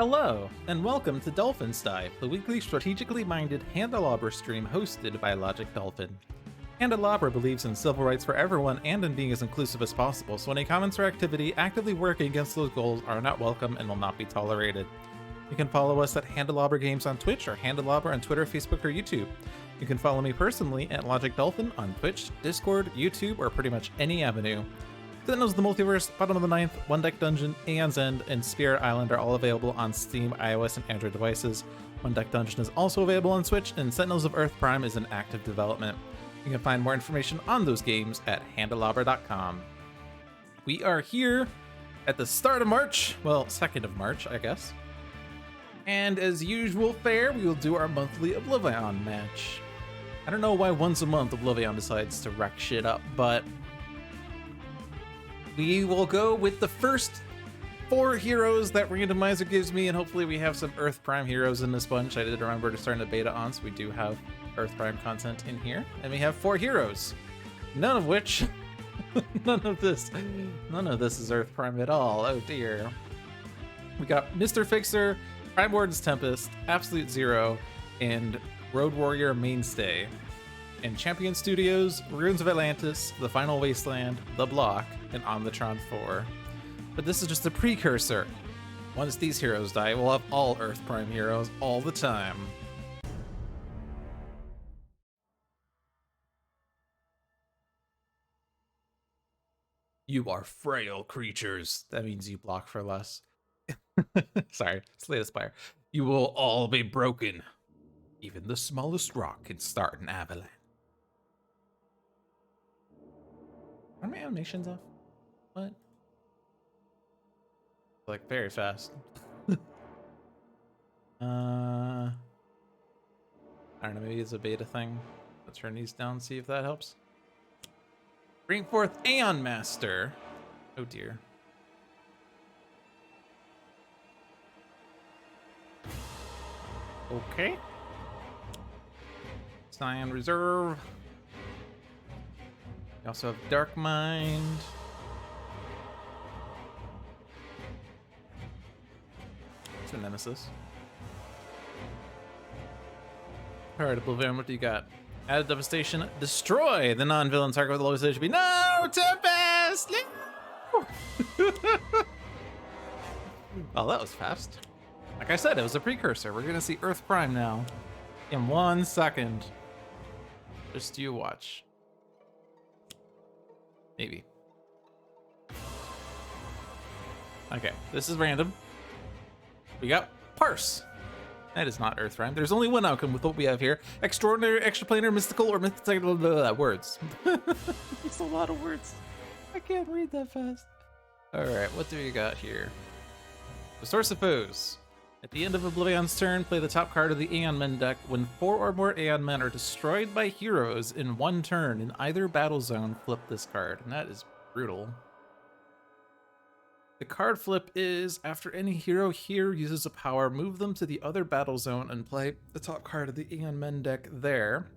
Hello, and welcome to Dolphin's Dive, the weekly strategically minded Handelabra stream hosted by Logic Dolphin. Handelabra believes in civil rights for everyone and in being as inclusive as possible, so any comments or activity actively working against those goals are not welcome and will not be tolerated. You can follow us at Handelabra Games on Twitch or Handelabra on Twitter, Facebook, or YouTube. You can follow me personally at Logic Dolphin on Twitch, Discord, YouTube, or pretty much any avenue. Sentinels of the Multiverse, Bottom of the Ninth, One Deck Dungeon, Aeon's End, and Spirit Island are all available on Steam, iOS, and Android devices. One Deck Dungeon is also available on Switch, and Sentinels of Earth Prime is in active development. You can find more information on those games at handelabra.com. We are here at the start of March, well, 2nd of March, I guess. And as usual fare, we will do our monthly Oblivion match. I don't know why once a month Oblivion decides to wreck shit up, but we will go with the first 4 heroes that randomizer gives me, and hopefully we have some Earth Prime heroes in this bunch. I did remember to start the beta on, so we do have Earth Prime content in here. And we have 4 heroes, none of which, none of this is Earth Prime at all. Oh dear. We got Mr. Fixer, Prime Warden's Tempest, Absolute Zero, and Road Warrior Mainstay. And Champion Studios, Ruins of Atlantis, The Final Wasteland, The Block, and Omnitron 4. But this is just a precursor. Once these heroes die, we'll have all Earth Prime heroes all the time. You are frail creatures. That means you block for less. Sorry, Slay the Spire. You will all be broken. Even the smallest rock can start an avalanche. Are my animations off? What? Like very fast. I don't know, maybe it's a beta thing. Let's turn these down, see if that helps. Bring forth Aeon Master. Oh dear. Okay. Cyan Reserve. We also have Dark Mind. It's a Nemesis. Alright, Oblivion, what do you got? Added Devastation. Destroy the non-villain target with the lowest HP. No! Tempest! No! Oh, that was fast. Like I said, it was a precursor. We're gonna see Earth Prime now. In 1 second. Just you watch. Maybe. Okay, this is random. We got Parse. That is not Earth Prime. There's only one outcome with what we have here. Extraordinary, extraplanar, mystical, or mythical words. It's a lot of words. I can't read that fast. Alright, what do we got here? The Source of Foes. At the end of Oblivion's turn, play the top card of the Aeon Men deck. When 4 or more Aeon Men are destroyed by heroes in 1 turn in either battle zone, flip this card. And that is brutal. The card flip is, after any hero here uses a power, move them to the other battle zone and play the top card of the Aeon Men deck there.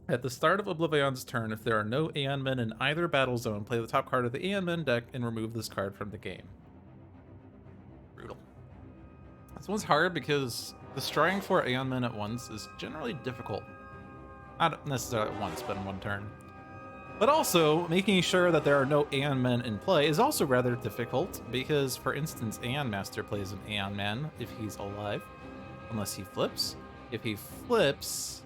At the start of Oblivion's turn, if there are no Aeon Men in either battle zone, play the top card of the Aeon Men deck and remove this card from the game. Brutal. This one's hard because destroying 4 Aeon Men at once is generally difficult. Not necessarily at once, but in 1 turn. But also, making sure that there are no Aeon Men in play is also rather difficult because, for instance, Aeon Master plays an Aeon Man if he's alive, unless he flips. If he flips,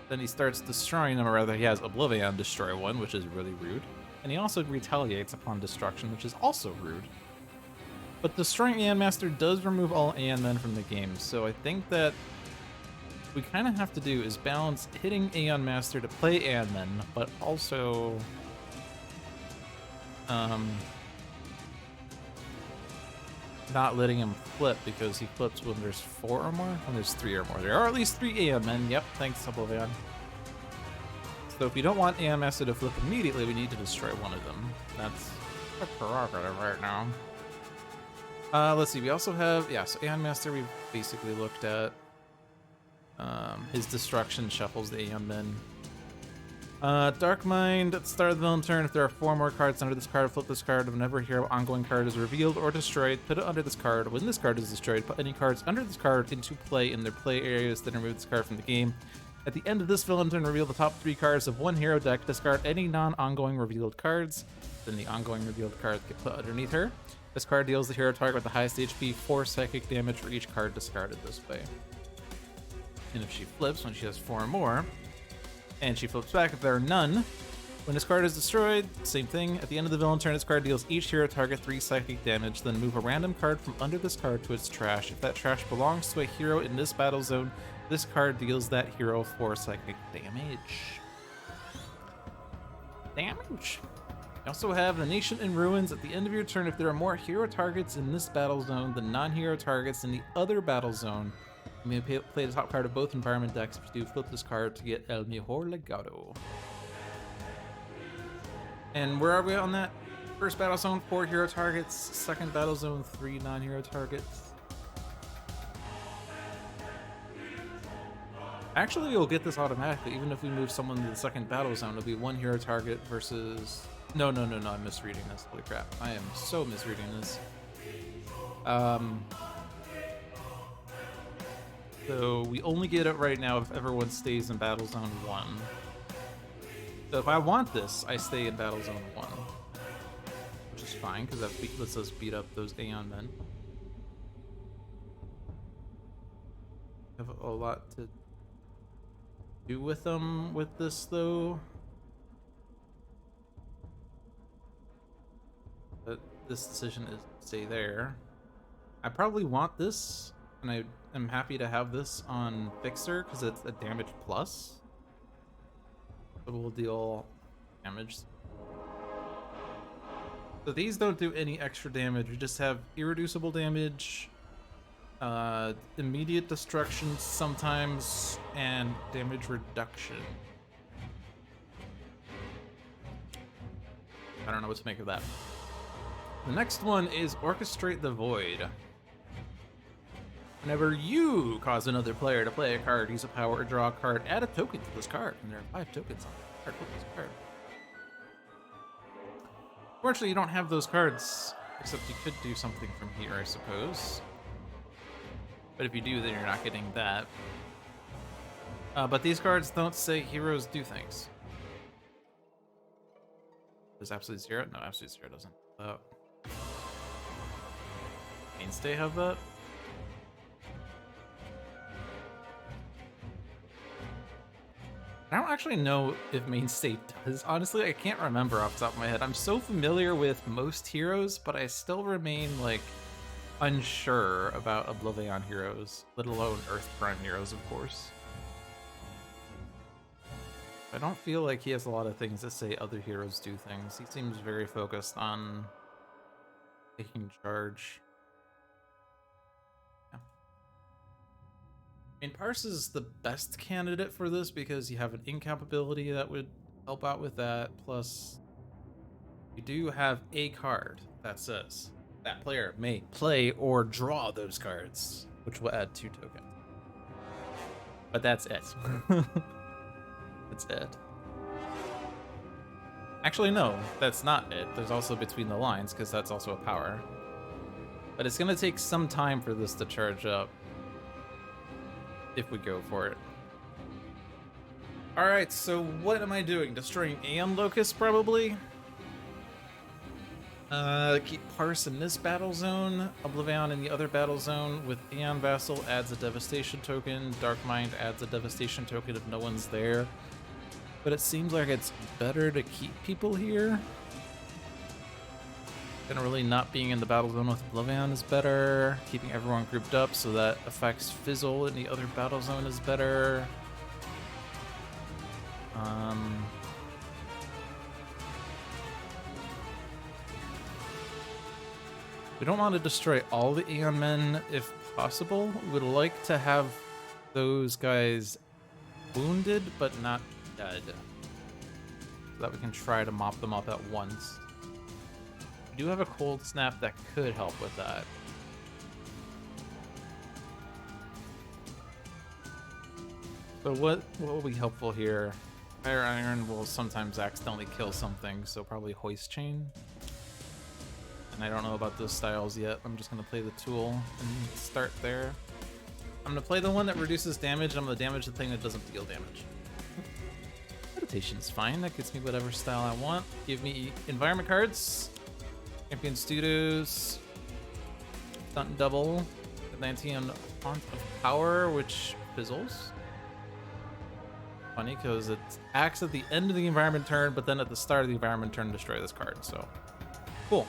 then he starts destroying them, or rather he has Oblivion destroy one, which is really rude. And he also retaliates upon destruction, which is also rude. But destroying Aeon Master does remove all Aeon Men from the game, so I think that what we kind of have to do is balance hitting Aeon Master to play Aeon Men, but also not letting him flip, because he flips when there's 4 or more? When there's 3 or more. There are at least 3 Aeon Men. Yep, thanks, Oblivion. So if we don't want Aeon Master to flip immediately, we need to destroy one of them. That's a prerogative right now. Let's see, we also have, yeah, so Aeon Master we've basically looked at. His destruction shuffles the Aeon Men. Dark Mind, at the start of the villain turn, if there are 4 more cards under this card, flip this card. Whenever a hero ongoing card is revealed or destroyed, put it under this card. When this card is destroyed, put any cards under this card into play in their play areas, then remove this card from the game. At the end of this villain turn, reveal the top 3 cards of one hero deck, discard any non-ongoing revealed cards, then the ongoing revealed cards get put underneath her. This card deals the hero target with the highest HP 4 psychic damage for each card discarded this way. And if she flips when she has 4 more, and she flips back if there are none. When this card is destroyed, same thing. At the end of the villain turn, this card deals each hero target 3 psychic damage, then move a random card from under this card to its trash. If that trash belongs to a hero in this battle zone, this card deals that hero 4 psychic damage. You also have the Nation in Ruins. At the end of your turn, if there are more hero targets in this battle zone than non-hero targets in the other battle zone, you may play the top card of both environment decks. If you do, flip this card to get El Mejor Legado. And where are we on that? First battle zone, 4 hero targets. Second battle zone, 3 non-hero targets. Actually, you'll get this automatically. Even if we move someone to the second battle zone, it'll be 1 hero target versus... No, I'm misreading this. Holy crap. I am so misreading this. So we only get it right now if everyone stays in Battle Zone 1. So if I want this, I stay in Battle Zone 1. Which is fine, because that lets us beat up those Aeon Men. Have a lot to do with them with this, though. But this decision is to stay there. I probably want this, and I am happy to have this on Fixer because it's a damage plus. It will deal damage. So these don't do any extra damage. We just have irreducible damage, immediate destruction sometimes, and damage reduction. I don't know what to make of that. The next one is Orchestrate the Void. Whenever you cause another player to play a card, use a power or draw a card, add a token to this card. And there are 5 tokens on the card. Flip this card. Fortunately, you don't have those cards, except you could do something from here, I suppose. But if you do, then you're not getting that. But these cards don't say heroes do things. Does Absolute Zero? No, Absolute Zero doesn't. Mainstay have that? I don't actually know if Mainstay does. Honestly, I can't remember off the top of my head. I'm so familiar with most heroes, but I still remain, like, unsure about Oblivion heroes, let alone Earth Prime heroes, of course. I don't feel like he has a lot of things that say other heroes do things. He seems very focused on taking charge. Yeah. I mean, Parse is the best candidate for this because you have an incap ability that would help out with that. Plus, you do have a card that says that player may play or draw those cards, which will add 2 tokens. But that's it. That's it. Actually, no, that's not it. There's also Between the Lines, because that's also a power. But it's going to take some time for this to charge up, if we go for it. Alright, so what am I doing? Destroying Aeon Locust, probably? Keep Parse in this battle zone. Oblivion in the other battle zone. With Aeon Vassal adds a Devastation token. Dark Mind adds a Devastation token if no one's there. But it seems like it's better to keep people here. Generally, not being in the battle zone with Oblivion is better. Keeping everyone grouped up so that affects Fizzle in the other battle zone is better. We don't want to destroy all the Aeon Men if possible. We would like to have those guys wounded but not dead, so that we can try to mop them up at once. We do have a Cold Snap that could help with that. So what will be helpful here? Fire Iron will sometimes accidentally kill something, so probably Hoist Chain. And I don't know about those styles yet. I'm just gonna play the tool and start there. I'm gonna play the one that reduces damage, and I'm gonna damage the thing that doesn't deal damage. Meditation's fine, that gets me whatever style I want. Give me environment cards. Champion Studios. Stunt Double. Atlantean Font of Power, which fizzles. Funny, because it acts at the end of the environment turn, but then at the start of the environment turn, destroy this card, so. Cool.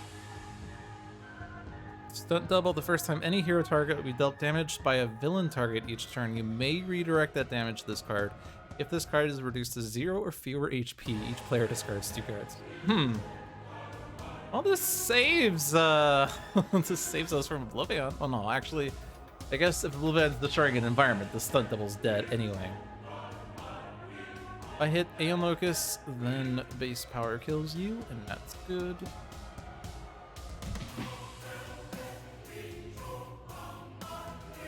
Stunt Double, the first time any hero target will be dealt damage by a villain target each turn, you may redirect that damage to this card. If this card is reduced to 0 or fewer HP, each player discards 2 cards. Well, this saves, this saves us from Oblivion. Oh no, actually, I guess if Oblivion's destroying an environment, the Stunt Double's dead anyway. If I hit Aeon Locus, then base power kills you, and that's good.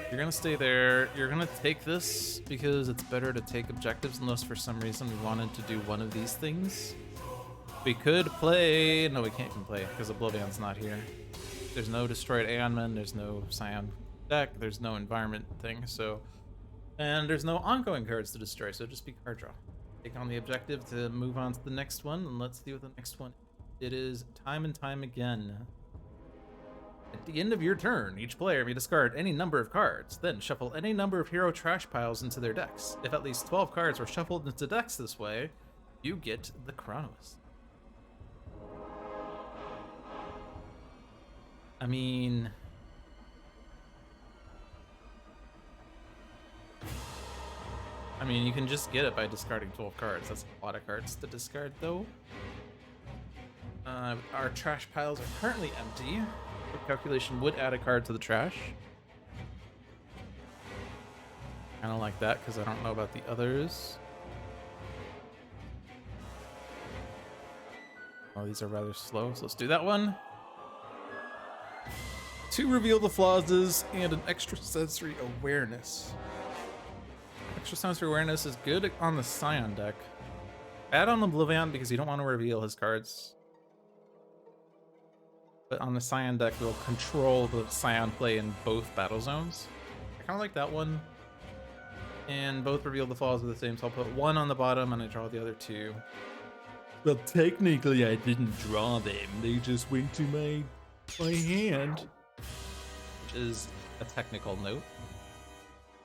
You're gonna stay there. You're gonna take this because it's better to take objectives unless for some reason we wanted to do one of these things. We could play... No, we can't even play because Oblivion's not here. There's no destroyed Aeon Men, there's no Scion deck, there's no environment thing, so... And there's no ongoing cards to destroy, so just be card draw. Take on the objective to move on to the next one, and let's see what the next one is. It is Time and Time Again. At the end of your turn, each player may discard any number of cards, then shuffle any number of hero trash piles into their decks. If at least 12 cards were shuffled into decks this way, you get the Chronos. I mean... you can just get it by discarding 12 cards. That's a lot of cards to discard, though. Our trash piles are currently empty. Quick calculation would add a card to the trash. Kind of like that, because I don't know about the others. Oh, these are rather slow, so let's do that one. 2 Reveal the Flaws and an Extrasensory Awareness. Extrasensory Awareness is good on the Scion deck. Bad on Oblivion because you don't want to reveal his cards. But on the Scion deck, we'll control the Scion play in both battle zones. I kind of like that one. And both Reveal the Flaws are the same, so I'll put 1 on the bottom and I draw the other 2. Well, technically I didn't draw them. They just went to my hand. Which is a technical note.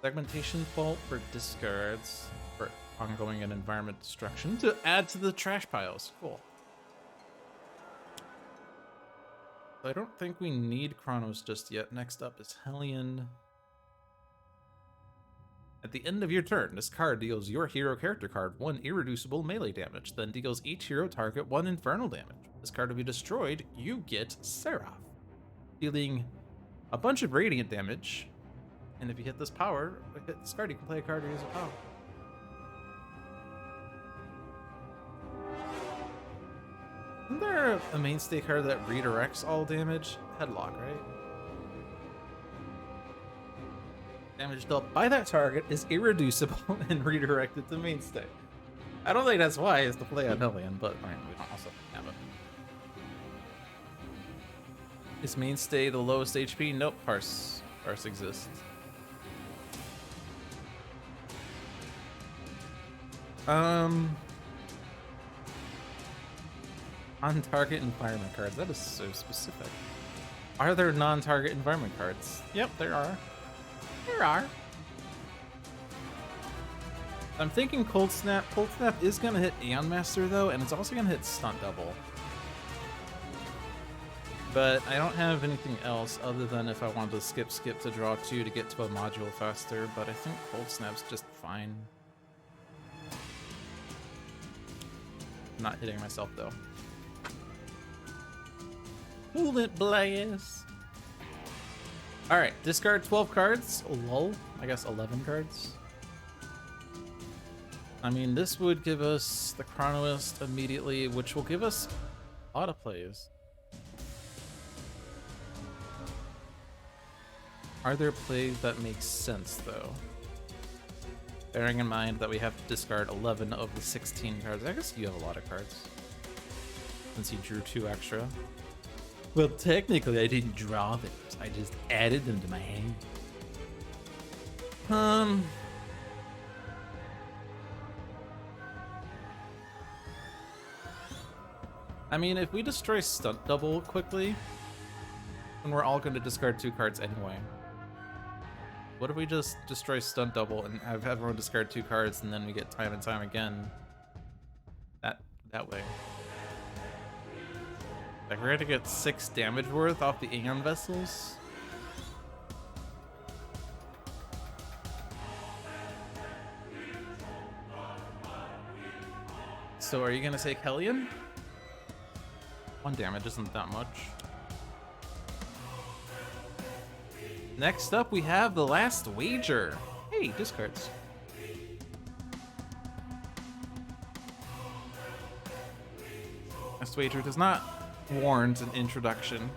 Segmentation Fault for discards for ongoing and environment destruction to add to the trash piles. Cool. I don't think we need Chronos just yet. Next up is Hellion. At the end of your turn, this card deals your hero character card 1 irreducible melee damage, then deals each hero target 1 infernal damage. This card will be destroyed. You get Seraph, dealing a bunch of radiant damage. And if you hit this power, hit this card, you can play a card or use a power. Isn't there a mainstay card that redirects all damage? Headlock, right? Damage dealt by that target is irreducible and redirected to mainstay. I don't think that's wise to play on Hellion, but we don't also have it. Is mainstay the lowest HP? Nope, Parse exists. On-target environment cards. That is so specific. Are there non-target environment cards? Yep, there are. There are. I'm thinking Cold Snap. Cold Snap is gonna hit Aeon Master though, and it's also gonna hit Stunt Double. But I don't have anything else other than if I want to skip to draw 2 to get to a module faster, but I think Cold Snap's just fine. I'm not hitting myself though. Bullet Blast! Alright, discard 12 cards. Lol. I guess 11 cards. I mean, this would give us the Chronoist immediately, which will give us a lot of plays. Are there plays that make sense, though? Bearing in mind that we have to discard 11 of the 16 cards. I guess you have a lot of cards. Since you drew 2 extra. Well, technically, I didn't draw them. I just added them to my hand. I mean, if we destroy Stunt Double quickly, then we're all going to discard 2 cards anyway. What if we just destroy Stunt Double and have everyone discard 2 cards, and then we get time and time again that way? Like, we're gonna get 6 damage worth off the Aeon Vessels. So are you gonna take Hellion? 1 damage isn't that much. Next up, we have the Last Wager. Hey, discards. Last Wager does not warrant an introduction.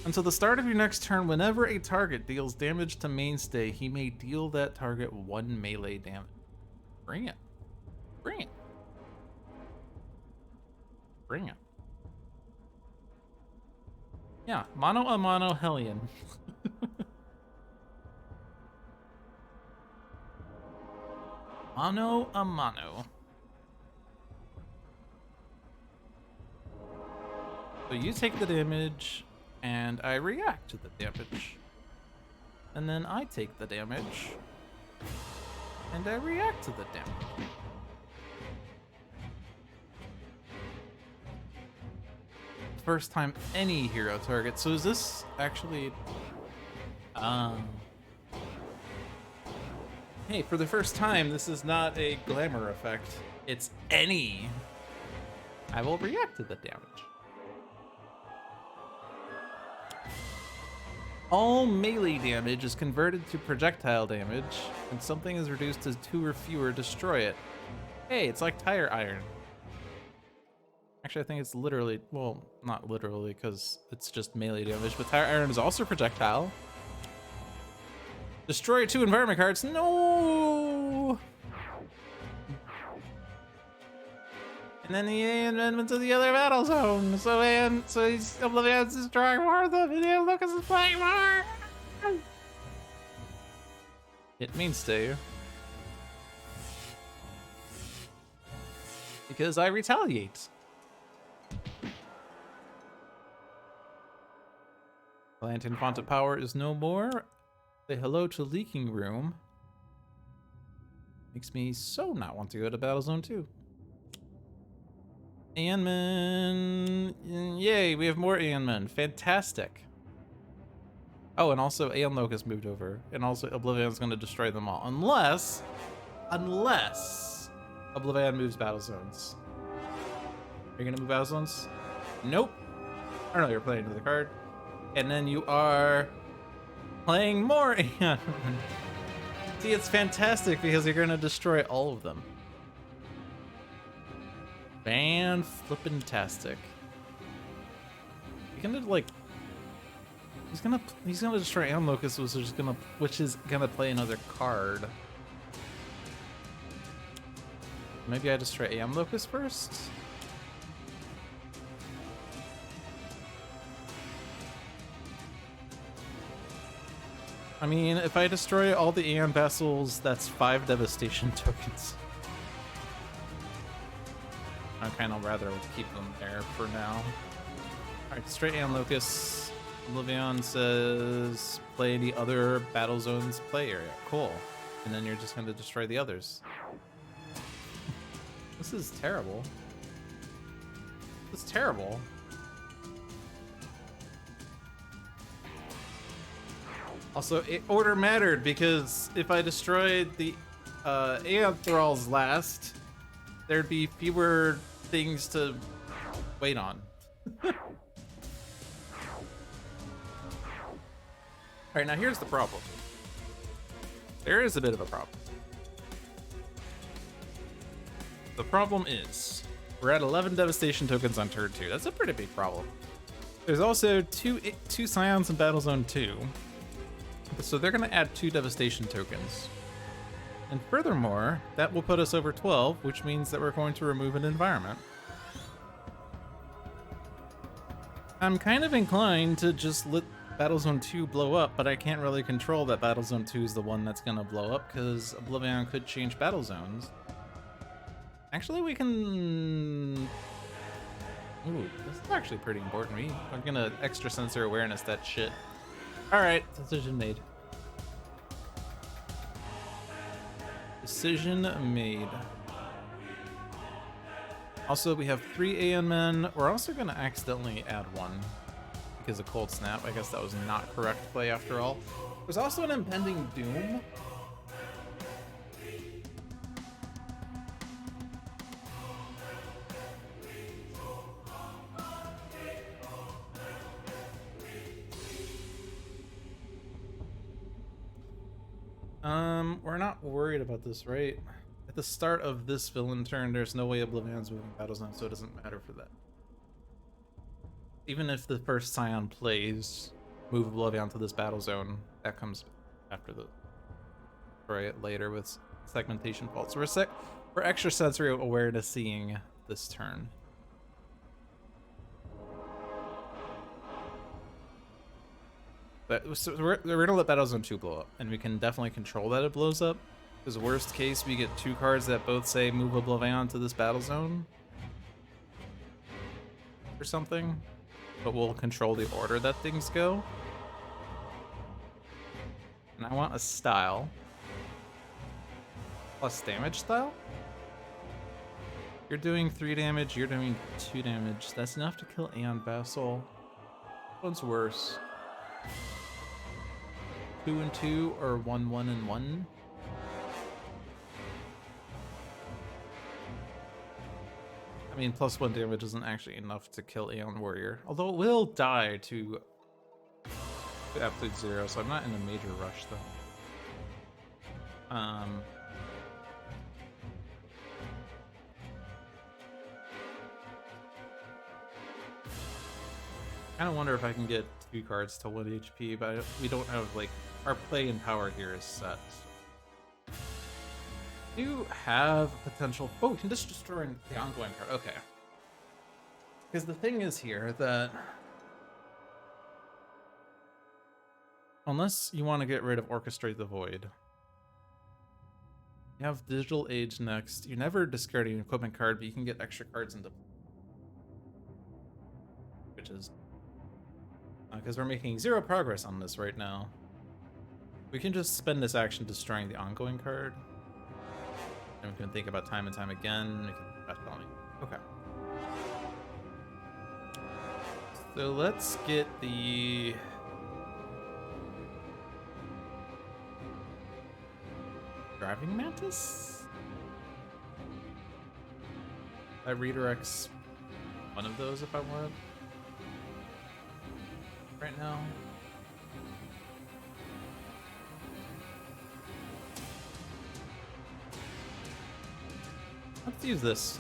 Until the start of your next turn, whenever a target deals damage to Mainstay, he may deal that target 1 melee damage. Bring it. Bring it. Bring it. Yeah, mono a mono Hellion. Mono a mono. So you take the damage, and I react to the damage. And then I take the damage, and I react to the damage. First time any hero target. So is this actually... Hey, for the first time, this is not a glamour effect. It's any. I will react to the damage. All melee damage is converted to projectile damage, and something is reduced to 2 or fewer, destroy it. Hey, it's like Tire Iron. Actually, I think it's literally, well, not literally, because it's just melee damage, but Tire Iron is also projectile. Destroy 2 environment cards. No! And then he went to the other battle zone. So Oblivion's destroying more of them, and Lucas is playing more. It means to. Because I retaliate. Lantern Font of Power is no more. Say hello to Leaking Room. Makes me so not want to go to Battle Zone 2. Aeonman. Yay, we have more Aeonman. Fantastic. Oh, and also Aeon Locust moved over. And also Oblivion's going to destroy them all. Unless Oblivion moves Battle Zones. Are you going to move Battle Zones? Nope. I don't know, you're playing another card. And then you are playing more Aeon. See, it's fantastic because you're going to destroy all of them. Fan-flippin-tastic. You're gonna like... He's gonna destroy Aeon Locust, which is gonna play another card. Maybe I destroy Aeon Locust first? I mean, if I destroy all the Aeon Vessels, that's 5 Devastation tokens. I'd kind of rather keep them there for now. Alright, destroy Aeon Locust. Oblivion says, play any other Battle Zones play area. Cool. And then you're just going to destroy the others. This is terrible. This is terrible. Also, order mattered because if I destroyed the Aeon Thralls last, there'd be fewer things to wait on. Alright, now here's the problem. There is a bit of a problem. The problem is, we're at 11 Devastation tokens on turn 2. That's a pretty big problem. There's also two Scions in Battle Zone 2. So they're going to add 2 Devastation tokens. And furthermore, that will put us over 12, which means that we're going to remove an environment. I'm kind of inclined to just let Battlezone 2 blow up, but I can't really control that Battlezone 2 is the one that's gonna blow up, because Oblivion could change battle zones. Actually, we can... Ooh, this is actually pretty important. We're gonna extra sensor awareness that shit. Alright, decision made. Decision made. Also, we have 3 AN men. We're also gonna accidentally add 1 because of Cold Snap. I guess that was not correct play after all. There's also an impending Doom. We're not worried about this, right? At the start of this villain turn, there's no way Oblivion's moving battle zone, so it doesn't matter for that. Even if the first Scion plays, move Oblivion to this battle zone, that comes after the right later with segmentation faults. So we're extra sensory awareness seeing this turn. But so we're gonna let Battlezone 2 blow up, and we can definitely control that it blows up. Because worst case, we get 2 cards that both say move Oblivion to this battle zone or something, but we'll control the order that things go. And I want a style plus damage style. You're doing 3 damage, you're doing 2 damage. That's enough to kill Aeon Vassal. One's worse. 2 and 2 or 1, 1 and 1. I mean, plus 1 damage isn't actually enough to kill Aeon Warrior. Although it will die to absolute 0, so I'm not in a major rush though. I kind of wonder if I can get 2 cards to 1 HP, but we don't have, like, our play and power here is set. Do have potential. Oh, we can just destroy the ongoing card. Okay. Because the thing is here that unless you want to get rid of Orchestrate the Void, you have Digital Age next. You're never discarding an equipment card, but you can get extra cards into, which is because we're making 0 progress on this right now. We can just spend this action destroying the ongoing card. And we can think about time and time again. We can fast following. Okay. So let's get the Driving Mantis. That redirects one of those if I want. Right now. Let's use this.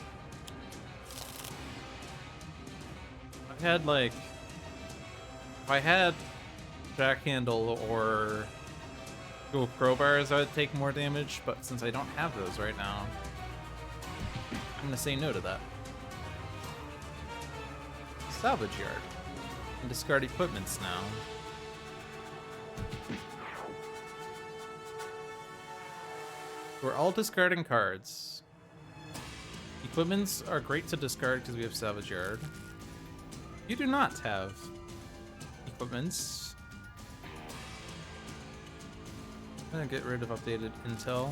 I had like, if I had Jackhandle or dual crowbars, I would take more damage, but since I don't have those right now, I'm gonna say no to that. Salvage Yard. And discard equipments now. We're all discarding cards. Equipments are great to discard because we have Salvage Yard. You do not have equipments. I'm gonna get rid of updated intel.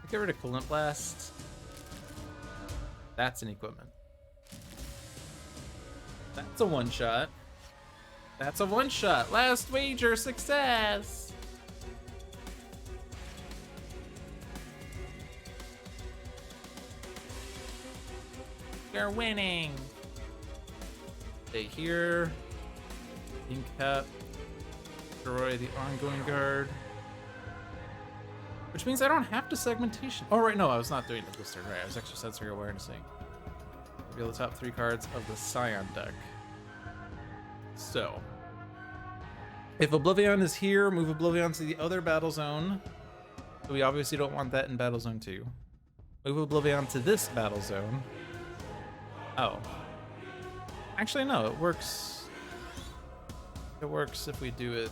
Get rid of Coolant Blast. That's an equipment. That's a one-shot. That's a one-shot. Last wager success. You're winning. Stay here. Ink Cap. Destroy the ongoing guard. Which means I don't have to segmentation. Oh, right, no, I was not doing it this turn. Right, I was extra sensory awarenessing. Reveal the top 3 cards of the Scion deck. So, If Oblivion is here, move Oblivion to the other battle zone. So we obviously don't want that in battle zone 2. Move Oblivion to this battle zone. Oh. Actually, no, it works. It works if we do it.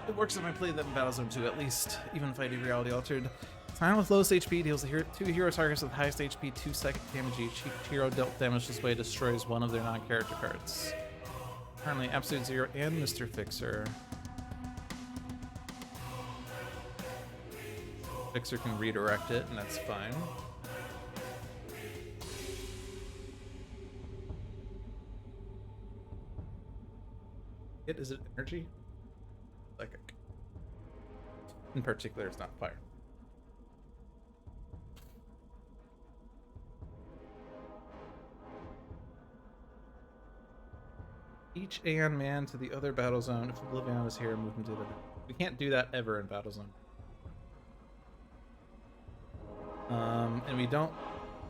It works if I play that in battle zone 2, at least, even if I do reality altered. Time with lowest HP deals the two hero targets with highest HP 2 second damage each. Each hero dealt damage this way destroys one of their non-character cards. Currently Absolute Zero and Mr. Fixer. Fixer can redirect it, and that's fine. Is it energy? Psychic. In particular, it's not fire. Each Aeon man to the other battle zone. If Oblivion is here, move him to the... We can't do that ever in battle zone. And we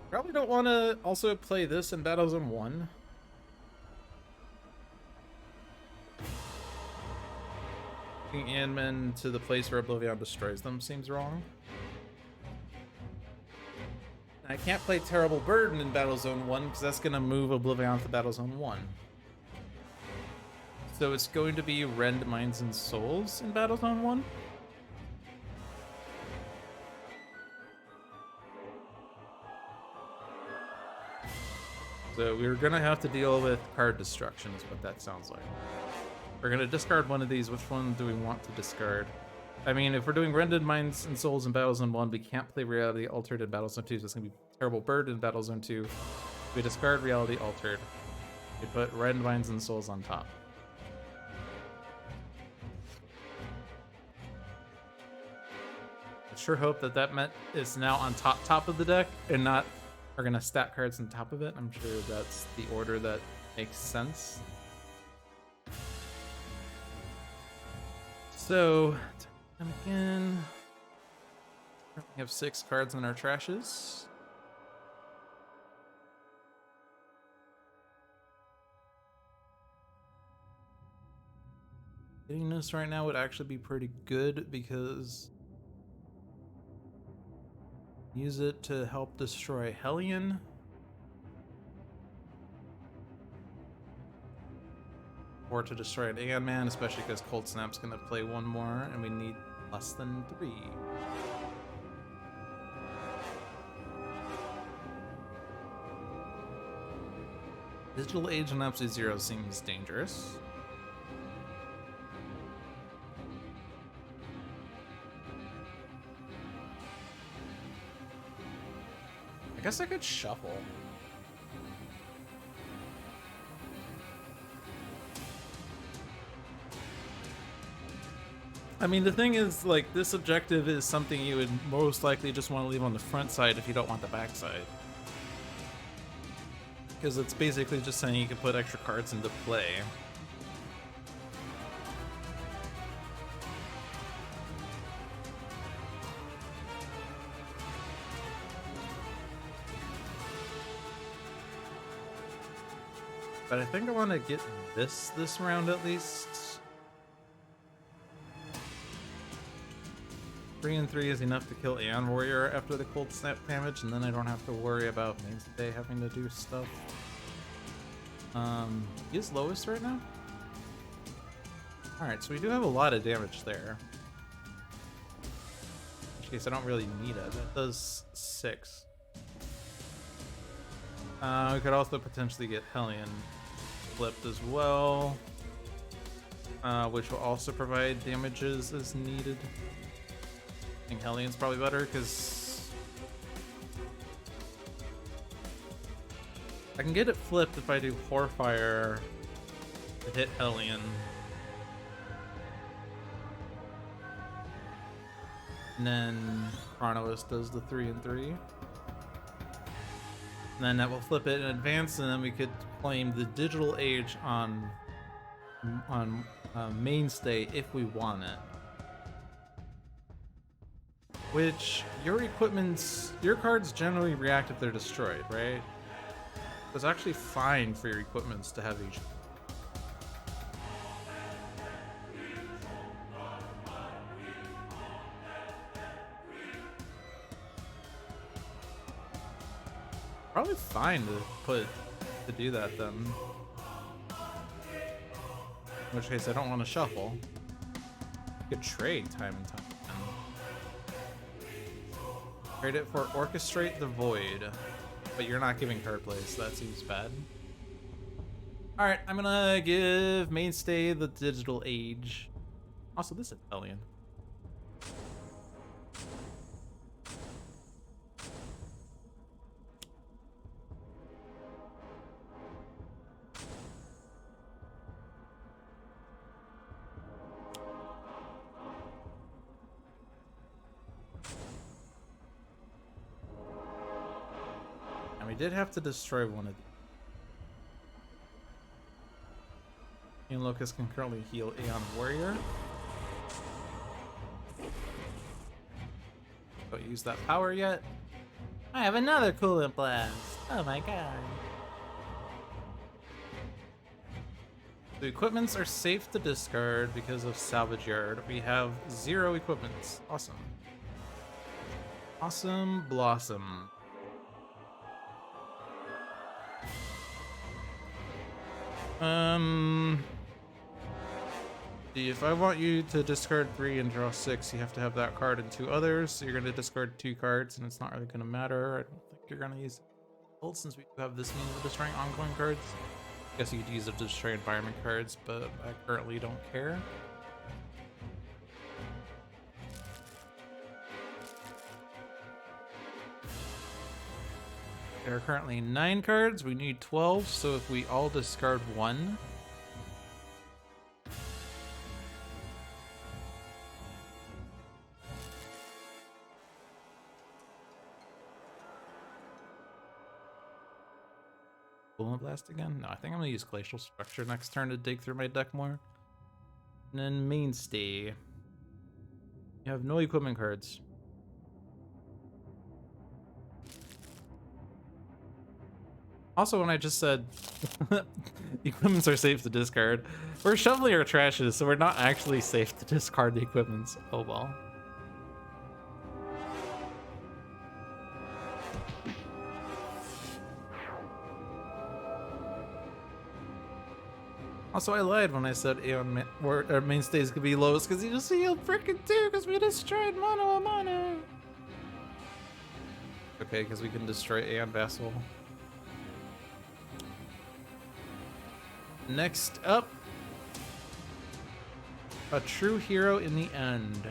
probably don't want to also play this in battle zone 1. Taking Aeon men to the place where Oblivion destroys them seems wrong. I can't play Terrible Burden in battle zone 1 because that's going to move Oblivion to battle zone 1. So it's going to be Rend Minds and Souls in battle zone 1. So we're gonna have to deal with card destruction is what that sounds like. We're gonna discard one of these. Which one do we want to discard? I mean, if we're doing Rended Minds and Souls in Battle Zone 1, we can't play Reality Altered in Battle Zone 2, so it's gonna be Terrible Bird in Battle Zone 2. We discard Reality Altered. We put Rended Minds and Souls on top. I sure hope that that meant it's now on top of the deck and not are gonna stack cards on top of it. I'm sure that's the order that makes sense. So, time again. We have 6 cards in our trashes. Getting this right now would actually be pretty good because use it to help destroy Hellion. Or to destroy an Aeon Man, especially because Cold Snap's gonna play one more and we need less than 3. Digital Age on Absolute Zero seems dangerous. I guess I could shuffle. I mean, the thing is, like, this objective is something you would most likely just want to leave on the front side if you don't want the back side. Because it's basically just saying you can put extra cards into play. But I think I want to get this round at least. 3 and 3 is enough to kill Aeon Warrior after the Cold Snap damage, and then I don't have to worry about Mainstay having to do stuff. He is lowest right now? Alright, so we do have a lot of damage there. In which case I don't really need it. It does 6. We could also potentially get Hellion flipped as well, which will also provide damages as needed. I think Hellion's probably better because I can get it flipped if I do Horfire to hit Hellion. And then Chronos does the 3 and 3. And then that will flip it in advance, and then we could claim the Digital Age on Mainstay if we want it. Which your cards generally react if they're destroyed, right? It's actually fine for your equipments to have each. Probably fine to do that then. In which case I don't want to shuffle. You could trade time and time again. Trade it for Orchestrate the Void. But you're not giving card plays, so that seems bad. Alright, I'm gonna give Mainstay the Digital Age. Also, this is Italian. We did have to destroy one of these. And Locust can currently heal Aeon Warrior. Don't use that power yet. I have another Coolant Blast. Oh my god. The equipments are safe to discard because of Salvage Yard. We have 0 equipments. Awesome. Awesome Blossom. If I want you to discard 3 and draw 6, you have to have that card and 2 others. So you're going to discard 2 cards, and it's not really going to matter. I don't think you're going to use it since we have this means of destroying ongoing cards. I guess you could use it to destroy environment cards, but I currently don't care. There are currently 9 cards. We need 12, so if we all discard 1. Coolant Blast again? No, I think I'm gonna use Glacial Structure next turn to dig through my deck more. And then Mainstay. You have no equipment cards. Also, when I just said equipments are safe to discard, we're shoveling our trashes, so we're not actually safe to discard the equipments. Oh well. Also, I lied when I said Aeon Mainstays could be lowest because he just healed frickin' 2 because we destroyed mono a mono. Okay, because we can destroy Aeon Vassal. Next up, a true hero in the end.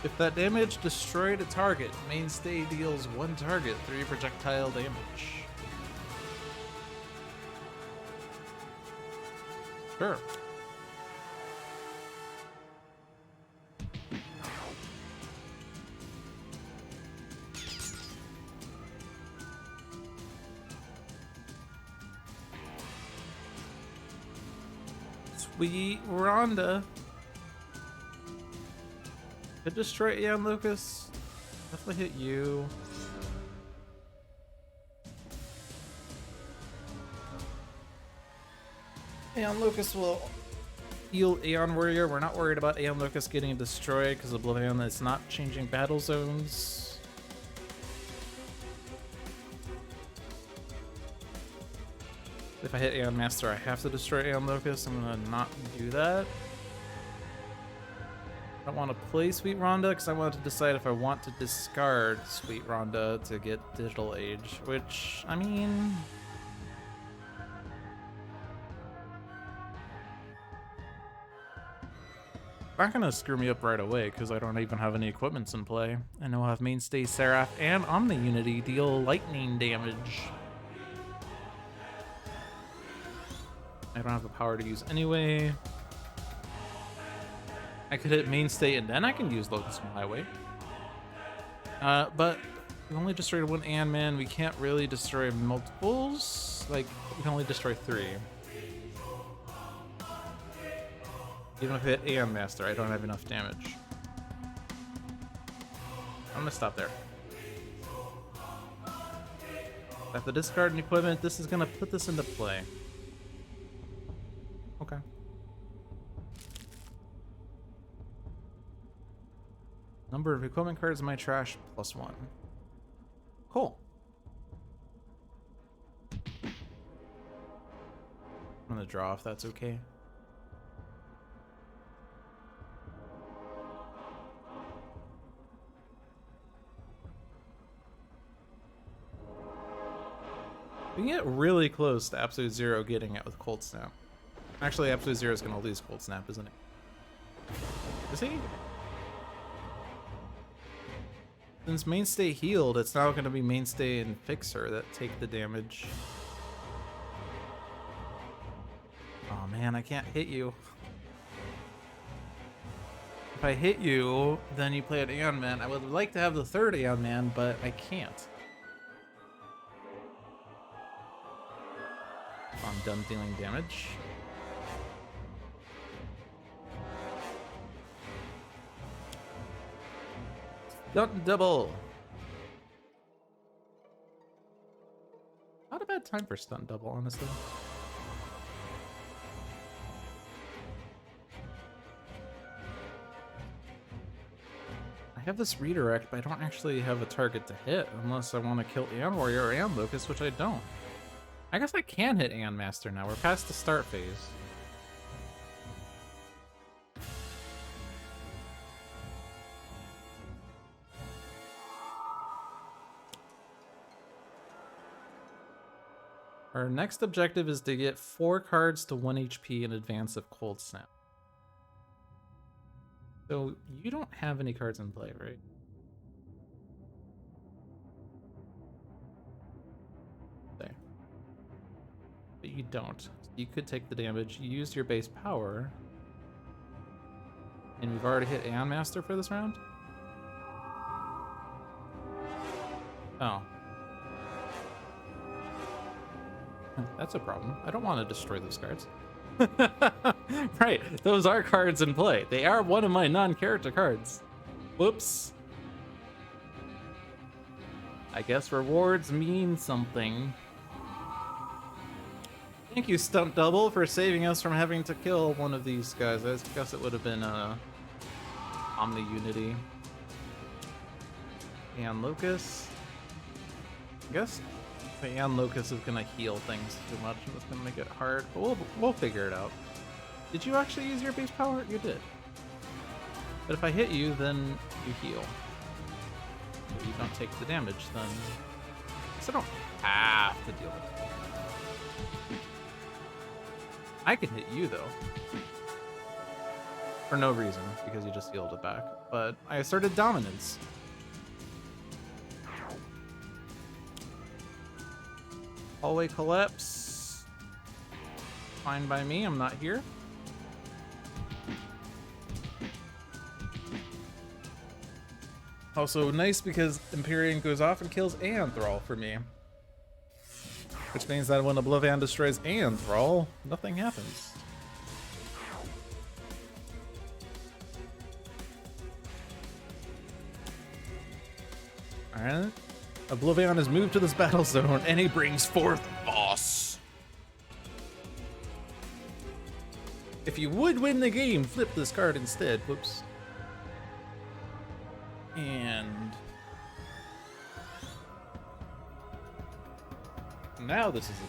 If that damage destroyed a target, Mainstay deals 1 target 3 projectile damage. Sure. Sweet Rhonda. Could destroy Aeon Lucas. Definitely hit you. Aeon Lucas will heal Aeon Warrior. We're not worried about Aeon Lucas getting destroyed because Oblivion is not changing battle zones. If I hit Aeon Master, I have to destroy Aeon Lucas. I'm gonna not do that. I don't want to play Sweet Rhonda because I want to decide if I want to discard Sweet Rhonda to get Digital Age, which, I mean... not gonna screw me up right away because I don't even have any equipments in play. I know I have Mainstay, Seraph, and Omni Unity deal lightning damage. I don't have the power to use anyway. I could hit Mainstay and then I can use Locust and Highway. But We only destroyed one Aeon Man. We can't really destroy multiples. Like, we can only destroy 3. Even if I hit Aeon Master, I don't have enough damage. I'm gonna stop there. I have to discard an equipment. This is gonna put this into play. Okay. Number of equipment cards in my trash, +1. Cool. I'm gonna draw if that's okay. We can get really close to Absolute Zero getting it with Cold Snap. Actually, Absolute Zero is going to lose Cold Snap, isn't he? Is he? Since Mainstay healed, it's now going to be Mainstay and Fixer that take the damage. Oh man, I can't hit you. If I hit you, then you play an Aeon Man. I would like to have the third Aeon Man, but I can't. I'm done dealing damage. Stunt double. Not a bad time for stunt double, honestly. I have this redirect, but I don't actually have a target to hit unless I want to kill Aeon Warrior or Aeon Locust, which I don't. I guess I can hit Aeon Master now. We're past the start phase. Our next objective is to get 4 cards to 1 HP in advance of Cold Snap. So you don't have any cards in play, right? There. But you don't. You could take the damage. You used your base power. And we've already hit Aeon Master for this round? Oh. That's a problem. I don't want to destroy those cards. Right, those are cards in play. They are one of my non-character cards. Whoops. I guess rewards mean something. Thank you, Stunt Double, for saving us from having to kill one of these guys. I guess it would have been Omni Unity. And Locust. I guess the Aeon Locust is gonna heal things too much, and it's gonna make it hard. But we'll figure it out. Did you actually use your base power? You did. But if I hit you, then you heal. If you don't take the damage, then I don't have to deal with it. I can hit you though. For no reason, because you just healed it back. But I asserted dominance. Hallway collapse. Fine by me, I'm not here. Also nice because Empyrean goes off and kills Aeon Thrall for me. Which means that when Oblivion destroys Aeon Thrall, nothing happens. Alright. Oblivion has moved to this battle zone, and he brings forth Boss. If you would win the game, flip this card instead. Whoops. And now this is it.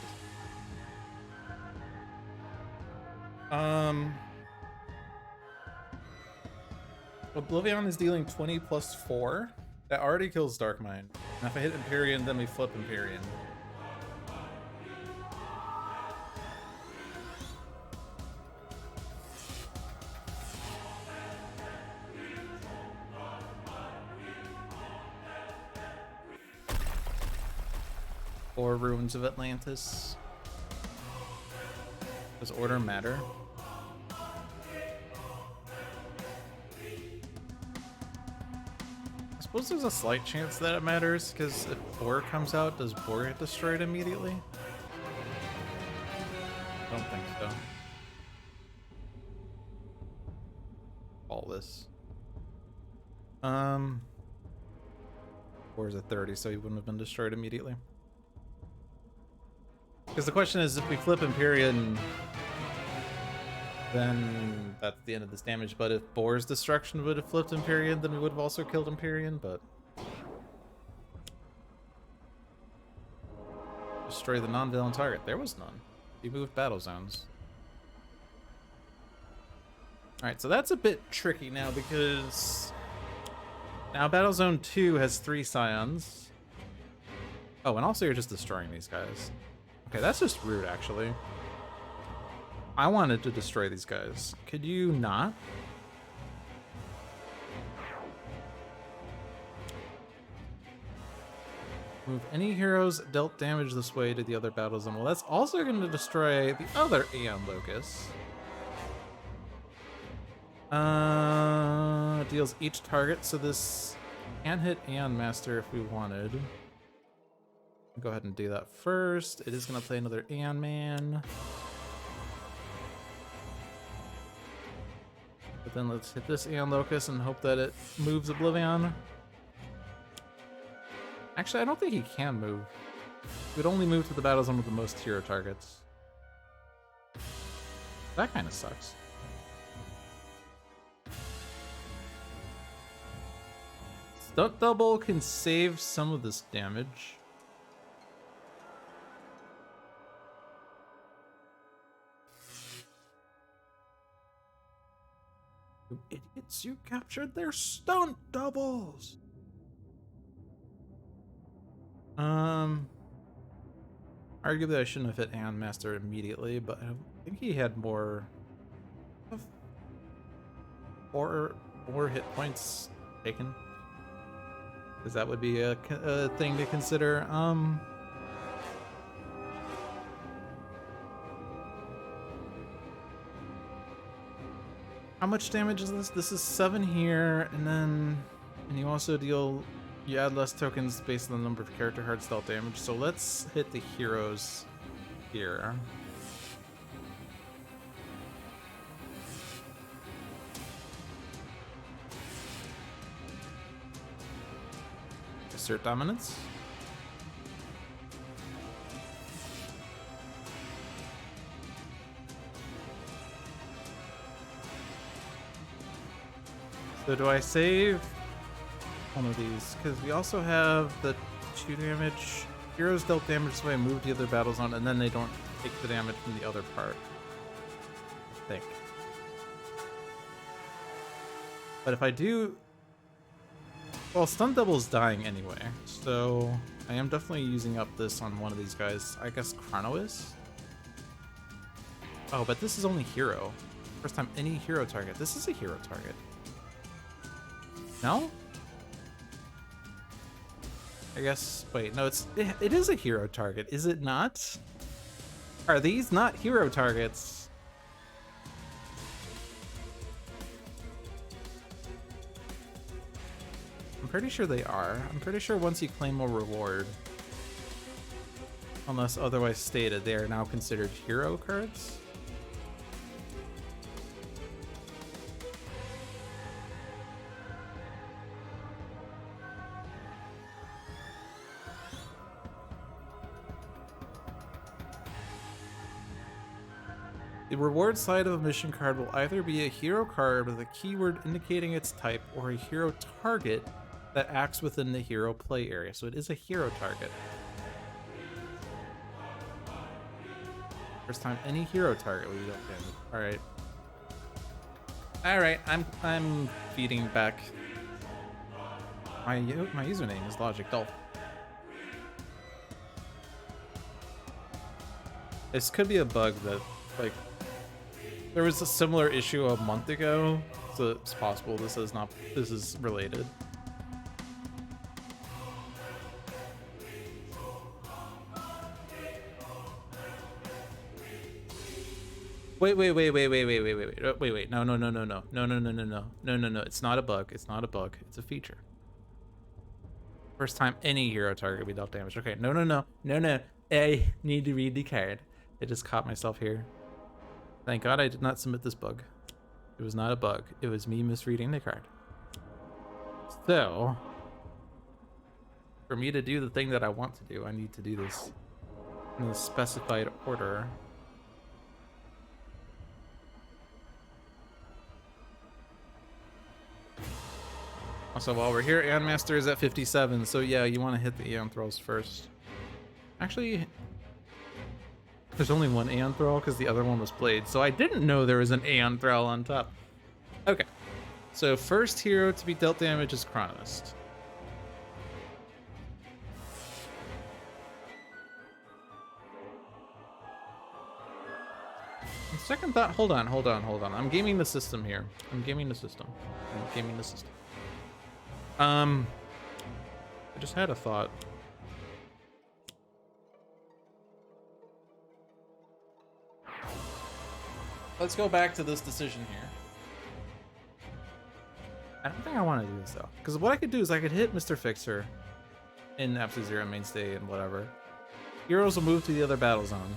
Oblivion is dealing 20 plus 4. That already kills Darkmind. And if I hit Empyrean, then we flip Empyrean. Or Ruins of Atlantis. Does order matter? suppose there's a slight chance that it matters, because if Boar comes out, does Boar get destroyed immediately? I don't think so. All this. Boar's at 30, so he wouldn't have been destroyed immediately. Because the question is, if we flip Empyrean, then that's the end of this damage. But if Boar's destruction would have flipped Empyrean, then we would have also killed Empyrean, but... Destroy the non-villain target. There was none. He moved battle zones. Alright, so that's a bit tricky now, because... Now Battle Zone 2 has 3 Scions. Oh, and also you're just destroying these guys. Okay, that's just rude, actually. I wanted to destroy these guys. Could you not? Move any heroes dealt damage this way to the other battle zone. Well, that's also going to destroy the other Aeon Locus. Deals each target, so this can hit Aeon Master if we wanted. Go ahead and do that first. It is going to play another Aeon Man. But then let's hit this Aeon Locus and hope that it moves Oblivion. Actually, I don't think he can move. He would only move to the battle zone with the most hero targets. That kind of sucks. Stunt Double can save some of this damage. You idiots, you captured their stunt doubles! Arguably I shouldn't have hit Aeon Master immediately, but I think he had more... Four hit points taken. Because that would be a thing to consider. How much damage is this? This is 7 here, and you also deal... You add less tokens based on the number of character cards dealt damage. So let's hit the heroes here. Assert dominance. So do I save one of these? Because we also have the 2 damage. Heroes dealt damage, so I move the other battle zone, and then they don't take the damage from the other part. I think. But if I do... Well, Stunt Double's dying anyway, so I am definitely using up this on one of these guys. I guess Chronois? Oh, but this is only hero. First time any hero target. This is a hero target. No? I guess, wait, no, it is a hero target, is it not? Are these not hero targets? I'm pretty sure they are. I'm pretty sure once you claim a reward, unless otherwise stated, they are now considered hero cards. The reward side of a mission card will either be a hero card with a keyword indicating its type, or a hero target that acts within the hero play area. So it is a hero target. First time any hero target will be dealt damage. Alright, I'm feeding back. My username is Logic Dolphin. This could be a bug that, like, there was a similar issue a month ago, so it's possible this is related. Wait, no, it's not a bug, it's a feature. First time any hero target will be dealt damage. Okay, no. I need to read the card. I just caught myself here. Thank God I did not submit this bug. It was not a bug. It was me misreading the card. So, for me to do the thing that I want to do, I need to do this in the specified order. Also, while we're here, Aeon Master is at 57, so yeah, you want to hit the Aeon Thralls first. Actually, there's only one Aeon Thrall because the other one was played, so I didn't know there was an Aeon Thrall on top. Okay, so first hero to be dealt damage is Chronomist. On second thought, hold on. I'm gaming the system here. I just had a thought. Let's go back to this decision here. I don't think I want to do this though, because what I could do is I could hit Mr. Fixer in Absolute Zero Mainstay and whatever. Heroes will move to the other battle zone,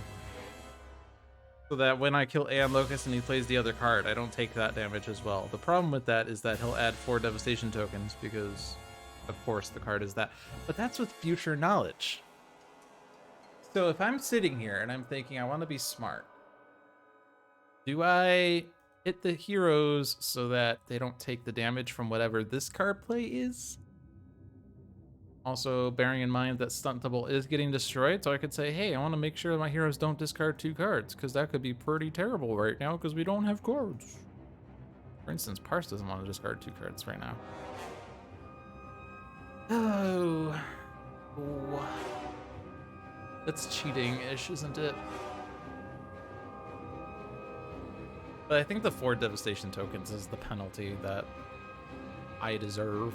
so that when I kill Aeon Locust and he plays the other card, I don't take that damage as well. The problem with that is that he'll add 4 Devastation tokens because, of course, the card is that. But that's with future knowledge. So if I'm sitting here and I'm thinking I want to be smart, do I hit the heroes so that they don't take the damage from whatever this card play is? Also, bearing in mind that Stunt Double is getting destroyed, so I could say, hey, I want to make sure my heroes don't discard 2 cards, because that could be pretty terrible right now, because we don't have cards. For instance, Parse doesn't want to discard 2 cards right now. Oh. That's cheating-ish, isn't it? But I think the 4 Devastation tokens is the penalty that I deserve.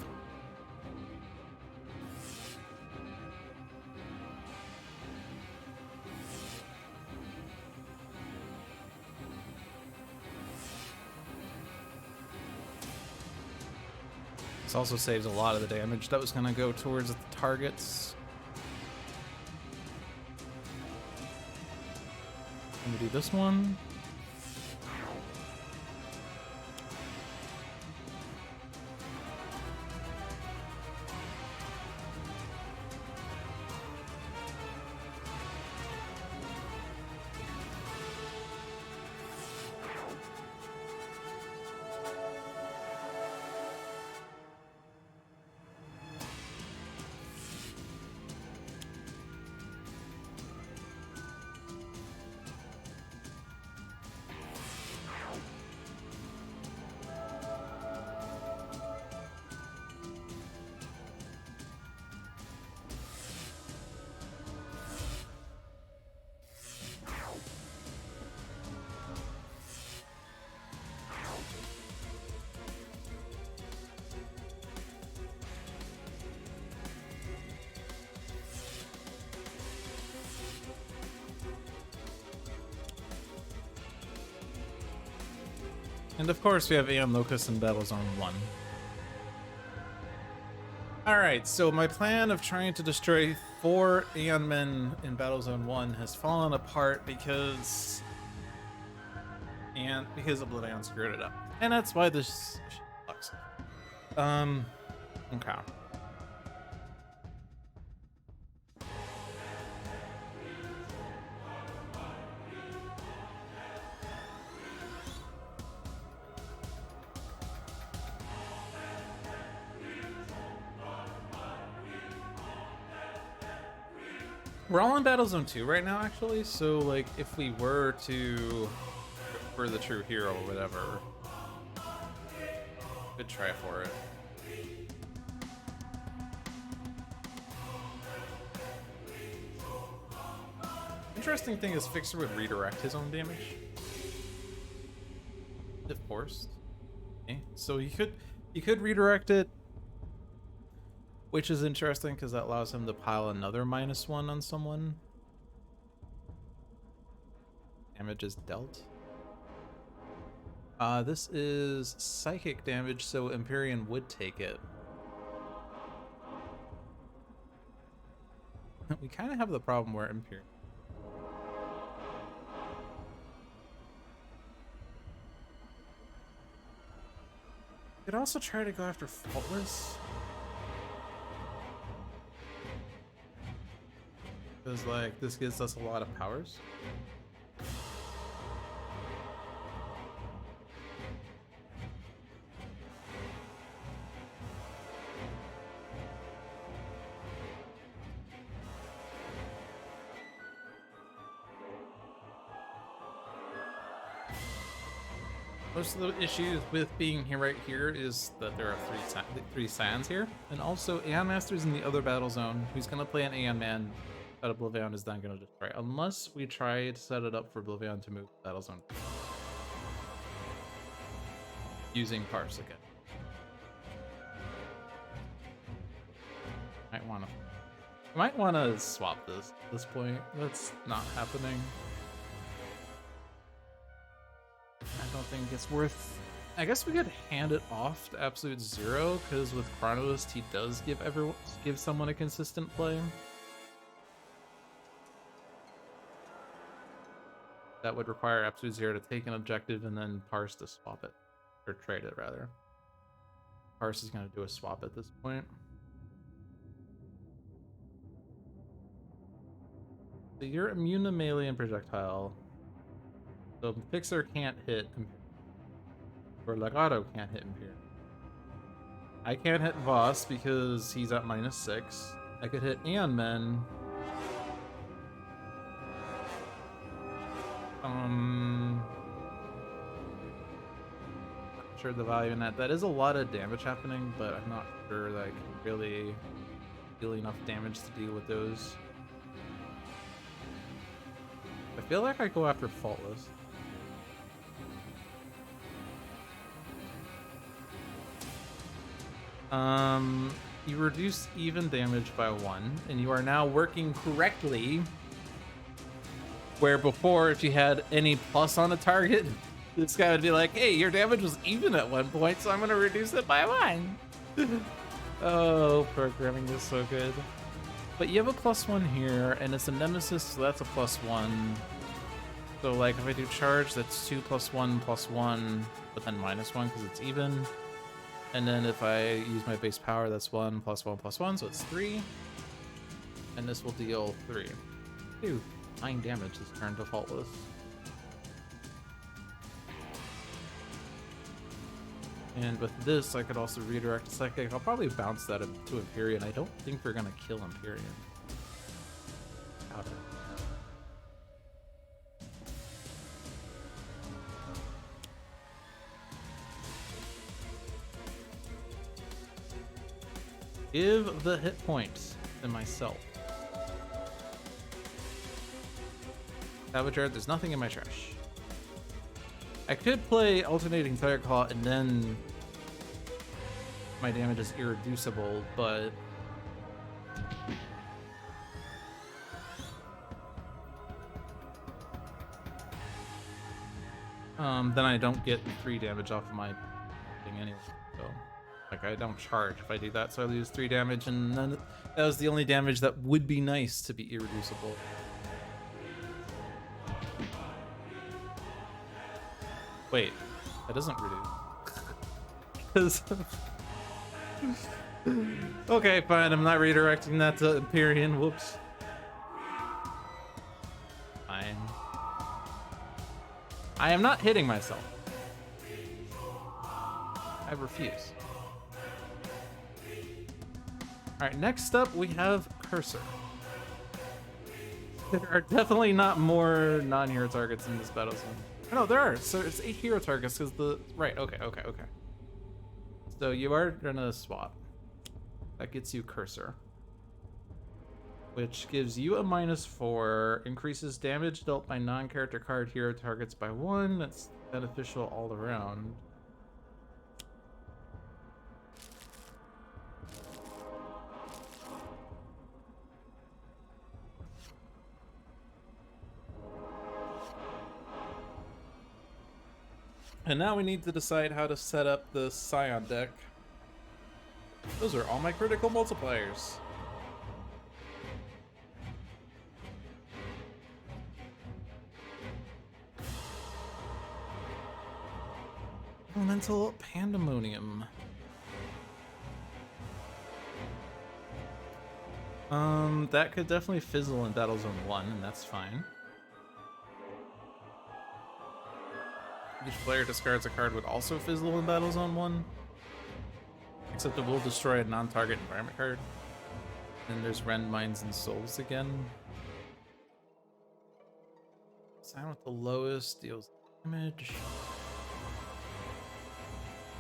This also saves a lot of the damage that was going to go towards the targets. Let me do this one. And of course we have Aeon Locust in Battle Zone 1. Alright, so my plan of trying to destroy 4 Aeon Men in Battle Zone 1 has fallen apart because Oblivion screwed it up. And that's why this sucks. Okay. We're all in Battle Zone 2 right now, actually, so, like, if we were to go for the true hero or whatever, could try for it. Interesting thing is Fixer would redirect his own damage if forced. Okay. So he could redirect it, which is interesting because that allows him to pile another -1 on someone. Damage is dealt. This is psychic damage, so Empyrean would take it. we kind of have the problem where Imperial. Could also try to go after Faultless. Because, like, this gives us a lot of powers. Most of the issues with being here right here is that there are three Scions here, and also Aeon Master's in the other battle zone. Who's gonna play an Aeon Man that Oblivion is then gonna destroy, unless we try to set it up for Oblivion to move battle zone using Parse again. Might wanna swap this at this point. That's not happening. I don't think it's worth. I guess we could hand it off to Absolute Zero, because with Chronologist he does give someone a consistent play. That would require Absolute Zero to take an objective and then Parse to swap it. Or trade it, rather. Parse is going to do a swap at this point. So you're immune to melee and projectile. So Fixer can't hit or Legato can't hit Imperial. I can't hit Voss because he's at -6. I could hit Aeon Men. Not sure the value in that. That is a lot of damage happening, but I'm not sure that I can really deal enough damage to deal with those. I feel like I go after Faultless. You reduce even damage by 1, and you are now working correctly. Where before, if you had any plus on a target, this guy would be like, hey, your damage was even at 1 point, so I'm gonna reduce it by 1. Oh, programming is so good. But you have a +1 here, and it's a Nemesis, so that's a +1. So like if I do charge, that's 2 + 1 + 1, but then -1 because it's even. And then if I use my base power, that's 1 + 1 + 1, so it's 3. And this will deal 3. Dude, 9 damage this turn to Faultless. And with this, I could also redirect a Psychic. I'll probably bounce that to Empyrean. I don't think we're gonna kill Empyrean. Doubt it. Give the hit points to myself. Salvage Yard, there's nothing in my trash. I could play Alternating Thunderclaw and then my damage is irreducible, but then I don't get 3 damage off of my thing anyway. So, like, I don't charge if I do that, so I lose 3 damage, and then that was the only damage that would be nice to be irreducible. Wait, that doesn't reduce. Okay, fine, I'm not redirecting that to Empyrean, whoops. Fine. I am not hitting myself. I refuse. Alright, next up we have Cursor. There are definitely not more non-hero targets in this battle zone. No, there are. So it's 8 hero targets because the... Right, okay. So you are gonna swap. That gets you Cursor. Which gives you a -4, increases damage dealt by non-character card hero targets by 1. That's beneficial all around. And now we need to decide how to set up the Scion deck. Those are all my critical multipliers. Elemental Pandemonium. That could definitely fizzle in Battle Zone 1, and that's fine. Each player discards a card would also fizzle in Battle Zone 1. Except it will destroy a non-target environment card. Then there's Rend, Minds, and Souls again. Sign with the lowest deals damage.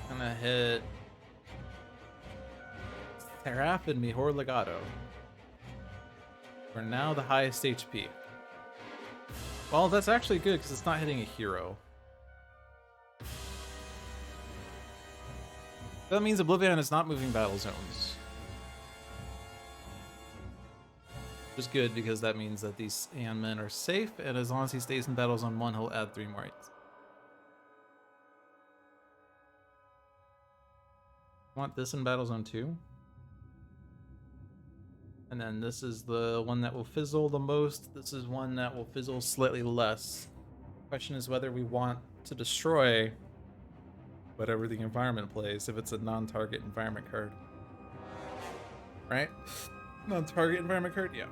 Gonna hit Seraphin Mejor Legato. We're now the highest HP. Well, that's actually good because it's not hitting a hero. That means Oblivion is not moving battle zones. Which is good because that means that these Aeon Men are safe, and as long as he stays in Battle Zone 1, he'll add 3 more hits. Want this in Battle Zone 2. And then this is the one that will fizzle the most. This is one that will fizzle slightly less. Question is whether we want to destroy whatever the environment plays if it's a non-target environment card. Right? Non-target environment card? Yeah.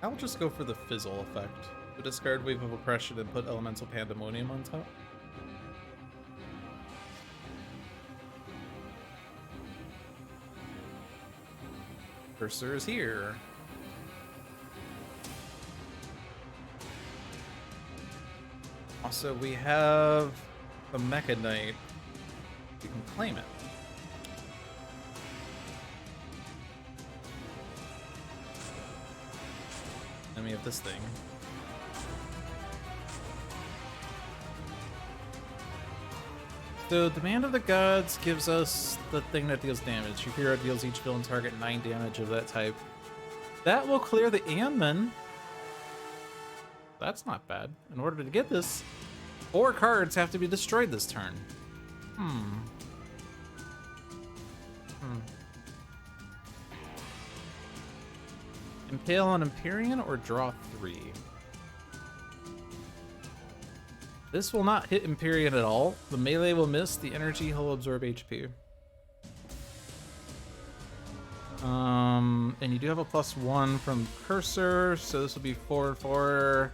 I'll just go for the fizzle effect. Discard Wave of Oppression and put Elemental Pandemonium on top. Cursor is here. Also, we have the Mecha Knight. You can claim it. Then we have this thing. So, Demand of the Gods gives us the thing that deals damage. Your hero deals each villain target 9 damage of that type. That will clear the Aeon Men. That's not bad. In order to get this, 4 cards have to be destroyed this turn. Impale on Empyrean or draw 3? This will not hit Empyrean at all. The melee will miss. The energy he'll absorb HP. And you do have a +1 from Cursor, so this will be 4 and 4,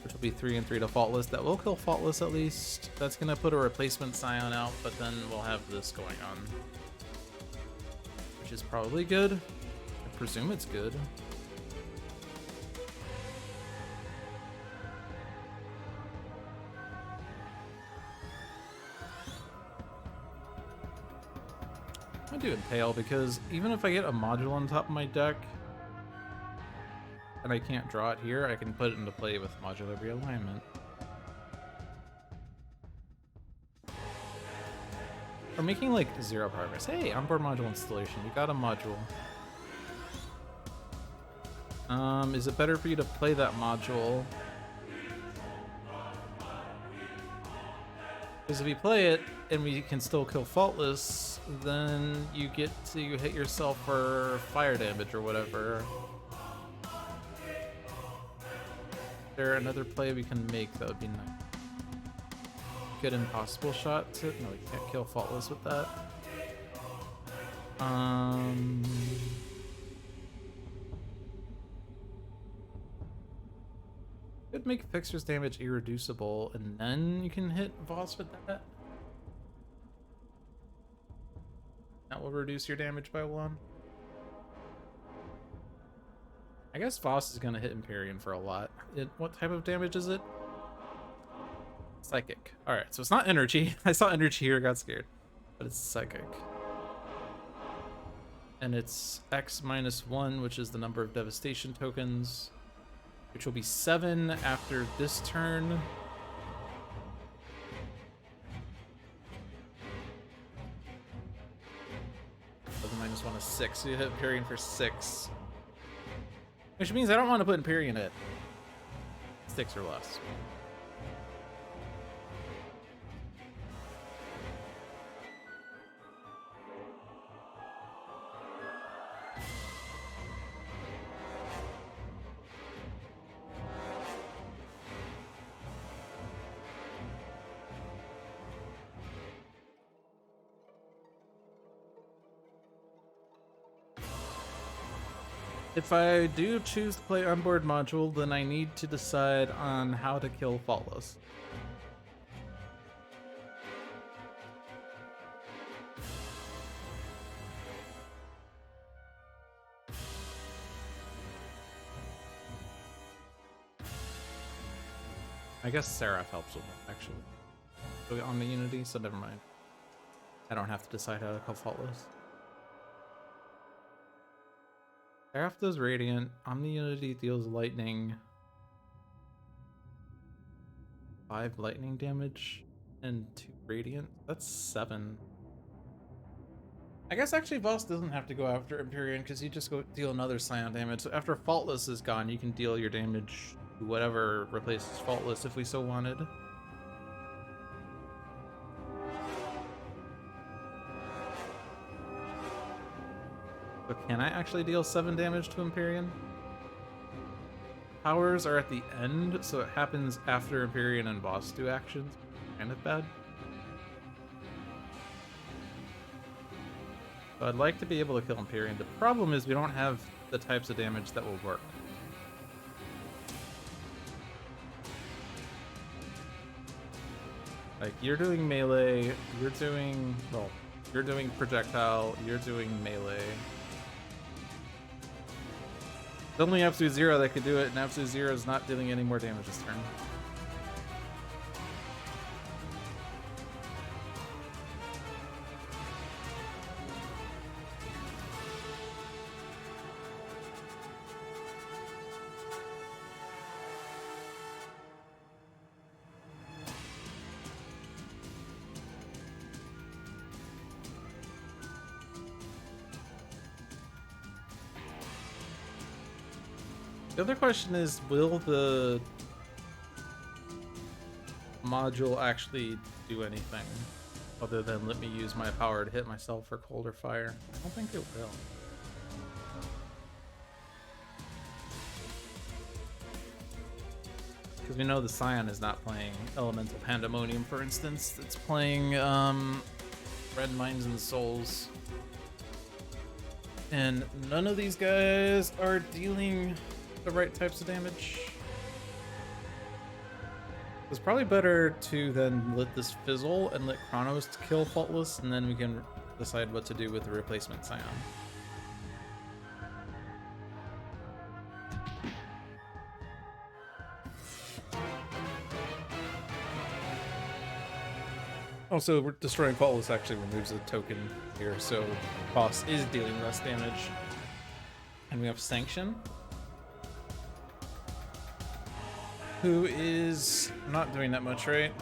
which will be 3 and 3 to Faultless. That will kill Faultless at least. That's gonna put a replacement Scion out, but then we'll have this going on, which is probably good. I presume it's good. I'm gonna do Impale because even if I get a module on top of my deck and I can't draw it here, I can put it into play with modular realignment. We're making like 0 progress. Hey, onboard module installation. We got a module. Is it better for you to play that module? Because if you play it and we can still kill Faultless, then you get to hit yourself for fire damage or whatever. Is there another play we can make that would be nice? Good impossible shot to... No, we can't kill Faultless with that. Could make Fixer's damage irreducible, and then you can hit Voss with that. That will reduce your damage by 1. I guess Voss is gonna hit Empyrean for a lot. What type of damage is it? Psychic. Alright, so it's not energy. I saw energy here, got scared. But it's psychic. And it's X -1, which is the number of devastation tokens, which will be 7 after this turn. -1 is 6, so you hit Empyrean for 6. Which means I don't want to put Empyrean at 6 or less. If I do choose to play onboard module, then I need to decide on how to kill Faultless. I guess Seraph helps with that, actually. On the Unity, so never mind. I don't have to decide how to kill Faultless. Seraph does Radiant. Omni Unity deals lightning. 5 lightning damage and 2 Radiant. That's 7. I guess actually Voss doesn't have to go after Empyrean because you just go deal another Scion damage. So after Faultless is gone, you can deal your damage to whatever replaces Faultless if we so wanted. So can I actually deal 7 damage to Empyrean? Powers are at the end, so it happens after Empyrean and Boss do actions. Kind of bad. So I'd like to be able to kill Empyrean. The problem is we don't have the types of damage that will work. Like, you're doing melee, you're doing projectile, you're doing melee. It's only Absolute Zero that could do it, and Absolute Zero is not dealing any more damage this turn. The other question is, will the module actually do anything other than let me use my power to hit myself for cold or fire? I don't think it will. Because we know the Scion is not playing Elemental Pandemonium, for instance. It's playing Red Minds and Souls. And none of these guys are dealing the right types of damage. It's probably better to then let this fizzle and let Chronos kill Faultless, and then we can decide what to do with the replacement Scion. Also, we're destroying Faultless actually removes a token here, so Boss is dealing less damage. And we have Sanction, who is not doing that much, right?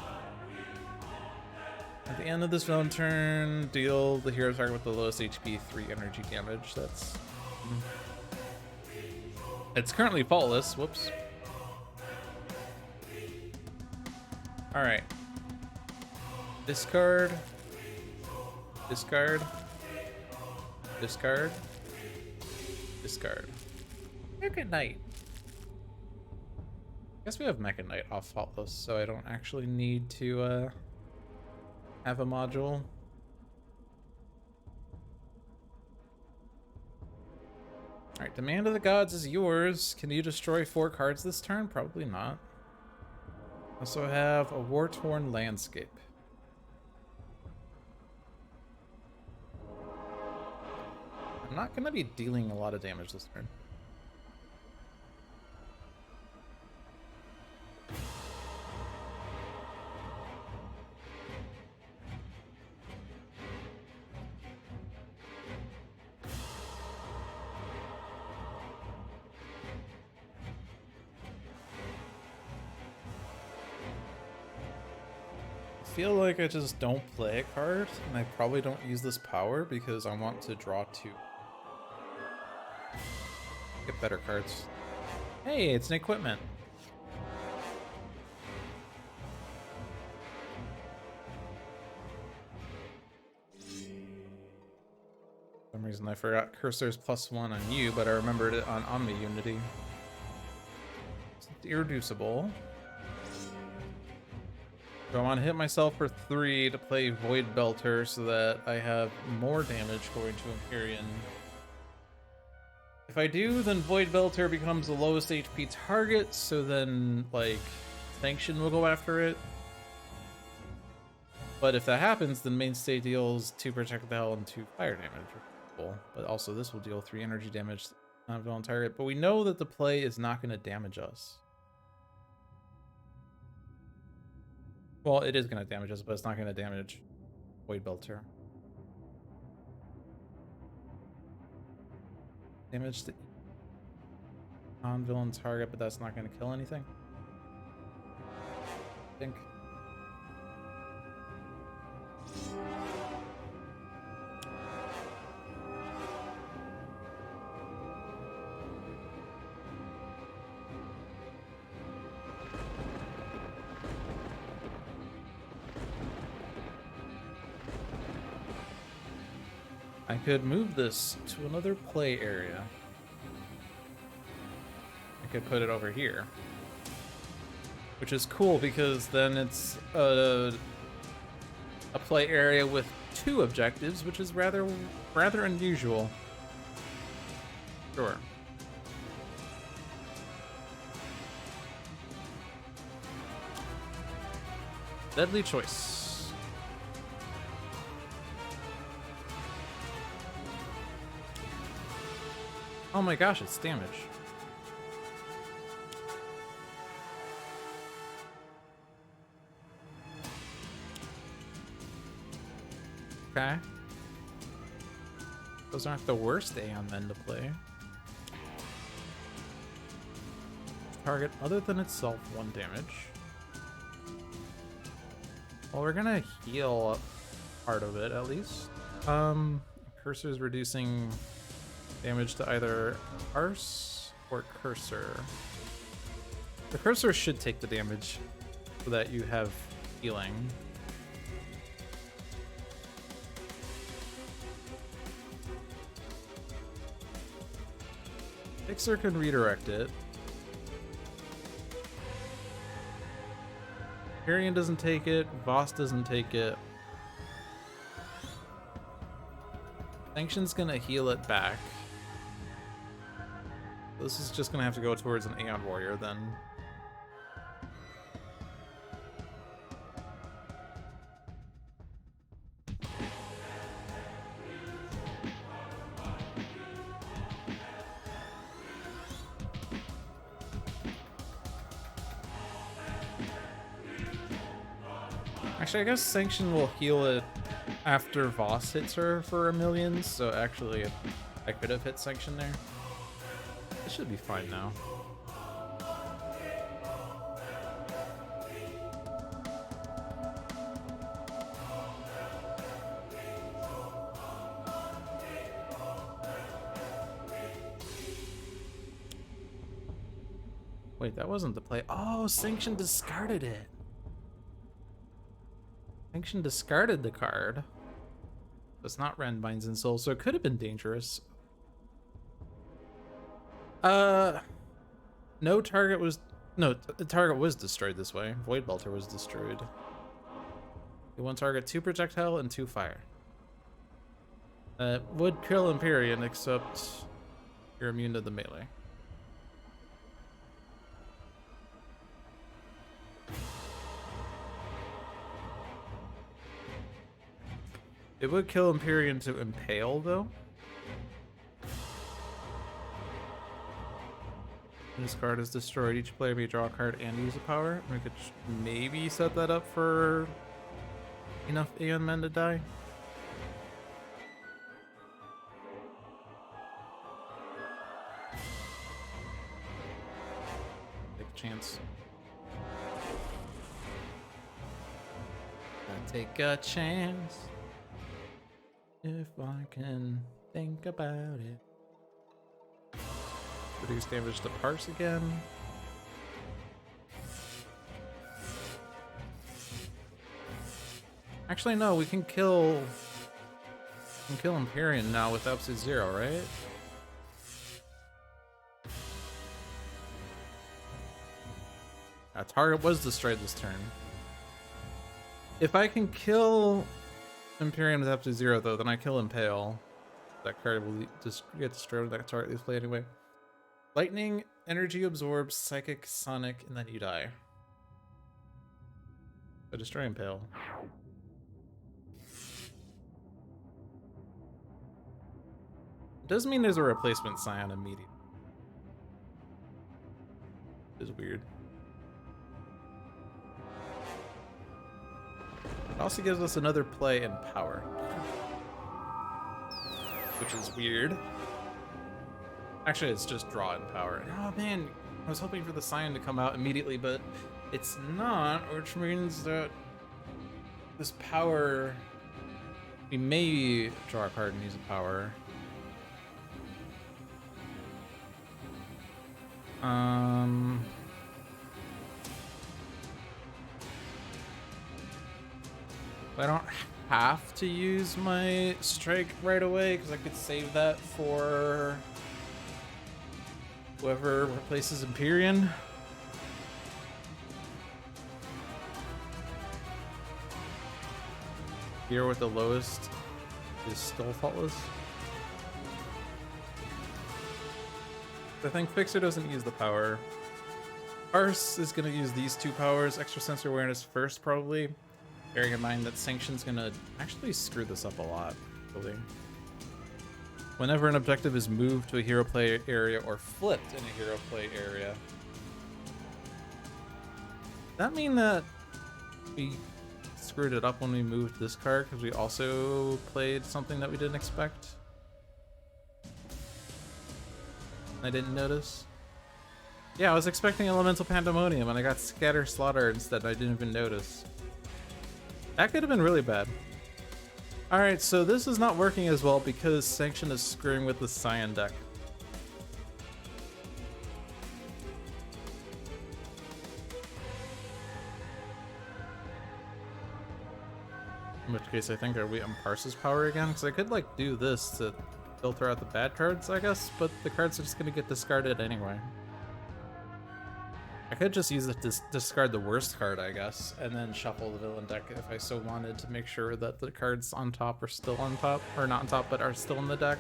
At the end of this round turn, deal the hero target with the lowest HP 3 energy damage. That's... It's currently Faultless. Whoops. Alright. Discard. Discard. Discard. Discard. Good night. I guess we have Mecha Knight off Faultless, so I don't actually need to have a module. Alright, Demand of the Gods is yours. Can you destroy 4 cards this turn? Probably not. Also have a War-Torn Landscape. I'm not going to be dealing a lot of damage this turn. I feel like I just don't play a card, and I probably don't use this power because I want to draw 2. Get better cards. Hey, it's an equipment. For some reason I forgot Cursor's +1 on you, but I remembered it on Omni Unity. It's irreducible. So I want to hit myself for 3 to play Void Belter so that I have more damage going to Empyrean. If I do, then Void Belter becomes the lowest HP target, so then, like, Sanction will go after it. But if that happens, then Mainstay deals 2 projectile and 2 fire damage. Cool. But also this will deal 3 energy damage on a villain target. But we know that the play is not going to damage us. Well, it is going to damage us, but it's not going to damage Void Belter. Damage to non-villain target, but that's not going to kill anything. I think. I could move this to another play area. I could put it over here, which is cool because then it's a play area with 2 objectives, which is rather unusual. Sure. Deadly choice. Oh my gosh, it's damage. Okay. Those aren't the worst Aeon Men to play. Target other than itself 1 damage. Well, we're gonna heal up part of it at least. Cursor's reducing damage to either Arse or Cursor. The Cursor should take the damage so that you have healing. Fixer can redirect it. Hyrian doesn't take it. Voss doesn't take it. Sanction's gonna heal it back. This is just gonna have to go towards an Aeon Warrior then. Actually, I guess Sanction will heal it after Voss hits her for 1,000,000, so actually I could have hit Sanction there. It should be fine now. Wait, that wasn't the play. Oh, Sanction discarded it. Sanction discarded the card. It's not Rend Binds and Soul, so it could have been dangerous. No target was... No, the target was destroyed this way. Void Belter was destroyed. You want target 2 projectile and 2 fire. Would kill Empyrean, except you're immune to the melee. It would kill Empyrean to impale, though. When this card is destroyed, each player may draw a card and use a power. We could maybe set that up for enough Aeon Men to die. Take a chance. I take a chance. If I can think about it. Reduce damage to Parse again. Actually, no, we can kill Empyrean now with Absolute Zero, right? Target was destroyed this turn. If I can kill Empyrean with Absolute Zero, though, then I kill Impale. That card will just get destroyed with that target you play anyway. Lightning, energy absorbs, psychic, sonic, and then you die. A destroy impale. It does mean there's a replacement Scion immediately. It's weird. It also gives us another play in power, which is weird. Actually, it's just draw and power. Oh man, I was hoping for the Scion to come out immediately, but it's not, which means that this power, we may draw a card and use a power. I don't have to use my strike right away because I could save that for whoever replaces Empyrean. Here with the lowest is still faultless. I think Fixer doesn't use the power. Arse is going to use these two powers, extra sensor awareness first probably, bearing in mind that Sanction's going to actually screw this up a lot, really. Whenever an objective is moved to a hero play area or flipped in a hero play area. Does that mean that we screwed it up when we moved this card because we also played something that we didn't expect? I didn't notice. Yeah, I was expecting Elemental Pandemonium and I got Scatter Slaughter instead. I didn't even notice. That could have been really bad. Alright, so this is not working as well because Sanction is screwing with the Scion deck. In which case I think are we on Parse's power again? Because I could like do this to filter out the bad cards, I guess, but the cards are just going to get discarded anyway. I could just use it to discard the worst card, I guess, and then shuffle the villain deck if I so wanted to make sure that the cards on top are still on top, or not on top, but are still in the deck.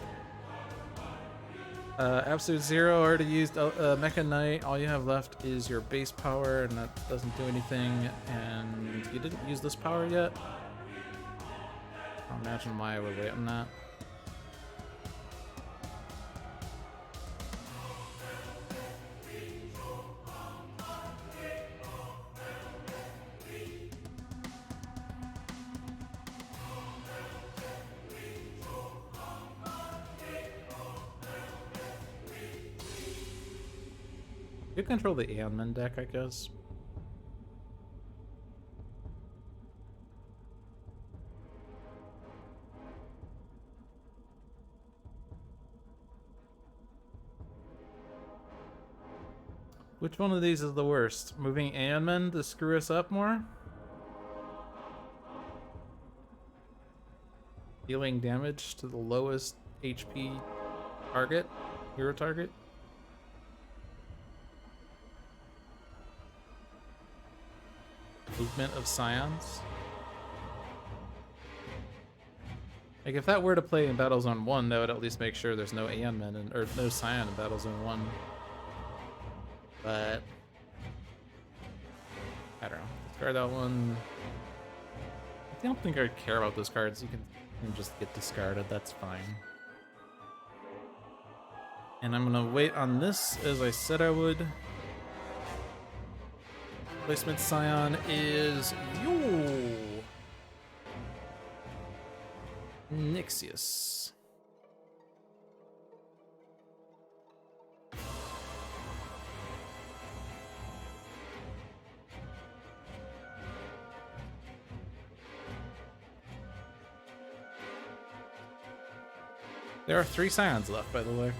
Absolute Zero already used Mecha Knight. All you have left is your base power, and that doesn't do anything, and you didn't use this power yet? I'll imagine why I would wait on that. You control the Aeon Men deck, I guess. Which one of these is the worst? Moving Aeon Men to screw us up more? Dealing damage to the lowest HP target? Hero target? Movement of Scions? Like, if that were to play in Battlezone 1, that would at least make sure there's no Aeon Men or no Scion in Battlezone 1. But I don't know. Discard that one. I don't think I care about those cards. You can just get discarded. That's fine. And I'm gonna wait on this as I said I would. Replacement Scion is Nixius. There are 3 Scions left, by the way.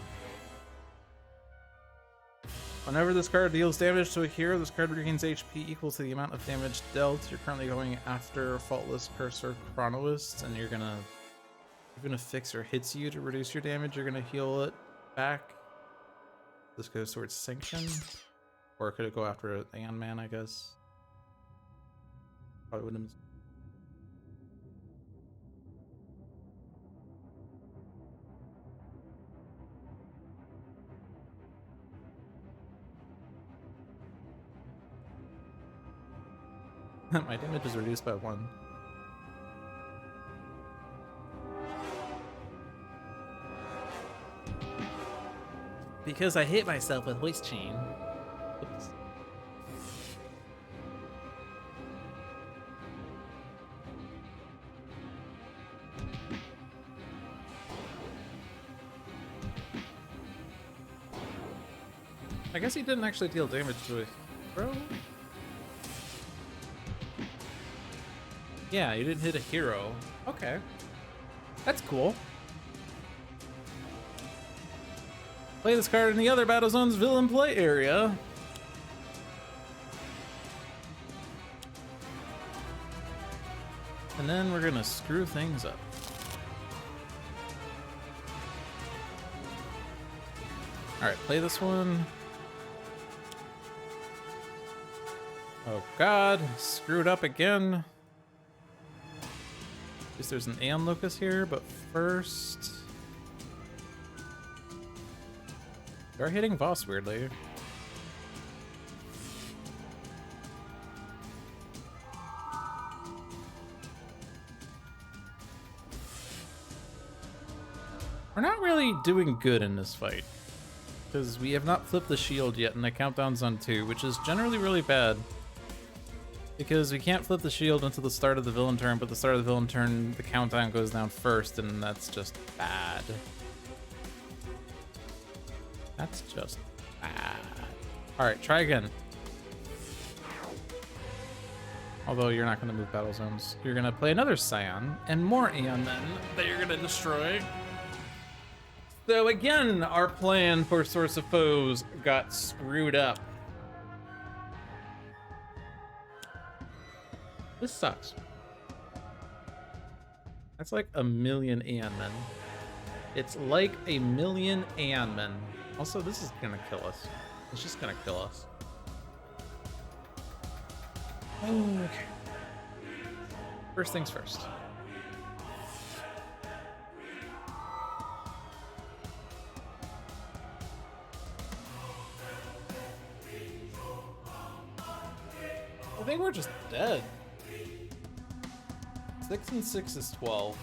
Whenever this card deals damage to a hero, this card regains HP equal to the amount of damage dealt. You're currently going after Faultless, Cursor, Chronoist, and you're gonna, even if Fixer hits you to reduce your damage, you're gonna heal it back. This goes towards Sanction, or could it go after Aeon Man, I guess? Probably wouldn't. My damage is reduced by 1. Because I hit myself with hoist chain. Oops. I guess he didn't actually deal damage to a hero? Yeah, you didn't hit a hero. Okay. That's cool. Play this card in the other Battle Zone's villain play area. And then we're gonna screw things up. Alright, play this one. Oh god, screwed up again. At least there's an Aeon Locust here, but first... We are hitting Voss weirdly. We're not really doing good in this fight, because we have not flipped the shield yet and the countdown's on 2, which is generally really bad. Because we can't flip the shield until the start of the villain turn, but the start of the villain turn, the countdown goes down first, and that's just bad. That's just bad. Alright, try again. Although you're not going to move battle zones. You're going to play another Scion, and more Aeon Men that you're going to destroy. So again, our plan for Source of Foes got screwed up. This sucks. That's like a million Aeon Men. It's like a million Aeon Men. Also, this is gonna kill us. It's just gonna kill us. Okay. First things first. I think we're just dead. 6 and 6 is 12.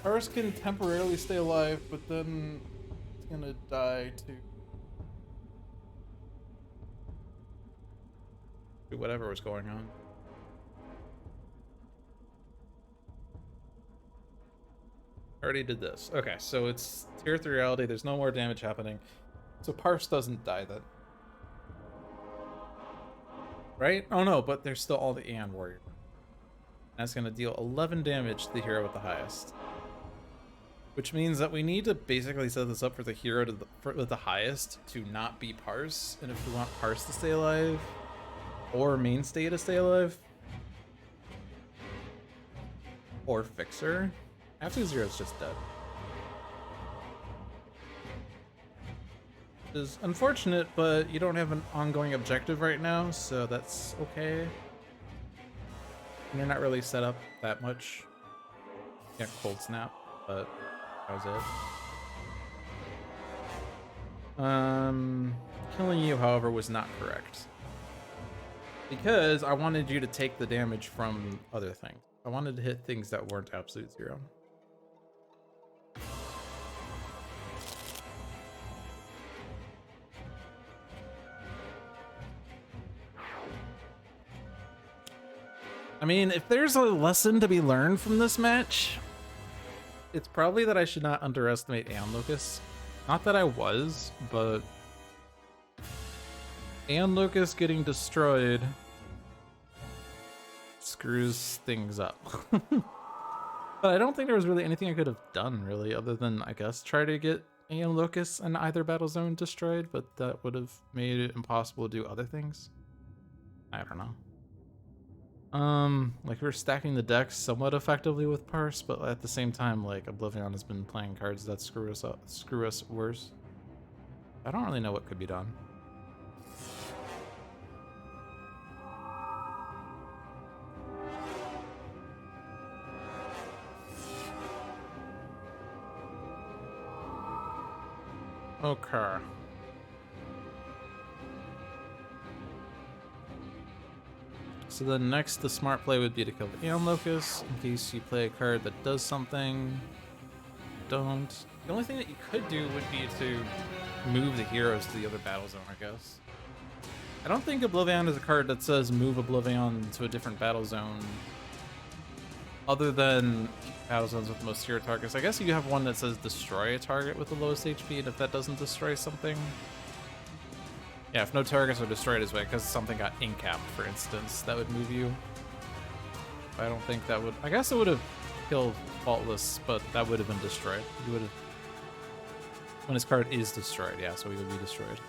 Ours can temporarily stay alive, but then it's gonna die too. Do whatever was going on. Already did this. Okay, so it's tier 3 reality. There's no more damage happening. So Parse doesn't die then. Right? Oh no, but there's still all the Aeon Warrior. That's gonna deal 11 damage to the hero with the highest. Which means that we need to basically set this up for the hero with the highest to not be Parse. And if we want Parse to stay alive, or Mainstay to stay alive, or Fixer, after 0 is just dead. Which is unfortunate, but you don't have an ongoing objective right now, so that's okay. And you're not really set up that much. Yeah, Cold Snap, but that was it. Killing you, however, was not correct. Because I wanted you to take the damage from other things. I wanted to hit things that weren't absolute 0. I mean, if there's a lesson to be learned from this match, it's probably that I should not underestimate Aeon Locust. Not that I was, but Aeon Locust getting destroyed screws things up. But I don't think there was really anything I could have done, really, other than, I guess, try to get Aeon Locust in either battle zone destroyed, but that would have made it impossible to do other things. I don't know. Like we're stacking the decks somewhat effectively with Parse, but at the same time, like Oblivion has been playing cards that screw us worse. I don't really know what could be done. Okay. So then next, the smart play would be to kill the Aeon Locust, in case you play a card that does something. Don't. The only thing that you could do would be to move the heroes to the other battle zone, I guess. I don't think Oblivion is a card that says move Oblivion to a different battle zone, other than battle zones with the most hero targets. I guess you have one that says destroy a target with the lowest HP, and if that doesn't destroy something... Yeah, if no targets are destroyed as well, because something got incapped, for instance, that would move you. I don't think that would... I guess it would have killed Faultless, but that would have been destroyed. He would have... When his card is destroyed, yeah, so he would be destroyed.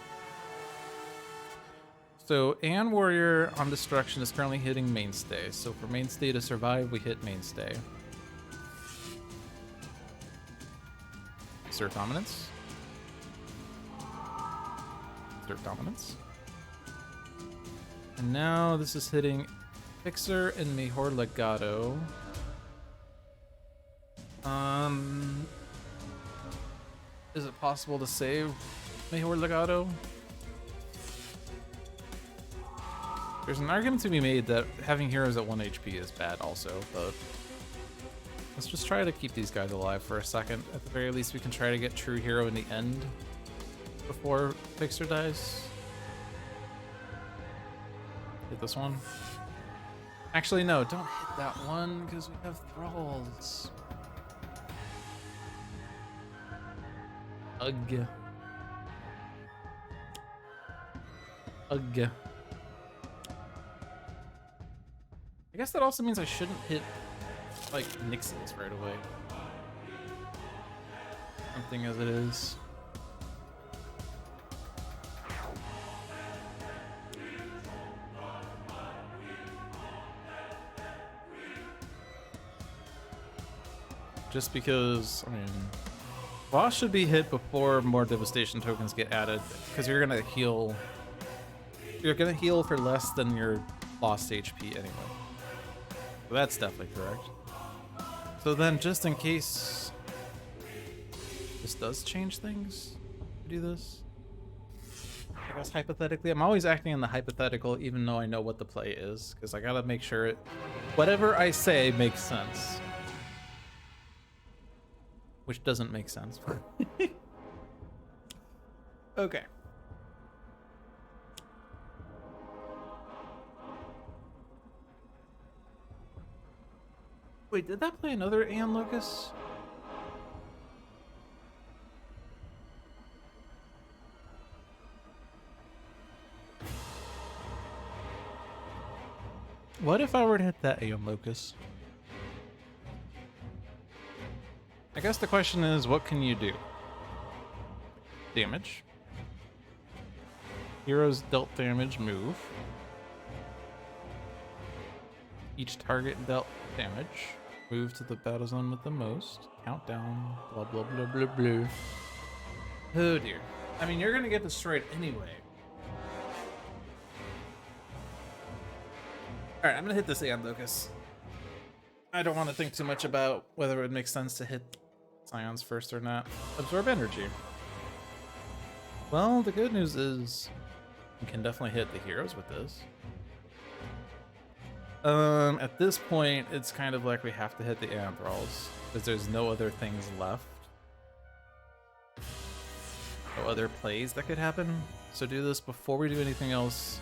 So, Aeon Warrior on Destruction is currently hitting Mainstay. So for Mainstay to survive, we hit Mainstay. Assert Dominance. Assert Dominance. And now this is hitting Fixer and Mejor Legado. Is it possible to save Mejor Legado? There's an argument to be made that having heroes at 1 HP is bad also, but let's just try to keep these guys alive for a second. At the very least, we can try to get True Hero in the end before Fixer dies. Hit this one. Actually, no, don't hit that one, because we have Thralls. Ugh. Ugh. I guess that also means I shouldn't hit, like, Nixies right away. Something as it is. Just because, I mean, boss should be hit before more devastation tokens get added, because you're gonna heal. You're gonna heal for less than your lost HP anyway. So that's definitely correct. So then, just in case this does change things, do this. I guess hypothetically, I'm always acting in the hypothetical, even though I know what the play is, because I gotta make sure whatever I say makes sense. Which doesn't make sense. Okay. Wait, did that play another Aeon Locust? What if I were to hit that Aeon Locust? I guess the question is, what can you do? Damage. Heroes dealt damage, move. Each target dealt damage. Move to the battle zone with the most. Countdown. Blah, blah, blah, blah, blah. Oh dear. I mean, you're gonna get destroyed anyway. Alright, I'm gonna hit this Aeon Locust. I don't want to think too much about whether it would make sense to hit Scions first or not. Absorb energy. Well, the good news is you can definitely hit the heroes with this. At this point, it's kind of like we have to hit the Aeon Thralls, because there's no other things left. No other plays that could happen. So do this before we do anything else.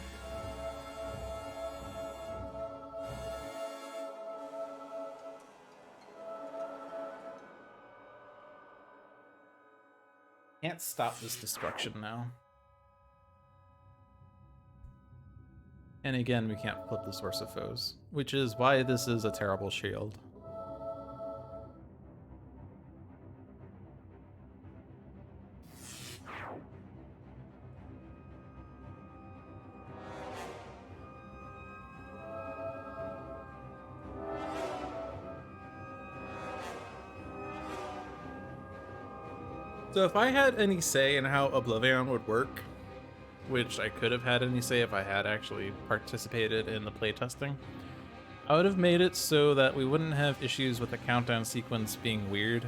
Can't stop this destruction now. And again, we can't flip the Source of Foes, which is why this is a terrible shield. So if I had any say in how Oblivion would work, which I could have had any say if I had actually participated in the playtesting, I would have made it so that we wouldn't have issues with the countdown sequence being weird.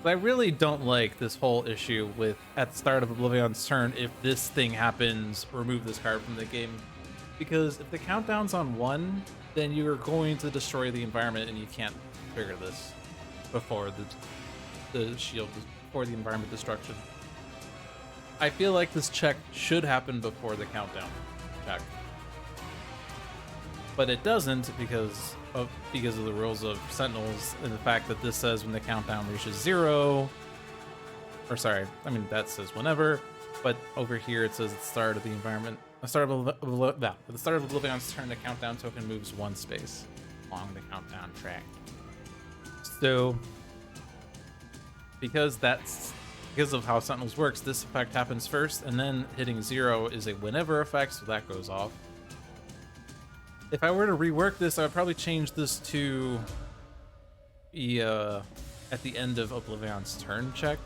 But I really don't like this whole issue with, at the start of Oblivion's turn, if this thing happens, remove this card from the game. Because if the countdown's on 1, then you're going to destroy the environment and you can't trigger this before the shield, before the environment destruction. I feel like this check should happen before the countdown check. But it doesn't because of the rules of Sentinels and the fact that this says when the countdown reaches 0. Or sorry, I mean that says whenever, but over here it says at the start of the environment. At the start of Oblivion's turn, the countdown token moves 1 space along the countdown track. So, because of how Sentinels works, this effect happens first, and then hitting 0 is a whenever effect, so that goes off. If I were to rework this, I would probably change this to at the end of Oblivion's turn check.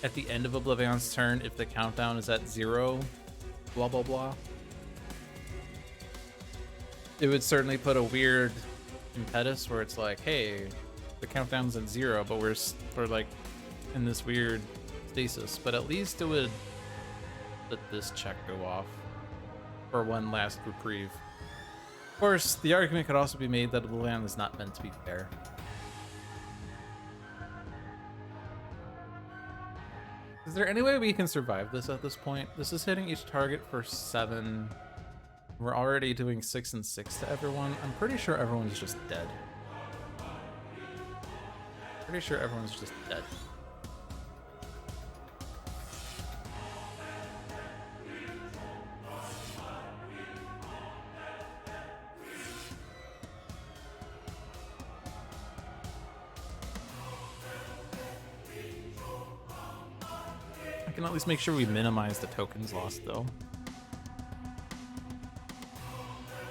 At the end of Oblivion's turn, if the countdown is at 0, blah blah blah. It would certainly put a weird impetus where it's like, hey, the countdown's at 0, but we're like in this weird stasis. But at least it would let this check go off for one last reprieve. Of course, the argument could also be made that Oblivion is not meant to be fair. Is there any way we can survive this at this point? This is hitting each target for 7. We're already doing 6 and 6 to everyone. I'm pretty sure everyone's just dead. Pretty sure everyone's just dead. I can at least make sure we minimize the tokens lost, though.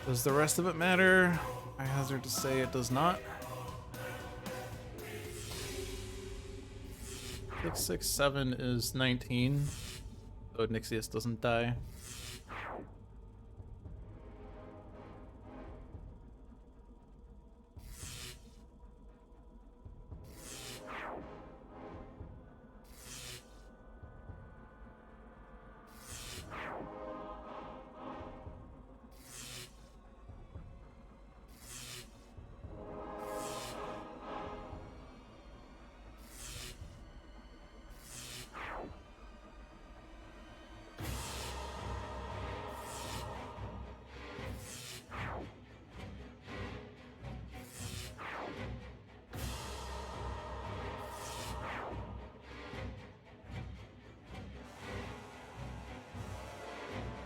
Does the rest of it matter? I hazard to say it does not. 6, 6, 7 is 19, so Nixius doesn't die.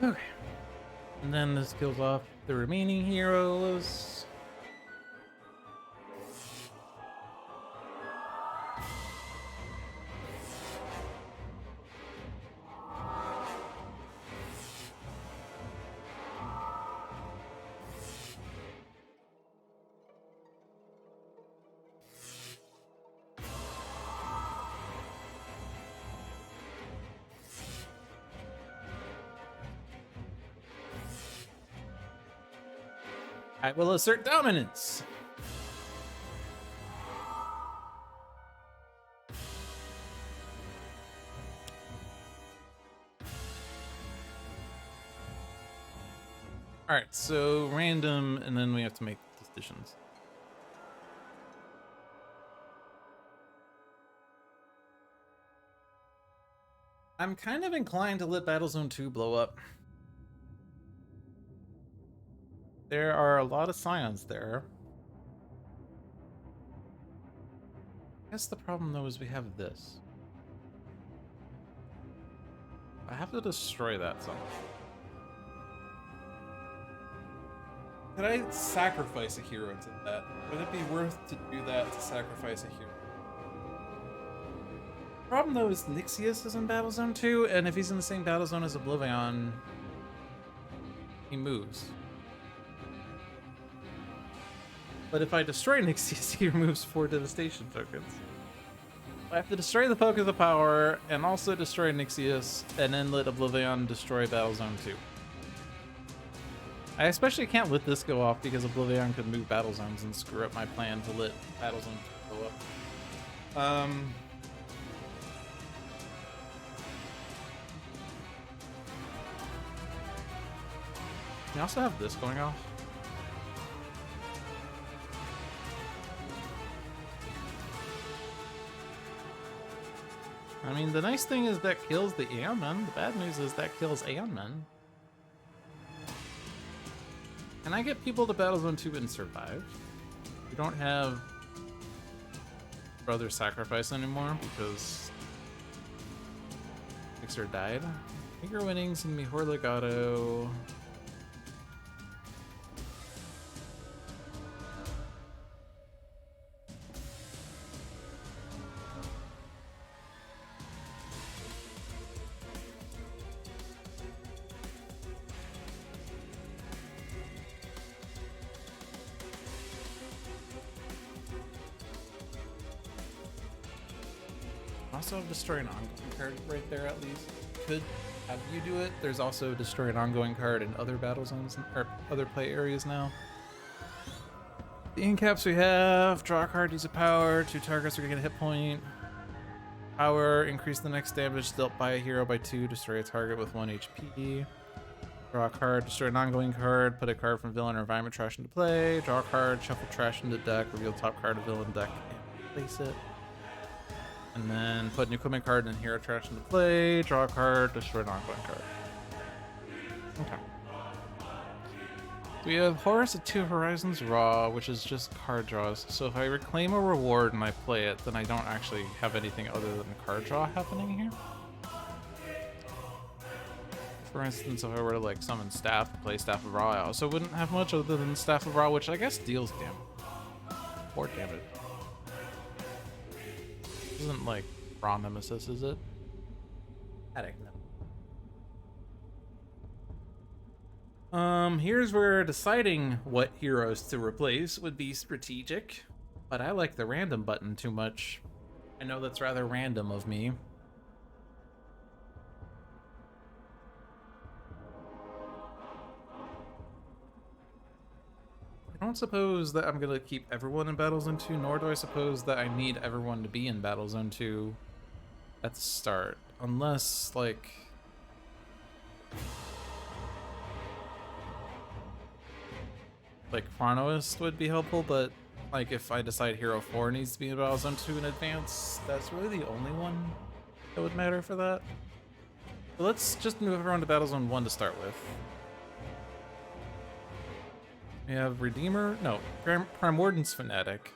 Okay. And then this kills off the remaining heroes. I will assert dominance. All right, so random, and then we have to make decisions. I'm kind of inclined to let Battlezone 2 blow up. There are a lot of scions there. I guess the problem though is we have this. I have to destroy that somehow. Could I sacrifice a hero to that? Would it be worth to do that, to sacrifice a hero? The problem though is Nixius is in Battlezone 2, and if he's in the same battle zone as Oblivion, he moves. But if I destroy Nixius, he removes 4 devastation tokens. I have to destroy the Poke of the Power, and also destroy Nixius, and then let Oblivion destroy Battlezone 2. I especially can't let this go off because Oblivion could move battle zones and screw up my plan to let Battlezone 2 go up. We also have this going off. I mean, the nice thing is that kills the Aeon. The bad news is that kills Aeon. Can I get people to Battle Zone 2 and survive? We don't have Brother Sacrifice anymore because Fixer died. I think our winning's gonna be Horde Legato. Also destroy an ongoing card right there at least. Could have you do it. There's also destroy an ongoing card in other battle zones or other play areas now. The incaps we have, draw a card, use a power, 2 targets are gonna get a hit point. Power, increase the next damage dealt by a hero by 2, destroy a target with 1 HP. Draw a card, destroy an ongoing card, put a card from villain or environment trash into play. Draw a card, shuffle trash into deck, reveal top card of villain deck, and place it. And then put an equipment card and hero trash into play, draw a card, destroy an ongoing card. Okay. We have Horus at 2 Horizons Raw, which is just card draws. So if I reclaim a reward and I play it, then I don't actually have anything other than a card draw happening here. For instance, if I were to like summon Staff, play Staff of Ra, I also wouldn't have much other than Staff of Ra, which I guess deals damage. 4 damage. Isn't like Raw Nemesis, is it? I don't know. Here's where deciding what heroes to replace would be strategic, but I like the random button too much. I know that's rather random of me. I don't suppose that I'm gonna keep everyone in Battle Zone 2, nor do I suppose that I need everyone to be in Battle Zone 2 at the start. Unless, like... Chronoist would be helpful, but like if I decide Hero 4 needs to be in Battle Zone 2 in advance, that's really the only one that would matter for that. But let's just move everyone to Battle Zone 1 to start with. We have Redeemer, no, Primordial's Fanatic.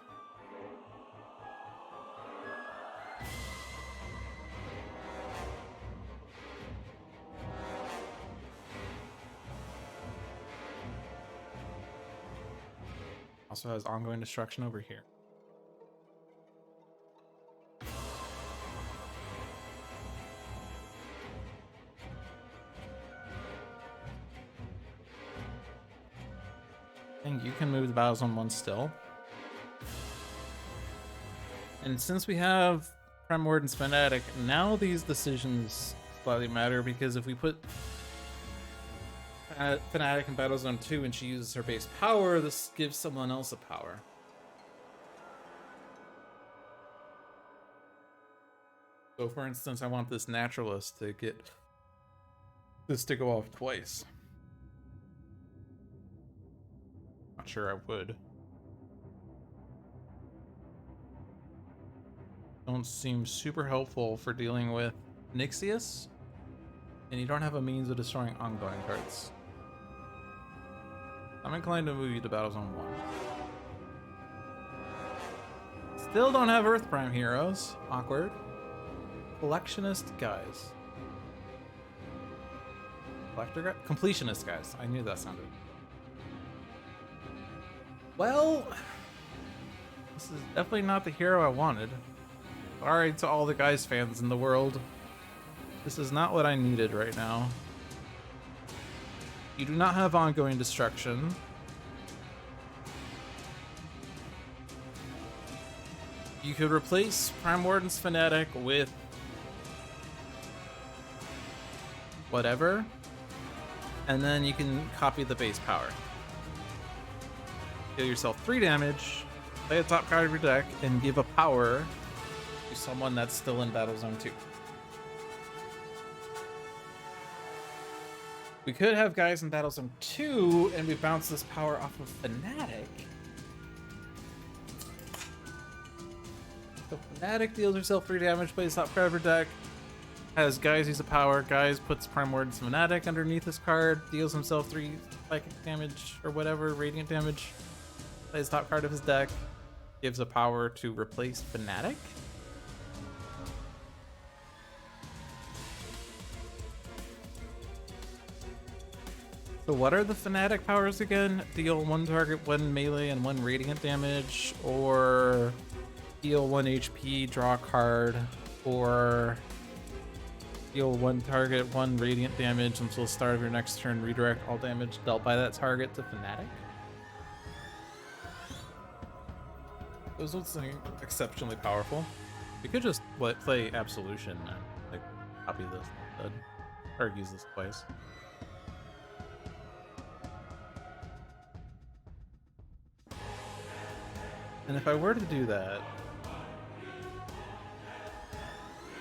Also has ongoing destruction over here. You can move the Battle Zone 1 still. And since we have Primordial's Fanatic, now these decisions slightly matter, because if we put Fanatic in Battle Zone 2 and she uses her base power, this gives someone else a power. So for instance, I want this Naturalist to get this to go off twice. Not sure I would. Don't seem super helpful for dealing with Nixius, and you don't have a means of destroying ongoing cards. I'm inclined to move you to Battle Zone 1. Still don't have Earth Prime heroes. Awkward. Collectionist guys. Collector guy? Completionist guys. I knew that sounded. Well, this is definitely not the hero I wanted. Sorry to all the guys fans in the world. This is not what I needed right now. You do not have ongoing destruction. You could replace Primordial's Fanatic with whatever, and then you can copy the base power. Deal yourself 3 damage, play a top card of your deck, and give a power to someone that's still in Battle Zone 2. We could have guys in Battle Zone 2, and we bounce this power off of Fnatic. So Fnatic deals herself 3 damage, plays top card of her deck, has guys use a power, guys puts Primord's Fnatic underneath this card, deals himself 3 psychic damage or whatever, radiant damage, plays top card of his deck, gives a power to replace Fnatic. So what are the Fnatic powers again? Deal 1 target, 1 melee, and 1 radiant damage, or deal 1 HP, draw a card, or deal 1 target, 1 radiant damage until the start of your next turn, redirect all damage dealt by that target to Fnatic? Those ones seem exceptionally powerful. We could just play Absolution and like copy this instead, or use this twice. And if I were to do that,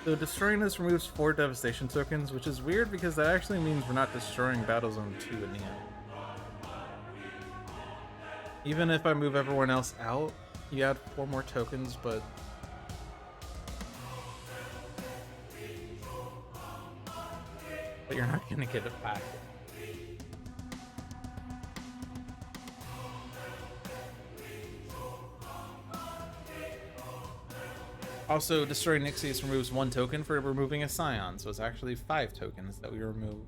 so destroying this removes 4 devastation tokens, which is weird because that actually means we're not destroying Battle Zone 2 in the end. Even if I move everyone else out, you add 4 more tokens, but you're not gonna get it back. Also, destroying Nixius removes 1 token for removing a Scion, so it's actually 5 tokens that we remove.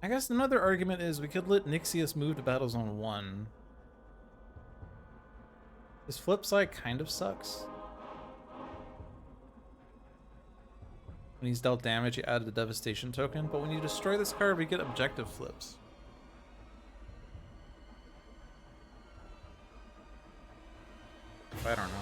I guess another argument is we could let Nixius move to Battle Zone 1. His flip side kind of sucks. When he's dealt damage, you add the devastation token, but when you destroy this card, we get objective flips. I don't know.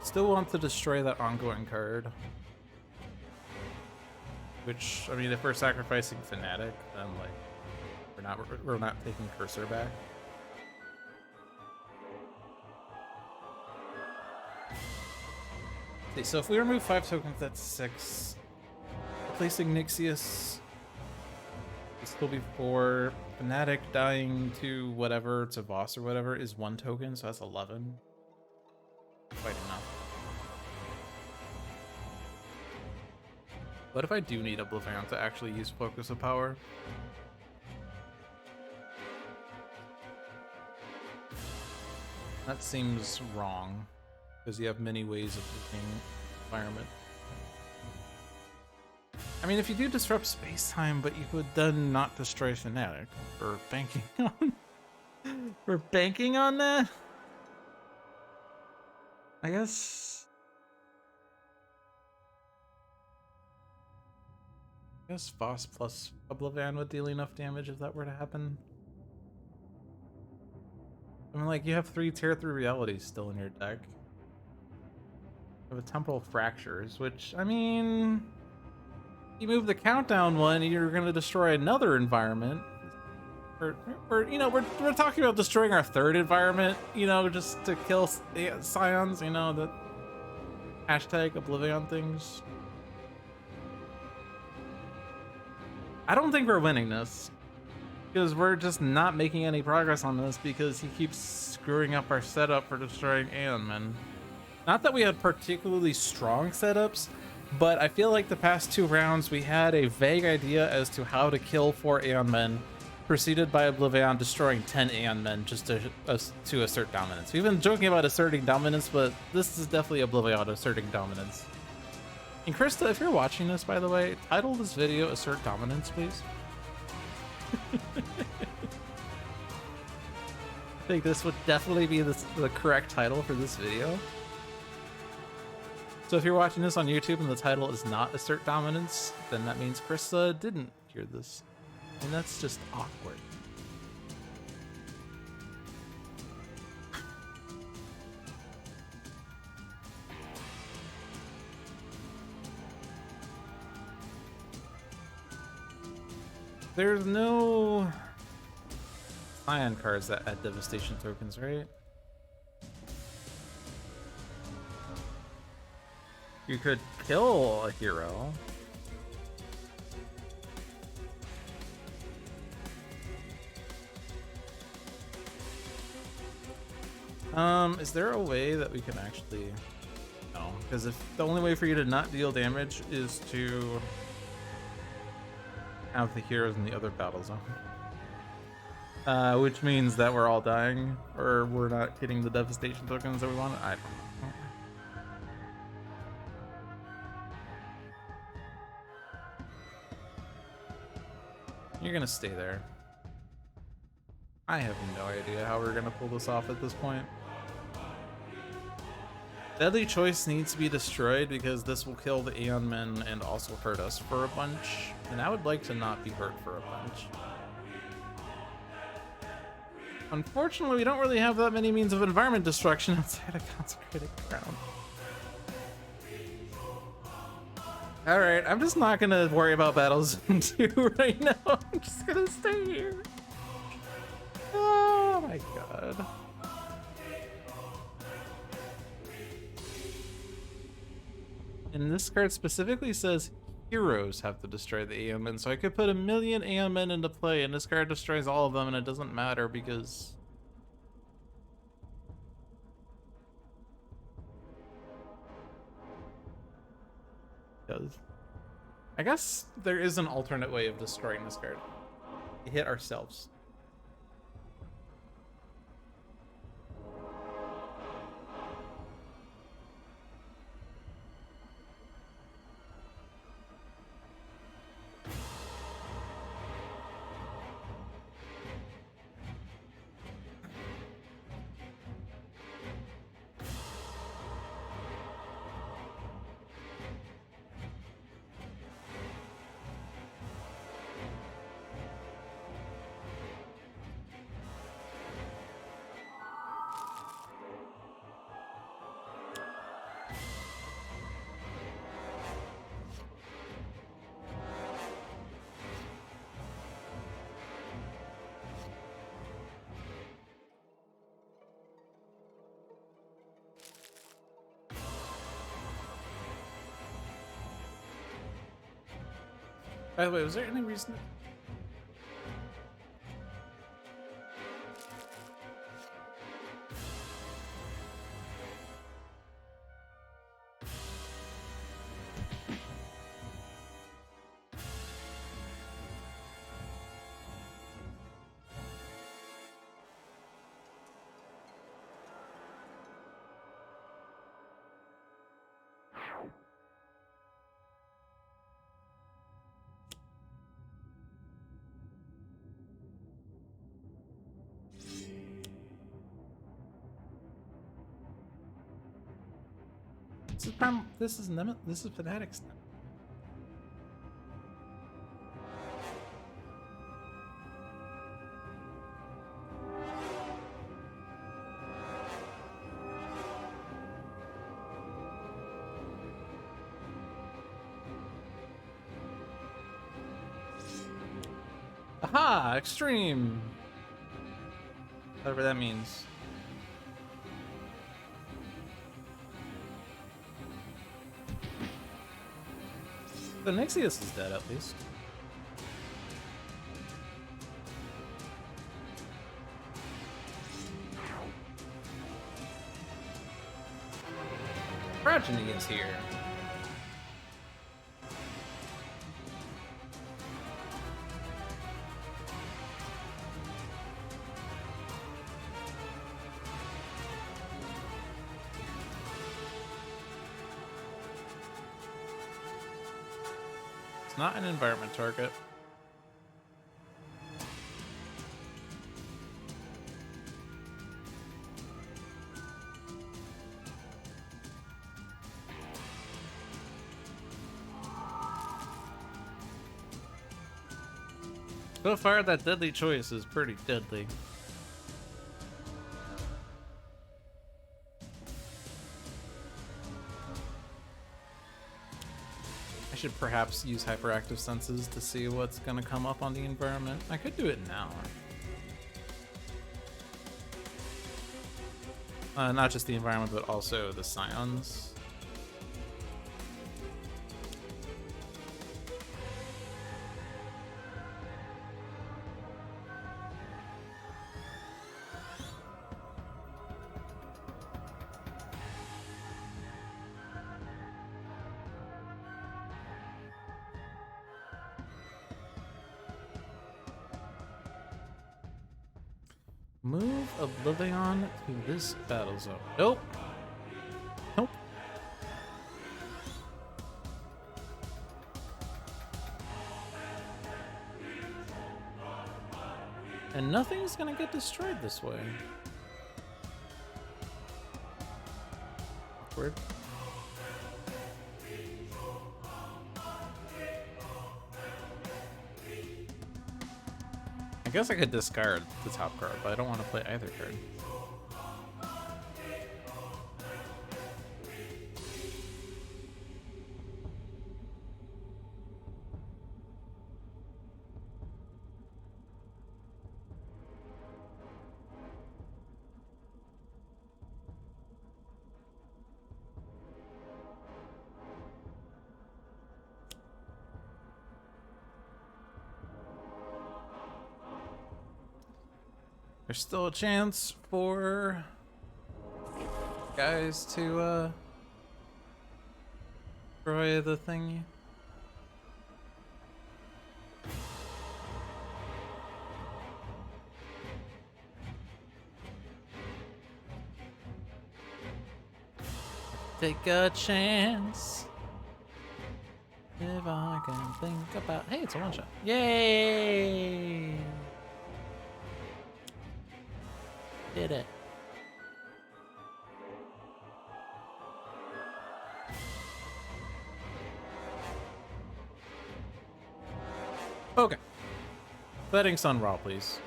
Still want to destroy that ongoing card. Which, I mean, if we're sacrificing Fnatic, then like we're not taking Cursor back. Okay, so if we remove 5 tokens, that's 6. Replacing Nixius will still be 4. Fnatic dying to whatever, to Voss or whatever, is 1 token, so that's 11. Quite enough. What if I do need Oblivion to actually use Focus of Power? That seems wrong, because you have many ways of looking environment. I mean, if you do disrupt space-time, but you could then not destroy Fnatic, for banking on... for banking on that? I guess Voss plus Oblivion would deal enough damage if that were to happen. I mean, like, you have 3 Tear Through Realities still in your deck. You have a Temporal Fractures, which, I mean... You move the countdown one, you're gonna destroy another environment. You know, we're talking about destroying our 3rd environment, you know, just to kill Scions, you know, the hashtag Oblivion things. I don't think we're winning this, because we're just not making any progress on this because he keeps screwing up our setup for destroying Aeon Men. Not that we had particularly strong setups, but I feel like the past 2 rounds we had a vague idea as to how to kill 4 Aeon Men, preceded by Oblivion destroying 10 Aeon Men just to assert dominance. We've been joking about asserting dominance, but this is definitely Oblivion asserting dominance. And Krista, if you're watching this, by the way, title this video Assert Dominance, please. I think this would definitely be the correct title for this video. So if you're watching this on YouTube and the title is not Assert Dominance, then that means Krista didn't hear this. And that's just awkward. There's no ion cards that add devastation tokens, right? You could kill a hero. Is there a way that we can actually... No, because if the only way for you to not deal damage is to have the heroes in the other battle zone. Which means that we're all dying, or we're not getting the devastation tokens that we want. I don't know. You're gonna stay there. I have no idea how we're gonna pull this off at this point. Deadly Choice needs to be destroyed because this will kill the Aeon Men and also hurt us for a bunch. And I would like to not be hurt for a bunch. Unfortunately, we don't really have that many means of environment destruction outside of Consecrated Crown. Alright, I'm just not gonna worry about Battle Zone 2 right now. I'm just gonna stay here. Oh my god. And this card specifically says heroes have to destroy the Aeon Men, so I could put 1,000,000 Aeon Men into play, and this card destroys all of them, and it doesn't matter because... I guess there is an alternate way of destroying this card. We hit ourselves. By the way, was there any reason? This is Fanatics now. Aha! Extreme! Whatever that means. The Nixius is dead, at least. Progeny is here. Not an environment target. So far, that Deadly Choice is pretty deadly. I should perhaps use hyperactive senses to see what's gonna come up on the environment. I could do it now. Not just the environment, but also the scions. Move Oblivion to this battle zone. Nope. Nope. And nothing's gonna get destroyed this way. Awkward. I guess I could discard the top card, but I don't want to play either card. There's still a chance for guys to destroy the thingy. Take a chance. If I can think about... Hey, it's a one-shot. Yay! Did it. Okay. Letting Sun Raw, please.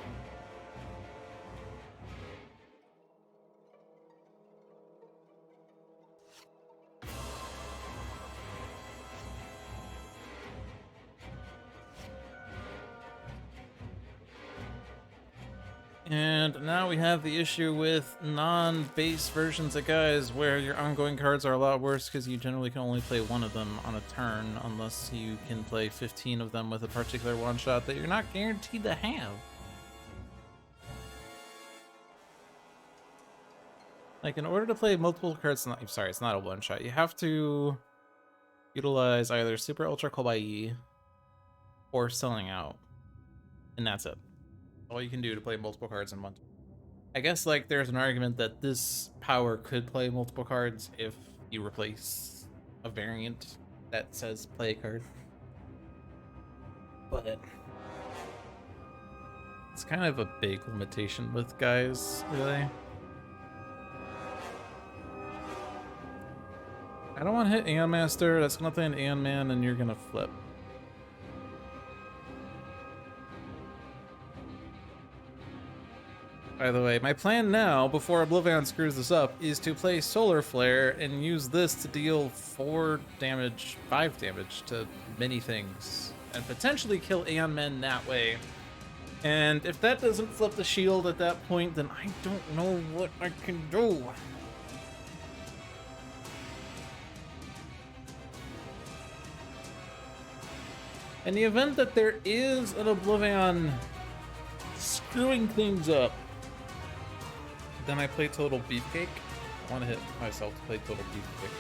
And now we have the issue with non-base versions of guys where your ongoing cards are a lot worse because you generally can only play one of them on a turn unless you can play 15 of them with a particular one-shot that you're not guaranteed to have. Like, in order to play multiple cards, sorry, it's not a one-shot. You have to utilize either Super Ultra Kobai or Selling Out, and that's it. All you can do to play multiple cards in one. I guess, like, there's an argument that this power could play multiple cards if you replace a variant that says play a card. But it's kind of a big limitation with guys, really. I don't want to hit Aeon Master. That's gonna play an Aeon Man, and you're gonna flip. By the way, my plan now, before Oblivion screws this up, is to play Solar Flare and use this to deal 4 damage, 5 damage to many things, and potentially kill Aeon Men that way. And if that doesn't flip the shield at that point, then I don't know what I can do. In the event that there is an Oblivion screwing things up, then I play Total Beefcake. I want to hit myself to play Total Beefcake.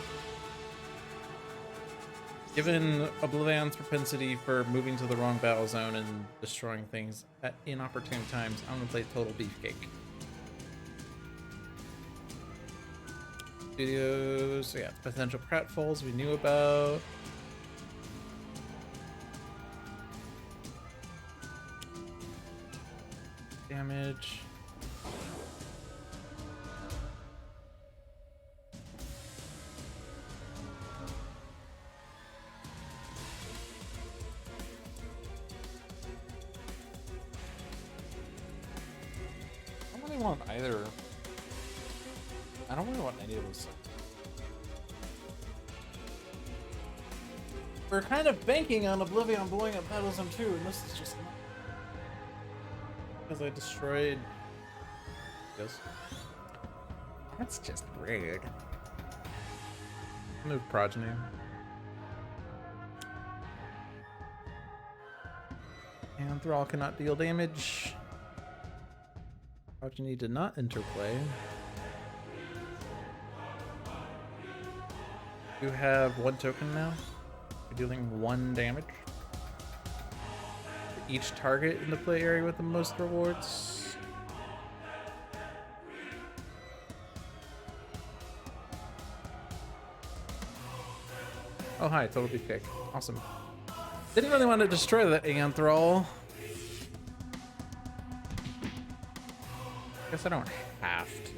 Given Oblivion's propensity for moving to the wrong battle zone and destroying things at inopportune times, I'm going to play Total Beefcake. Studios, so yeah, potential pratfalls we knew about. Damage. Want either. I don't really want any of those. We're kind of banking on Oblivion blowing up Battlezone 2, and this is just not. Because I destroyed. Yes. That's just rude. Move Progeny. And Thrall cannot deal damage. Progeny did not interplay. You have 1 token now. You're dealing 1 damage. For each target in the play area with the most rewards. Oh hi, total beefcake. Awesome. Didn't really want to destroy that Aeon Thrall. Guess I don't have to.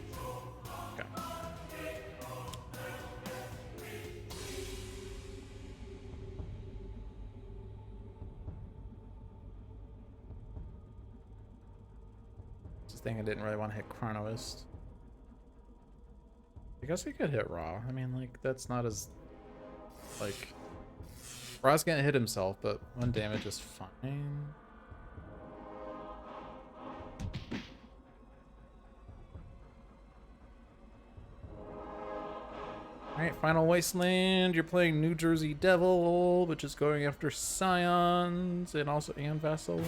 Okay. Just thing I didn't really want to hit Chronoist. I guess I could hit Raw. I mean, like, that's not as... like... Raw's gonna hit himself, but 1 damage is fine. Alright, Final Wasteland. You're playing New Jersey Devil, which is going after Scions, and also Aeon Vassal,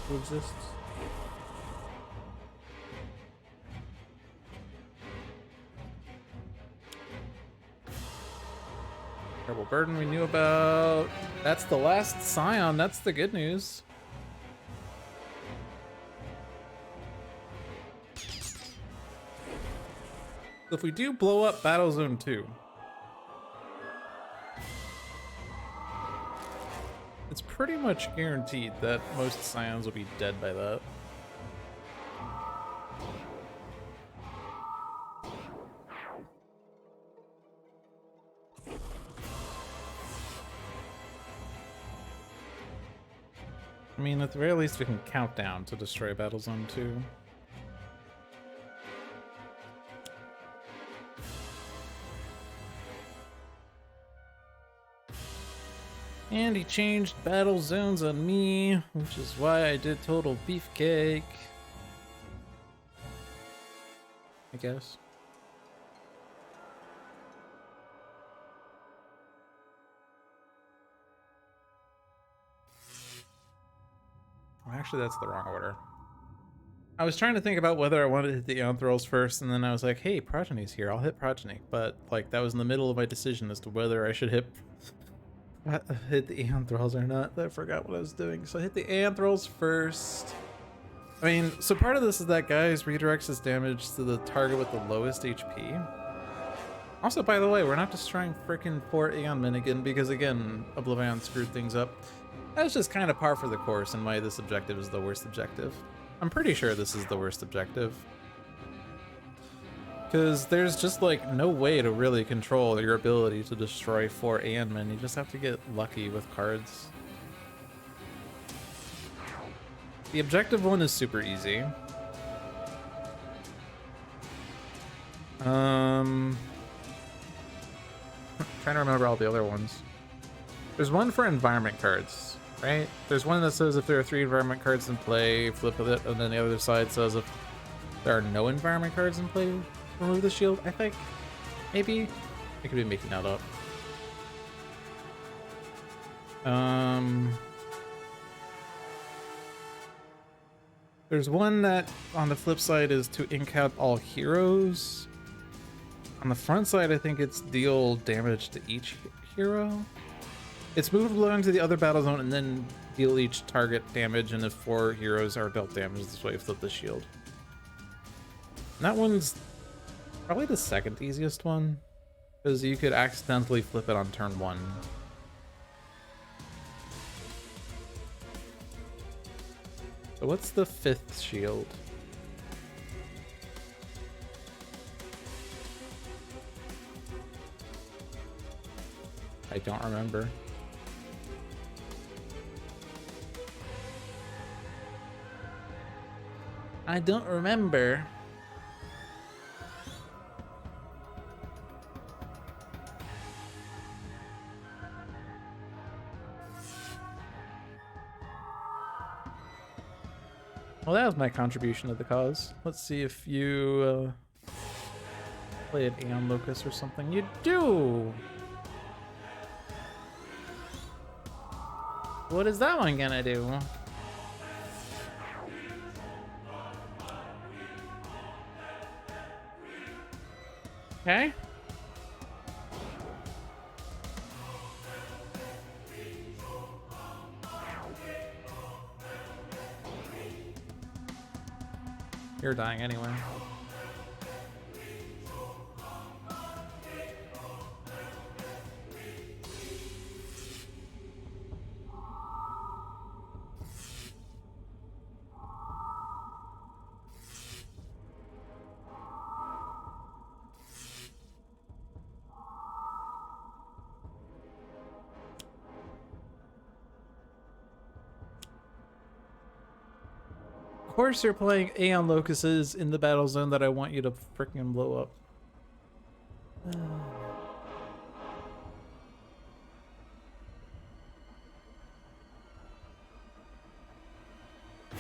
who exists. Terrible Burden we knew about. That's the last Scion. That's the good news. If we do blow up Battlezone 2, it's pretty much guaranteed that most Scions will be dead by that. I mean, at the very least, we can count down to destroy Battlezone 2. And he changed battle zones on me, which is why I did total beefcake. I guess. Actually, that's the wrong order. I was trying to think about whether I wanted to hit the Aeon Thralls first, and then I was like, hey, Progeny's here, I'll hit Progeny. But, like, that was in the middle of my decision as to whether I should hit the Aeon Thralls or not. I forgot what I was doing. So I hit the Aeon Thralls first. I mean, so part of this is that guys redirects his damage to the target with the lowest HP. Also, by the way, we're not destroying frickin' 4 Aeon Men again, because again, Oblivion screwed things up. That's just kind of par for the course and why this objective is the worst objective. I'm pretty sure this is the worst objective. Because there's just like no way to really control your ability to destroy 4 Aeon Men. You just have to get lucky with cards. The objective one is super easy. Trying to remember all the other ones. There's one for environment cards, right? There's one that says if there are 3 environment cards in play, flip with it, and then the other side says if there are no environment cards in play, remove the shield, I think. Maybe? I could be making that up. There's one that on the flip side is to ink out all heroes. On the front side, I think it's deal damage to each hero. It's move along to the other battle zone and then deal each target damage, and if 4 heroes are dealt damage this way, flip the shield. And that one's probably the second easiest one, because you could accidentally flip it on turn 1. So what's the 5th shield? I don't remember. I don't remember. Well, that was my contribution to the cause. Let's see if you play an Aeon Locust or something. You do! What is that one gonna do? Okay. You're dying anyway. Of course you're playing Aeon Locusts in the battle zone that I want you to freaking blow up.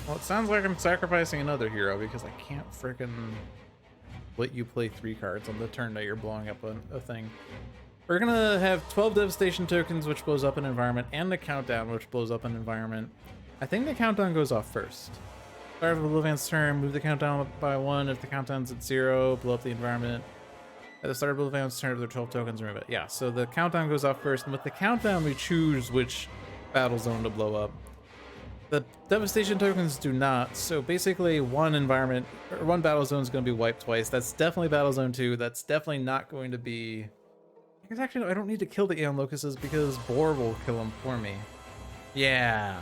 Well, it sounds like I'm sacrificing another hero because I can't freaking let you play 3 cards on the turn that you're blowing up a thing. We're gonna have 12 Devastation tokens, which blows up an environment, and the countdown, which blows up an environment. I think the countdown goes off first. Start of Oblivion's turn, move the countdown up by 1. If the countdown's at 0, blow up the environment. At the start of Oblivion's turn, there are 12 tokens, remove it. Yeah, so the countdown goes off first, and with the countdown, we choose which battle zone to blow up. The Devastation tokens do not, so basically one environment, or one battle zone is going to be wiped twice. That's definitely Battle Zone 2. That's definitely not going to be... Because actually, no, I don't need to kill the Aeon Locusts because Boar will kill them for me. Yeah.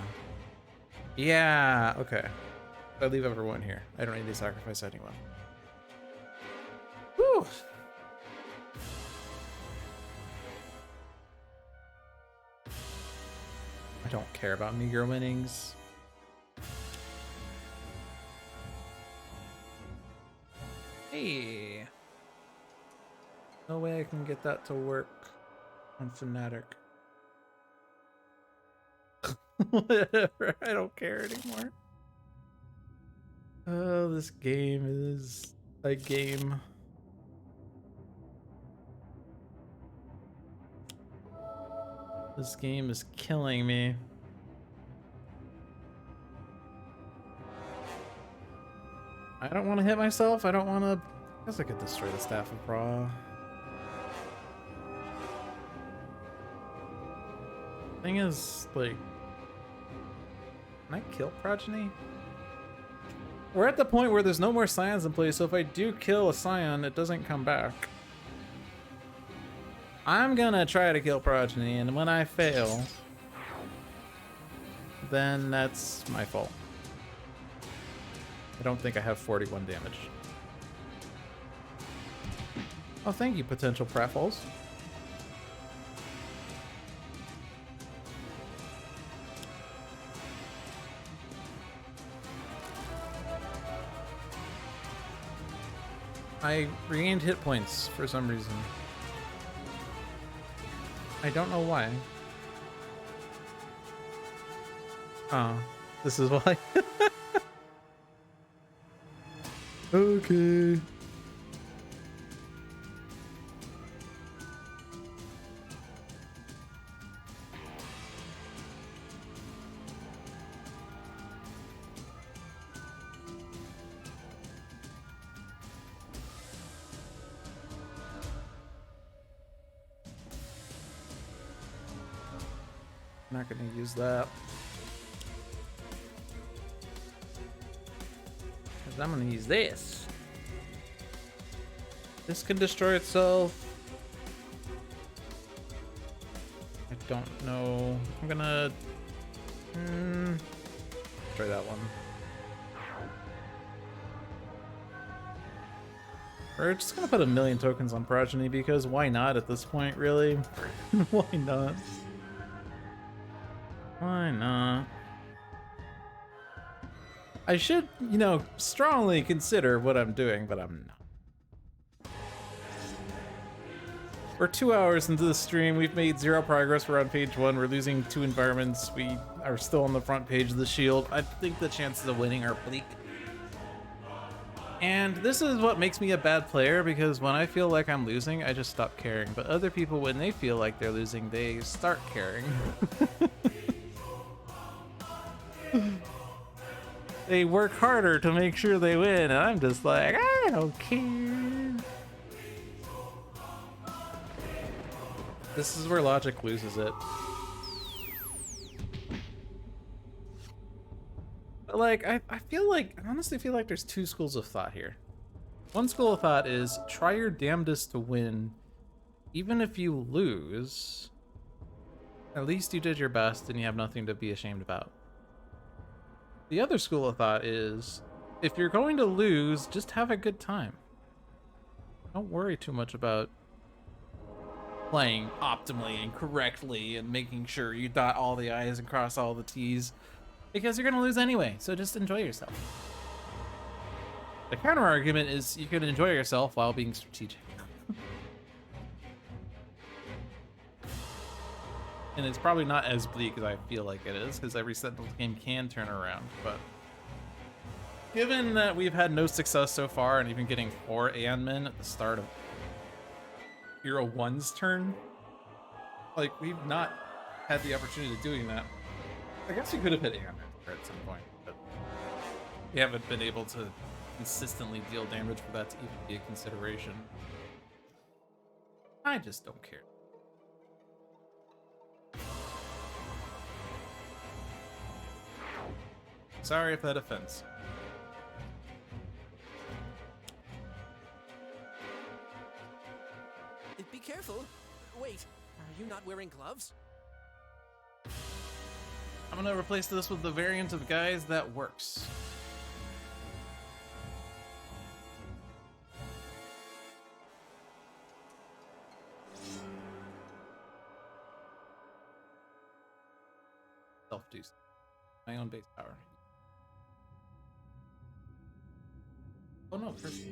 Yeah, okay. I leave everyone here. I don't need to sacrifice anyone. Whew. I don't care about meager winnings. Hey. No way I can get that to work on Fnatic. Whatever, I don't care anymore. Oh, this game is a game. This game is killing me. I don't want to hit myself. I don't want to... I guess I could destroy the Staff of Ra. Thing is, like... Can I kill Progeny? We're at the point where there's no more Scions in play, so if I do kill a Scion, it doesn't come back. I'm gonna try to kill Progeny, and when I fail, then that's my fault. I don't think I have 41 damage. Oh, thank you, potential pratfalls. I regained hit points for some reason. I don't know why. Oh, this is why. Okay. Not gonna use that. 'Cause I'm gonna use this. This can destroy itself. I don't know. I'm gonna destroy that one. We're just gonna put 1,000,000 tokens on Progeny because why not at this point, really? Why not? Why not? I should, you know, strongly consider what I'm doing, but I'm not. We're 2 hours into the stream. We've made 0 progress. We're on page 1. We're losing 2 environments. We are still on the front page of the shield. I think the chances of winning are bleak. And this is what makes me a bad player, because when I feel like I'm losing, I just stop caring. But other people, when they feel like they're losing, they start caring. They work harder to make sure they win, and I'm just like, I don't care. This is where logic loses it. But like, I honestly feel like there's 2 schools of thought here. One school of thought is try your damnedest to win. Even if you lose, at least you did your best and you have nothing to be ashamed about. The other school of thought is if you're going to lose, just have a good time. Don't worry too much about playing optimally and correctly and making sure you dot all the I's and cross all the T's, because you're gonna lose anyway, so just enjoy yourself. The counter argument is you can enjoy yourself while being strategic. And it's probably not as bleak as I feel like it is, because every Sentinels game can turn around, but given that we've had no success so far and even getting 4 Aeon Men at the start of Hero 1's turn, like, we've not had the opportunity of doing that. I guess we could have hit Aeon Men at some point, but we haven't been able to consistently deal damage for that to even be a consideration. I just don't care. Sorry if that offends. Be careful. Wait, are you not wearing gloves? I'm gonna replace this with the variant of guys that works. Self-juice. My own base power. Oh no, first.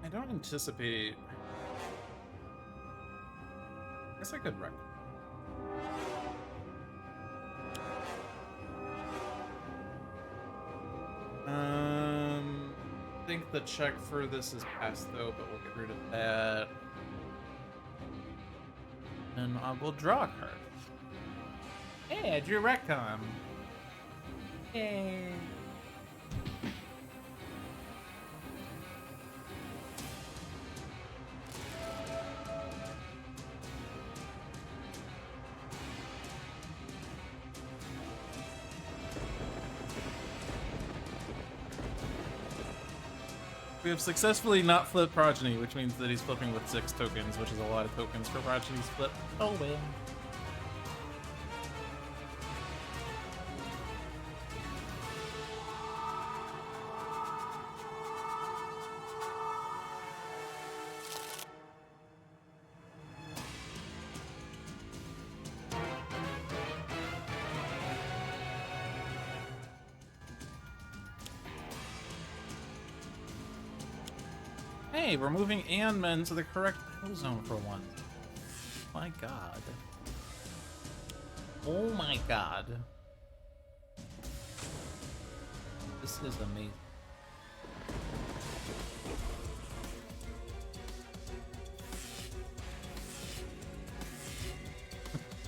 I don't anticipate. I guess I could wreck. I think the check for this is passed though, but we'll get rid of that. And we'll draw a card. Hey, I drew Recon. Yay. We have successfully not flipped Progeny, which means that he's flipping with 6 tokens, which is a lot of tokens for Progeny's flip. Oh well. Hey, we're moving Aeon Men to the correct battle zone for once. My god. Oh my god. This is amazing.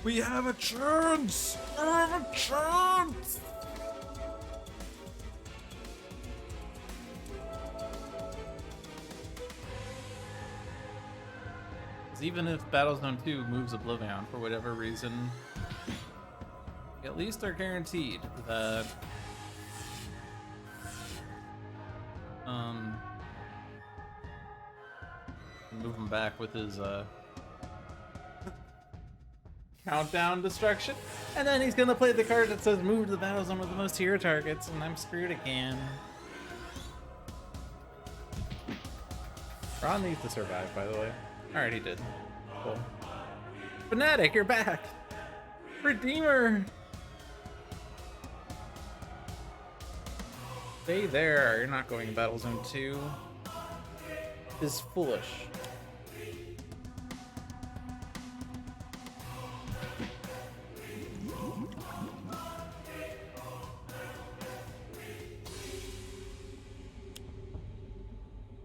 We have a chance! We have a chance! Even if Battlezone 2 moves Oblivion for whatever reason, at least are guaranteed that move him back with his countdown destruction, and then he's gonna play the card that says move to the Battlezone with the most hero targets, and I'm screwed again. Ron needs to survive, by the way. Alright, he did. Cool. Fnatic, you're back! Redeemer! Stay there. You're not going to Battle Zone 2. Is foolish.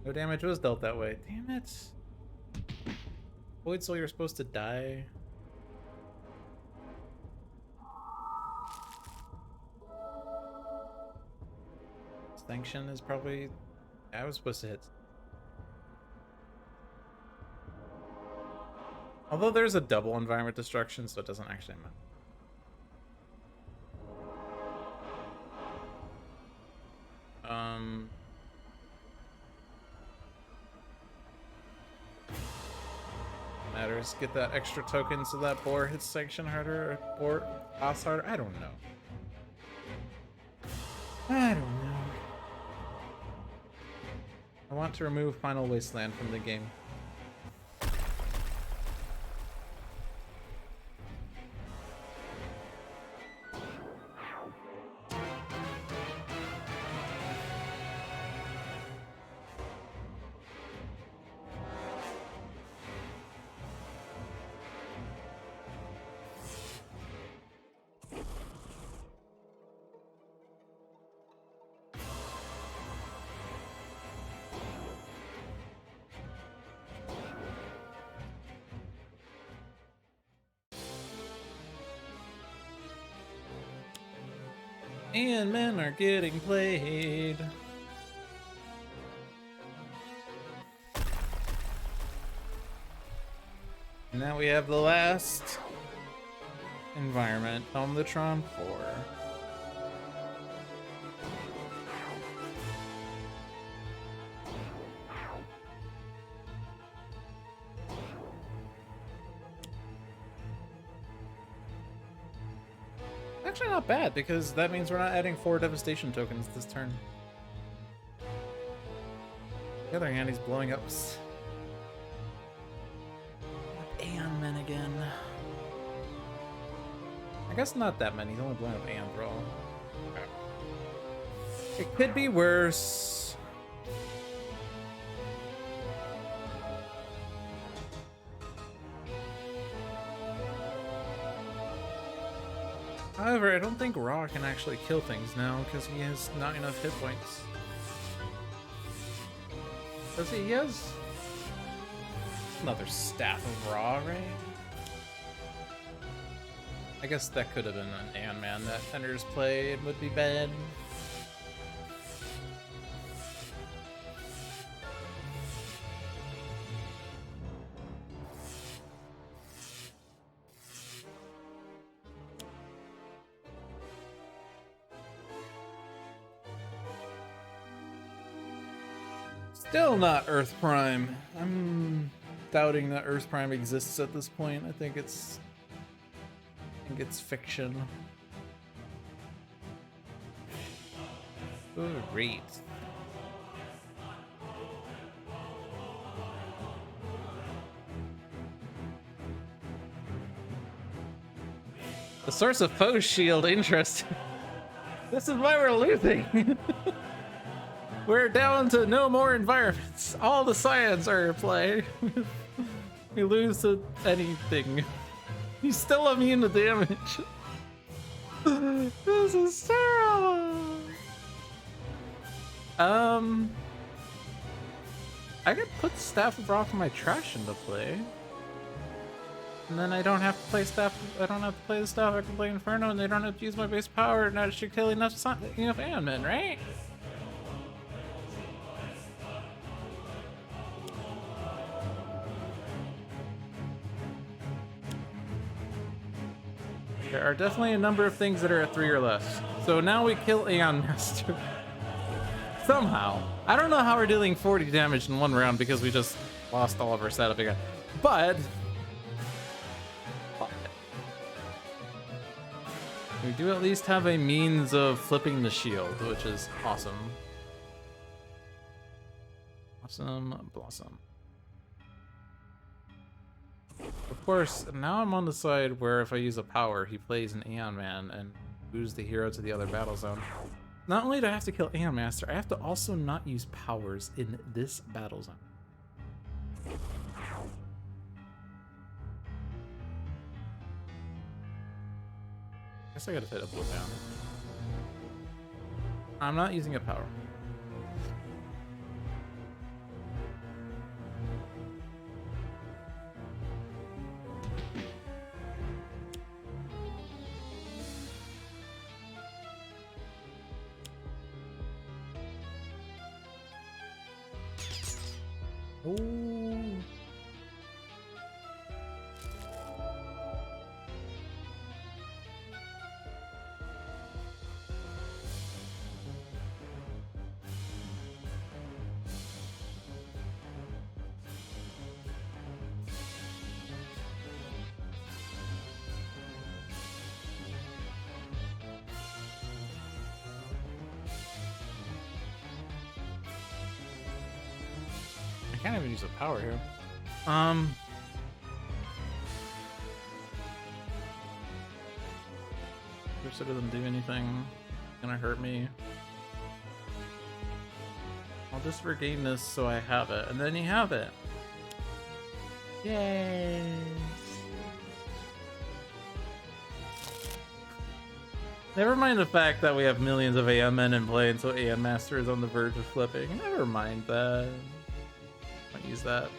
No damage was dealt that way. Damn it. Void Soul, you're supposed to die. Sanction is probably... I was supposed to hit. Although there's a double environment destruction, so it doesn't actually matter. Matters. Get that extra token so that boar hits sanction harder or boss harder. I don't know. I don't know. I want to remove Final Wasteland from the game. And men are getting played. And now we have the last environment on the Tron 4. Actually not bad, because that means we're not adding 4 devastation tokens this turn. On the other hand, he's blowing up Aeon Men again. I guess not that many, he's only blowing up Aeon Brawl. Okay. It could be worse. However, I don't think Raw can actually kill things now because he has not enough hit points. Does he? He has another Staff of Raw, right? I guess that could have been an Aeon Man that enters play. It would be bad. Still not Earth Prime. I'm doubting that Earth Prime exists at this point. I think it's fiction. Ooh, great. The source of Poe's shield, interesting. This is why we're losing. We're down to no more environments. All the science are at play. We lose to anything. He's still immune to damage. This is terrible. I could put Staff of Rock in my trash into play. And then I don't have to play Staff. I don't have to play the Staff. I can play Inferno, and they don't have to use my base power. And I should kill enough Aeon Men, right? There are definitely a number of things that are at 3 or less. So now we kill Aeon Master. Somehow. I don't know how we're dealing 40 damage in one round because we just lost all of our setup again. But we do at least have a means of flipping the shield, which is awesome. Awesome Blossom. Of course, now I'm on the side where if I use a power, he plays an Aeon Man and moves the hero to the other battle zone. Not only do I have to kill Aeon Master, I have to also not use powers in this battle zone. Guess I gotta fit a blue down. I'm not using a power. Ooh. I can't even use a power here. First, it doesn't do anything. It's gonna hurt me. I'll just regain this so I have it, and then you have it. Yay! Never mind the fact that we have millions of AM men in play, and so AM Master is on the verge of flipping. Never mind that. I'll use that.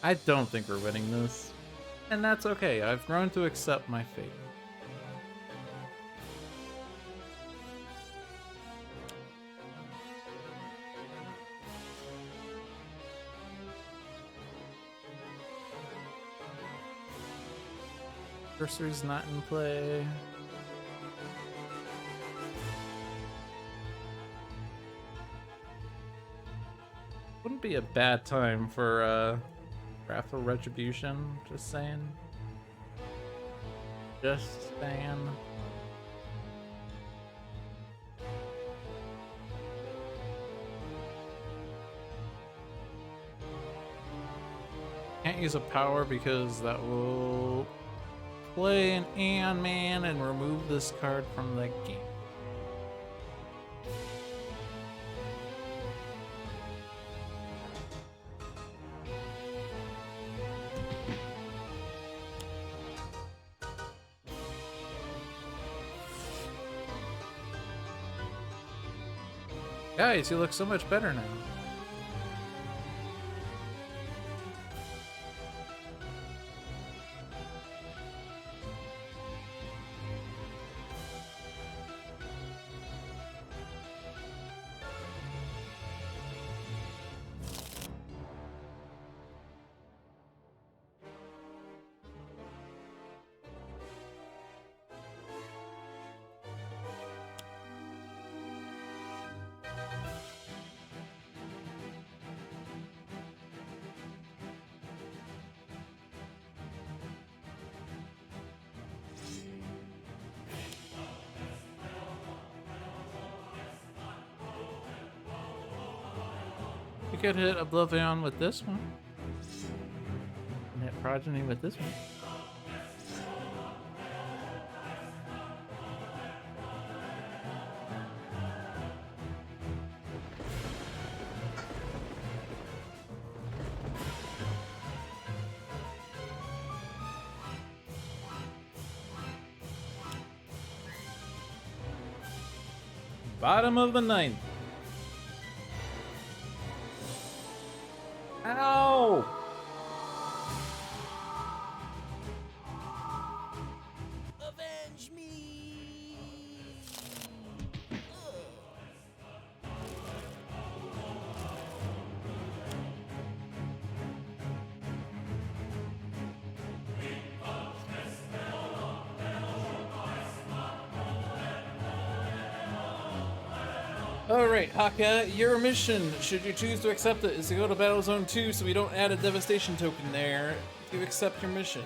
I don't think we're winning this. And that's okay. I've grown to accept my fate. Cursor's not in play. Wouldn't be a bad time for Wrathful Retribution, just saying. Just saying. Can't use a power because that will play an Aeon Man and remove this card from the game. Guys, you look so much better now. We could hit Oblivion with this one. And hit Progeny with this one. Bottom of the ninth. Ow! Avenge me! Alright, Haka, your mission, should you choose to accept it, is to go to Battle Zone 2 so we don't add a devastation token there. Do you accept your mission?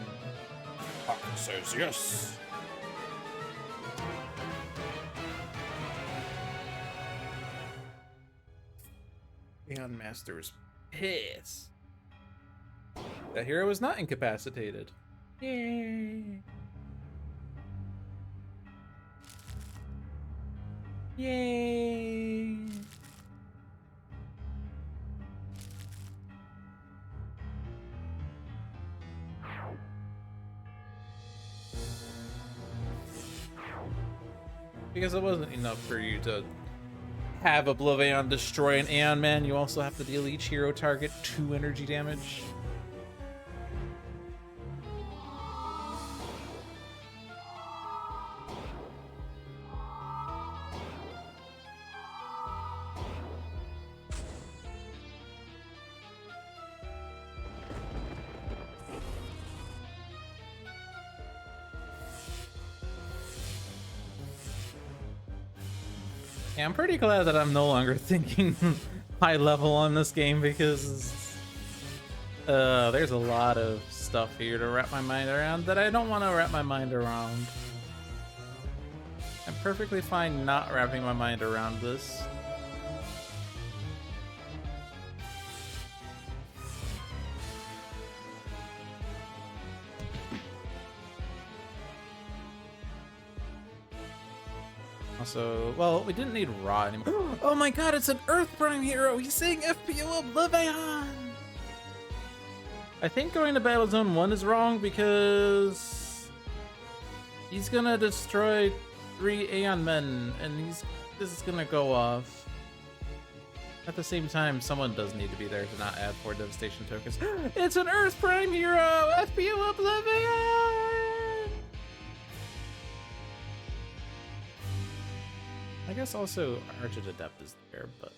Haka says yes. Aeon Master's pissed. That hero is not incapacitated. Yay! Yay! Because it wasn't enough for you to have Oblivion destroy an Aeon Man, you also have to deal each hero target 2 energy damage. Yeah, I'm pretty glad that I'm no longer thinking high level on this game because there's a lot of stuff here to wrap my mind around that I don't want to wrap my mind around. I'm perfectly fine not wrapping my mind around this. Also, well, we didn't need Raw anymore. Oh my god, it's an Earth Prime hero! He's saying FPO Oblivion! I think going to Battle Zone 1 is wrong because he's gonna destroy 3 Aeon Men, and this is gonna go off. At the same time, someone does need to be there to not add 4 Devastation tokens. It's an Earth Prime hero! FPO Oblivion! I guess also Argent Adept is there, but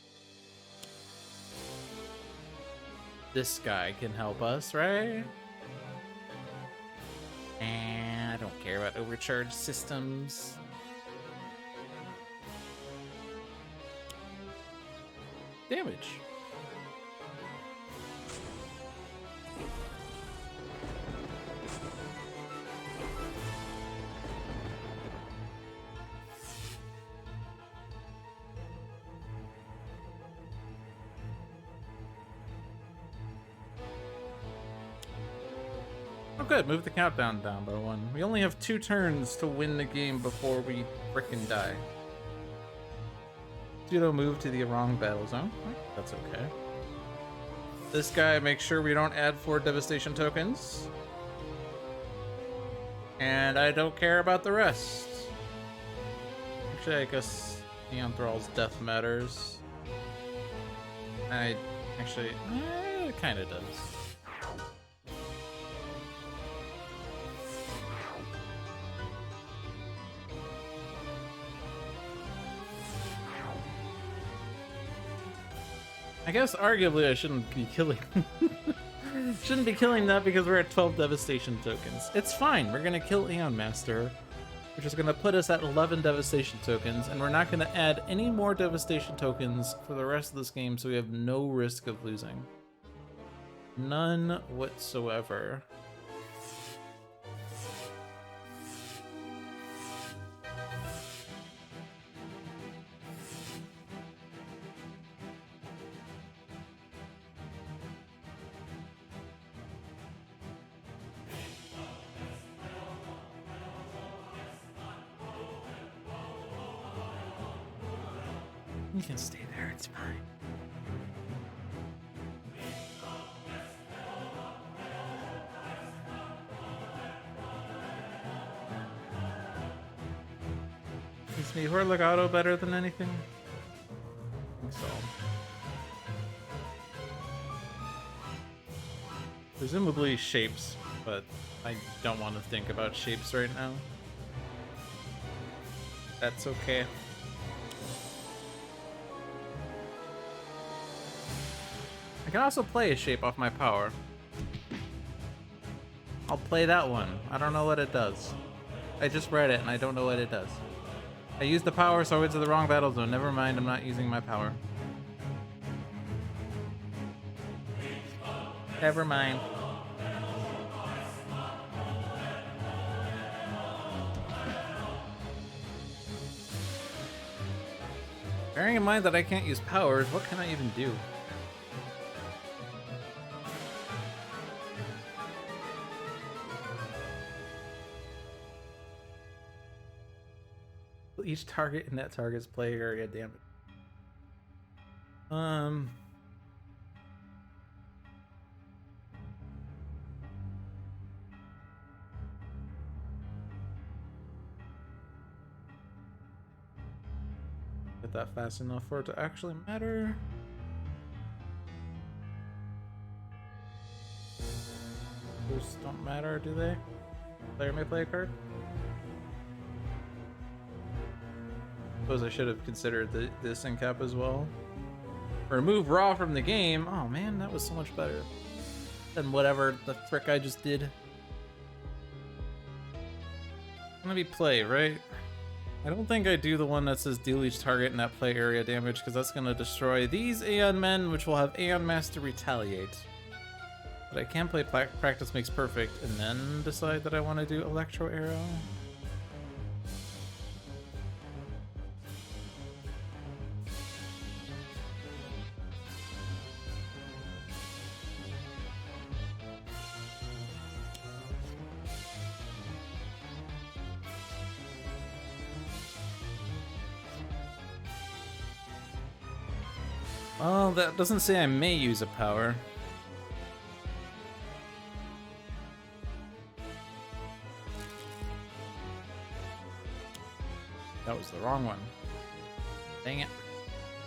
this guy can help us, right? And I don't care about overcharged systems. Damage. Oh good, move the countdown down by 1. We only have 2 turns to win the game before we frickin' die. Pseudo move to the wrong battle zone. That's okay. This guy makes sure we don't add 4 devastation tokens. And I don't care about the rest. Actually, I guess Neon Thrall's death matters. It kinda does. I guess arguably I shouldn't be killing shouldn't be killing that because we're at 12 devastation tokens. It's fine, we're gonna kill Aeon Master, which is gonna put us at 11 devastation tokens, and we're not gonna add any more devastation tokens for the rest of this game, so we have no risk of losing. None whatsoever. You can stay there, it's fine. Is Mihor Legato better than anything? I think so. Presumably shapes, but I don't want to think about shapes right now. That's okay. I can also play a shape off my power. I'll play that one. I don't know what it does. I just read it and I don't know what it does. I used the power, so I went to the wrong battle zone. Never mind, I'm not using my power. Never mind. Bearing in mind that I can't use powers, what can I even do? Each target in that target's play area damage. Get that fast enough for it to actually matter. Those don't matter, do they? Player may play a card? Suppose I should have considered this in cap as well. Remove Raw from the game. Oh man, that was so much better than whatever the frick I just did. Gonna be play, right? I don't think I do the one that says deal each target in that play area damage, because that's gonna destroy these Aeon Men, which will have Aeon Master retaliate. But I can play Practice Makes Perfect and then decide that I want to do Electro Arrow. Well, that doesn't say I may use a power. That was the wrong one. Dang it.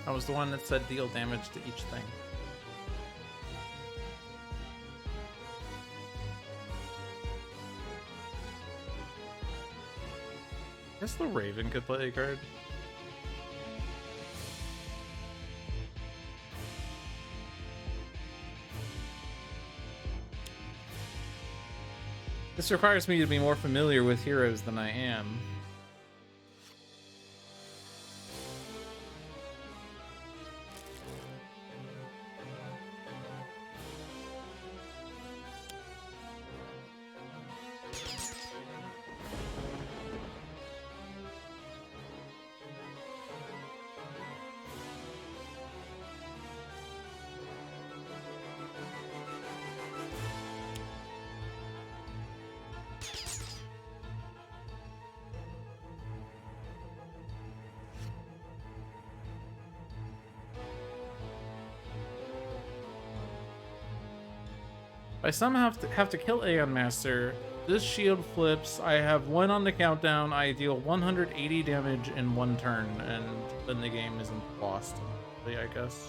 That was the one that said deal damage to each thing. I guess the Raven could play a card. This requires me to be more familiar with heroes than I am. If I somehow have to kill Aeon Master, this shield flips, I have 1 on the countdown, I deal 180 damage in 1 turn, and then the game isn't lost, I guess.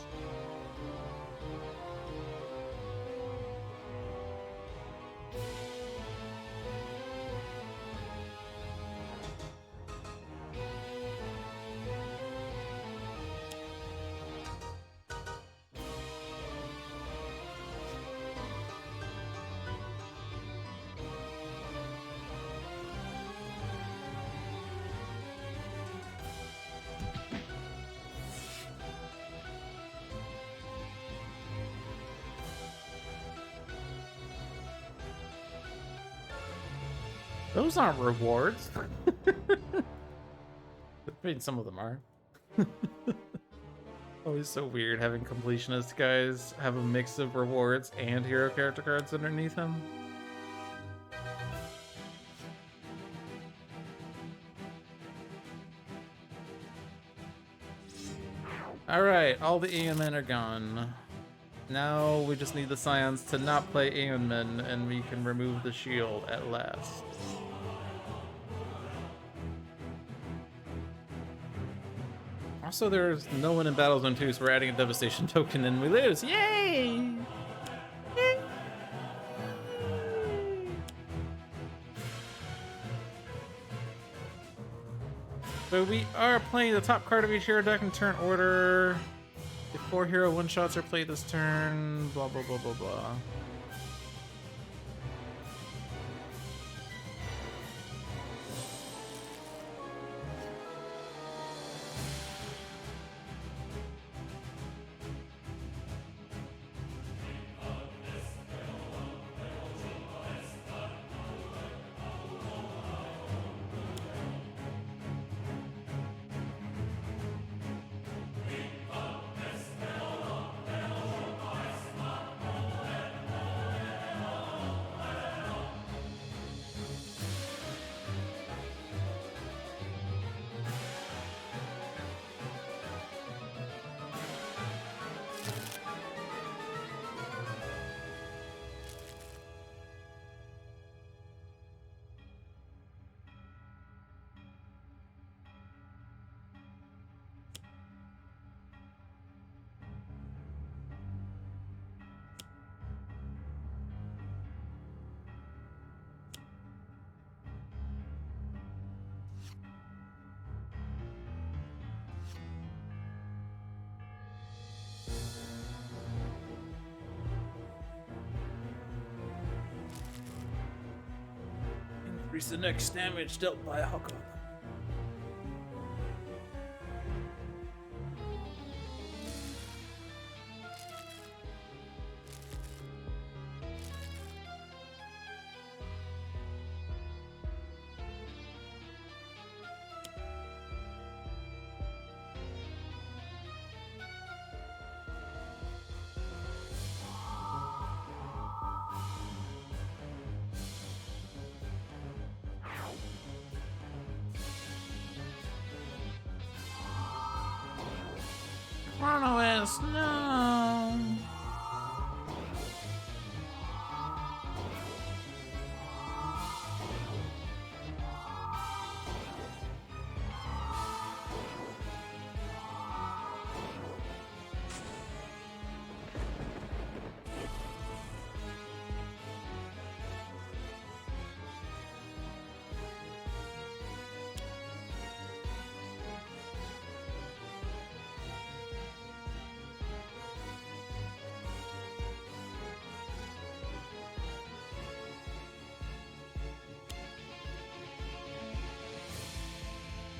Those aren't rewards. I mean, some of them are. Always so weird having completionist guys have a mix of rewards and hero character cards underneath them. Alright, all the Aeon Men are gone. Now we just need the Scions to not play Aeon Men, and we can remove the shield at last. Also, there's no one in Battlezone 2, so we're adding a Devastation token and we lose. Yay! Yay! So we are playing the top card of each hero deck in turn order. If 4 hero one-shots are played this turn, blah blah blah blah blah. Increase the next damage dealt by a hookup. Chronoist, no!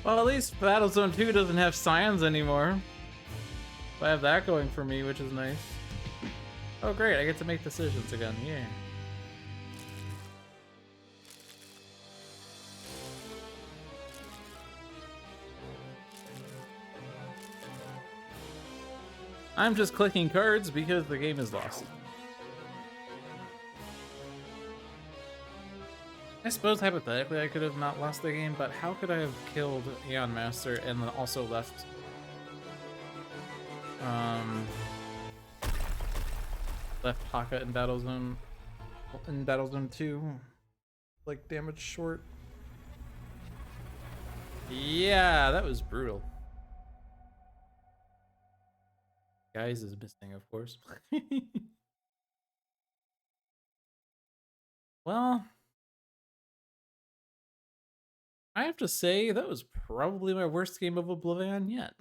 Well, at least Battlezone 2 doesn't have scions anymore. I have that going for me, which is nice. Oh great, I get to make decisions again, yeah. I'm just clicking cards because the game is lost. I suppose hypothetically I could have not lost the game, but how could I have killed Aeon Master and then also left left Haka in Battlezone 2 like damage short? Yeah, that was brutal. Guys is missing, of course. Well, I have to say that was probably my worst game of Oblivion yet.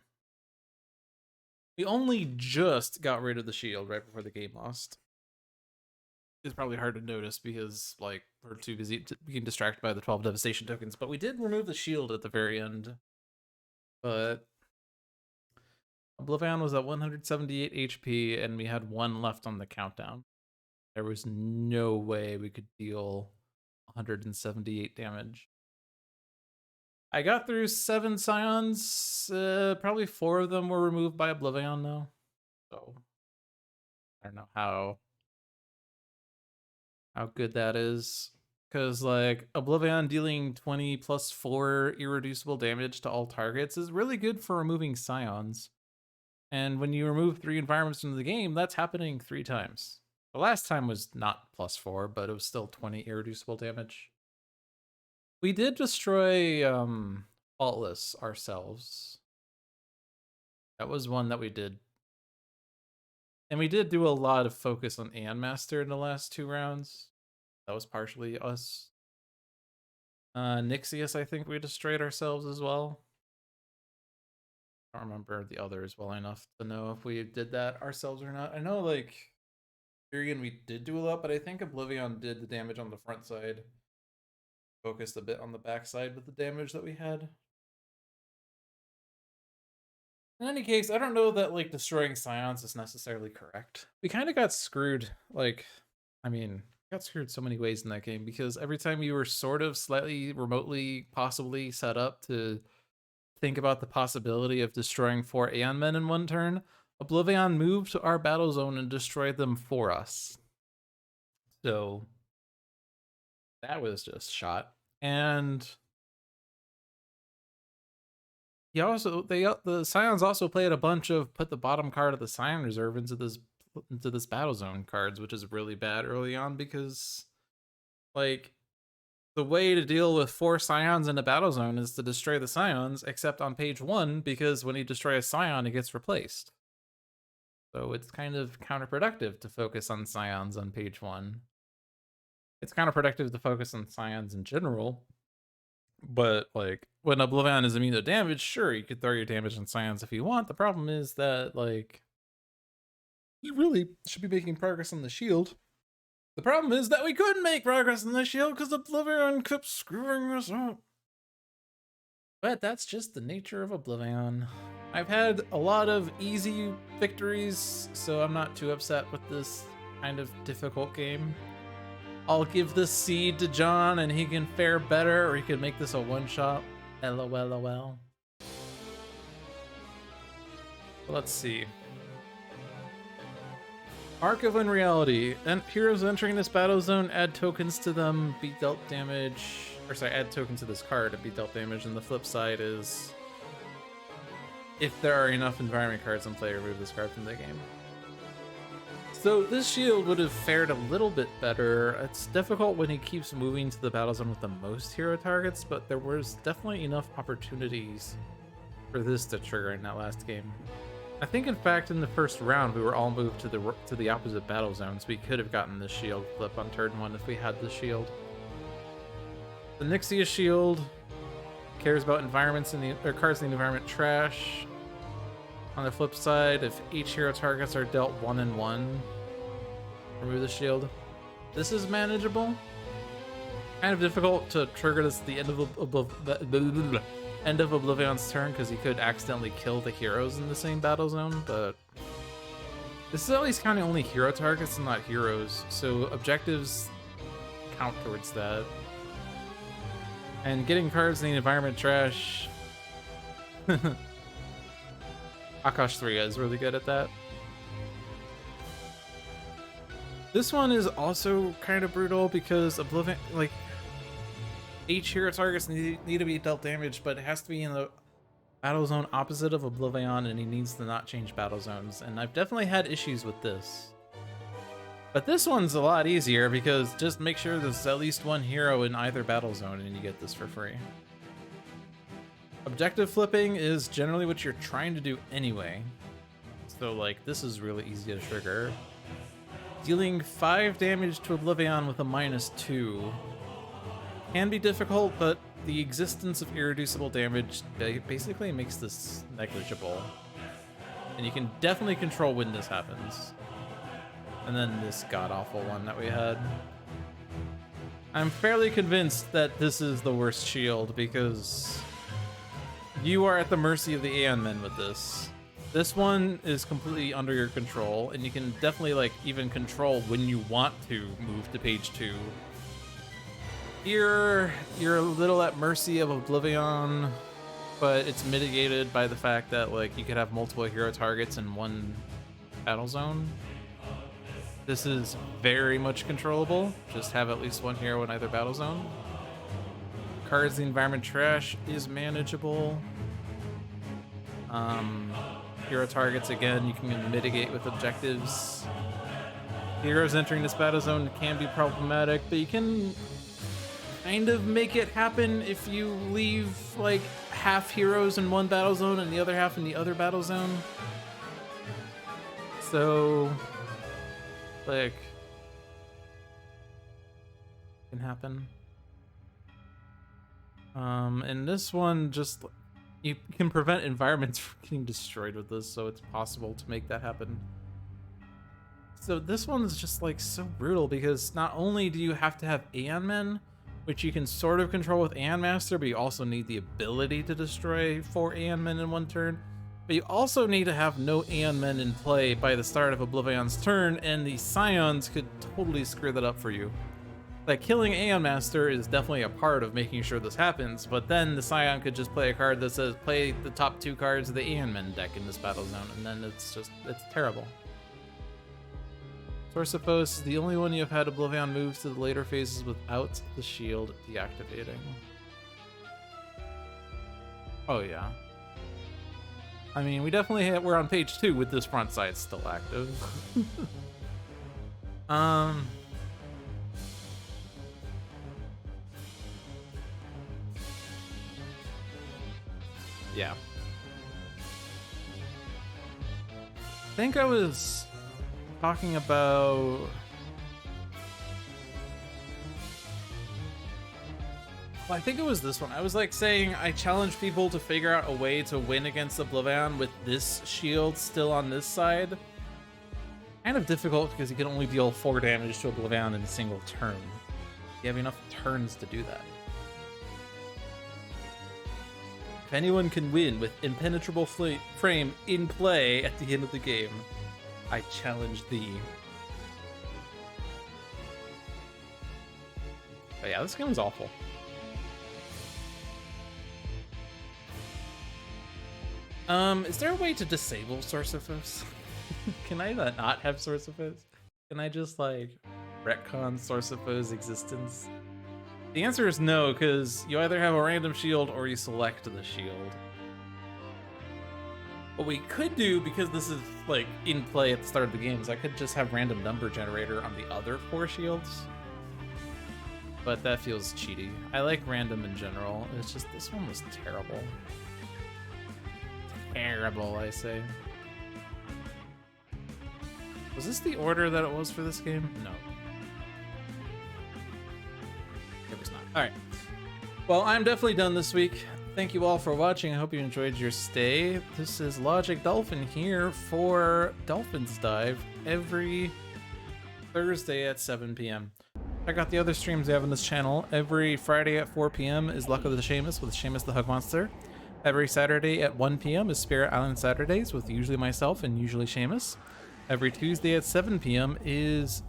We only just got rid of the shield right before the game lost. It's probably hard to notice because like we're too busy being distracted by the 12 devastation tokens, but we did remove the shield at the very end. But Oblivion was at 178 HP and we had 1 left on the countdown. There was no way we could deal 178 damage. I got through 7 scions. Probably 4 of them were removed by Oblivion though. So I don't know how good that is. Because like Oblivion dealing 20 plus 4 irreducible damage to all targets is really good for removing scions. And when you remove 3 environments from the game, that's happening 3 times. The last time was not plus 4, but it was still 20 irreducible damage. We did destroy Faultless ourselves. That was one that we did. And we did do a lot of focus on Aeon Master in the last 2 rounds. That was partially us. Nixius, I think we destroyed ourselves as well. I don't remember the others well enough to know if we did that ourselves or not. I know, like, Tyrion we did do a lot, but I think Oblivion did the damage on the front side. Focused a bit on the back side with the damage that we had. In any case, I don't know that, like, destroying scions is necessarily correct. We kind of got screwed, like, I mean, got screwed so many ways in that game because every time you were sort of slightly remotely possibly set up to think about the possibility of destroying 4 Aeon Men in 1 turn, Oblivion moved to our battle zone and destroyed them for us. So that was just shot. And he also the Scions also played a bunch of put the bottom card of the Scion reserve into this battle zone cards, which is really bad early on because like the way to deal with 4 Scions in a battle zone is to destroy the Scions, except on page 1, because when you destroy a Scion, it gets replaced. So it's kind of counterproductive to focus on Scions on page 1. It's counterproductive to focus on Scions in general, but like when Oblivion is immune to damage, sure, you could throw your damage on Scions if you want. The problem is that like you really should be making progress on the shield The problem is that we couldn't make progress in the shield because Oblivion kept screwing us up. But that's just the nature of Oblivion. I've had a lot of easy victories, so I'm not too upset with this kind of difficult game. I'll give this seed to John and he can fare better, or he could make this a one-shot. LOL. Let's see. Arc of Unreality. And heroes entering this battle zone add tokens to them, be dealt damage. Or sorry, add tokens to this card and be dealt damage. And the flip side is, if there are enough environment cards in play, remove this card from the game. So this shield would have fared a little bit better. It's difficult when he keeps moving to the battle zone with the most hero targets, but there was definitely enough opportunities for this to trigger in that last game. I think, in fact, in the first round, we were all moved to the opposite battle zones. We could have gotten this shield flip on turn 1 if we had the shield. The Nixia shield cares about environments or cards in the environment trash. On the flip side, if each hero targets are dealt 1 and 1, remove the shield. This is manageable. Kind of difficult to trigger this at the end of Oblivion's turn because he could accidentally kill the heroes in the same battle zone, but this is at least counting only hero targets and not heroes, so objectives count towards that. And getting cards in the environment trash. Akash 3 is really good at that. This one is also kind of brutal because Oblivion, like, each hero targets need to be dealt damage, but it has to be in the battle zone opposite of Oblivion, and he needs to not change battle zones. And I've definitely had issues with this. But this one's a lot easier because just make sure there's at least one hero in either battle zone and you get this for free. Objective flipping is generally what you're trying to do anyway. So, like, this is really easy to trigger. Dealing 5 damage to Oblivion with a -2 can be difficult, but the existence of irreducible damage basically makes this negligible. And you can definitely control when this happens. And then this god-awful one that we had. I'm fairly convinced that this is the worst shield because you are at the mercy of the Aeon Men with this. This one is completely under your control, and you can definitely, like, even control when you want to move to page 2. Here, you're a little at mercy of Oblivion, but it's mitigated by the fact that, like, you could have multiple hero targets in one battle zone. This is very much controllable. Just have at least one hero in either battle zone. Cards the environment trash is manageable. Hero targets, again, you can mitigate with objectives. Heroes entering this battle zone can be problematic, but you can kind of make it happen if you leave, like, half heroes in one battle zone and the other half in the other battle zone. So, like, can happen. And this one, just, you can prevent environments from getting destroyed with this, so it's possible to make that happen. So this one's just, like, so brutal because not only do you have to have Aeon Men, which you can sort of control with Aeon Master, but you also need the ability to destroy 4 Aeon Men in one turn. But you also need to have no Aeon Men in play by the start of Oblivion's turn, and the Scions could totally screw that up for you. Like, killing Aeon Master is definitely a part of making sure this happens, but then the Scion could just play a card that says, play the top 2 cards of the Aeon Men deck in this battle zone, and then it's terrible. Sorcephos is the only one you have had Oblivion moves to the later phases without the shield deactivating. Oh yeah. I mean, we definitely we're on page 2 with this front side still active. Yeah. I think I was talking about... Well, I think it was this one. I was, like, saying I challenge people to figure out a way to win against Oblivion with this shield still on this side. Kind of difficult because you can only deal 4 damage to Oblivion in a single turn. You have enough turns to do that. If anyone can win with impenetrable frame in play at the end of the game, I challenge thee. But yeah, this game is awful. Is there a way to disable Sorceress? Can I not have Sorceress? Can I just like retcon Sorceress' existence? The answer is no, because you either have a random shield or you select the shield. What we could do, because this is like in play at the start of the game, is I could just have random number generator on the other 4 shields. But that feels cheaty. I like random in general. It's just this one was terrible. Terrible, I say. Was this the order that it was for this game? No. It was not. Alright. Well, I'm definitely done this week. Thank you all for watching. I hope you enjoyed your stay. This is Logic Dolphin here for Dolphin's Dive every Thursday at 7 p.m. Check out the other streams we have on this channel. Every Friday at 4 p.m. is Luck of the Seamus with Seamus the Hug Monster. Every Saturday at 1 p.m. is Spirit Island Saturdays with usually myself and usually Seamus. Every Tuesday at 7 p.m. is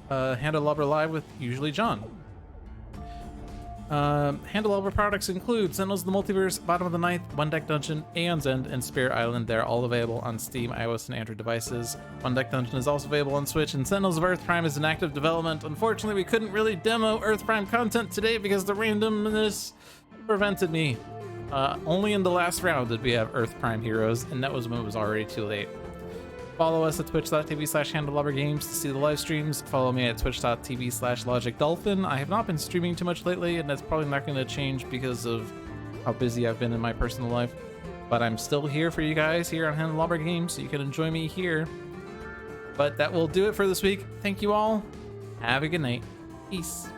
Handelabra Live with usually John. Handelabra products include Sentinels of the Multiverse, Bottom of the Ninth, One Deck Dungeon, Aeon's End, and Spirit Island. They're all available on Steam, iOS, and Android devices. One Deck Dungeon is also available on Switch, and Sentinels of Earth Prime is in active development. Unfortunately, we couldn't really demo Earth Prime content today because the randomness prevented me. Only in the last round did we have Earth Prime heroes, and that was when it was already too late. Follow us at twitch.tv/Handelabra Games to see the live streams. Follow me at twitch.tv/LogicDolphin. I have not been streaming too much lately, and that's probably not going to change because of how busy I've been in my personal life. But I'm still here for you guys here on Handelabra Games, so you can enjoy me here. But that will do it for this week. Thank you all. Have a good night. Peace.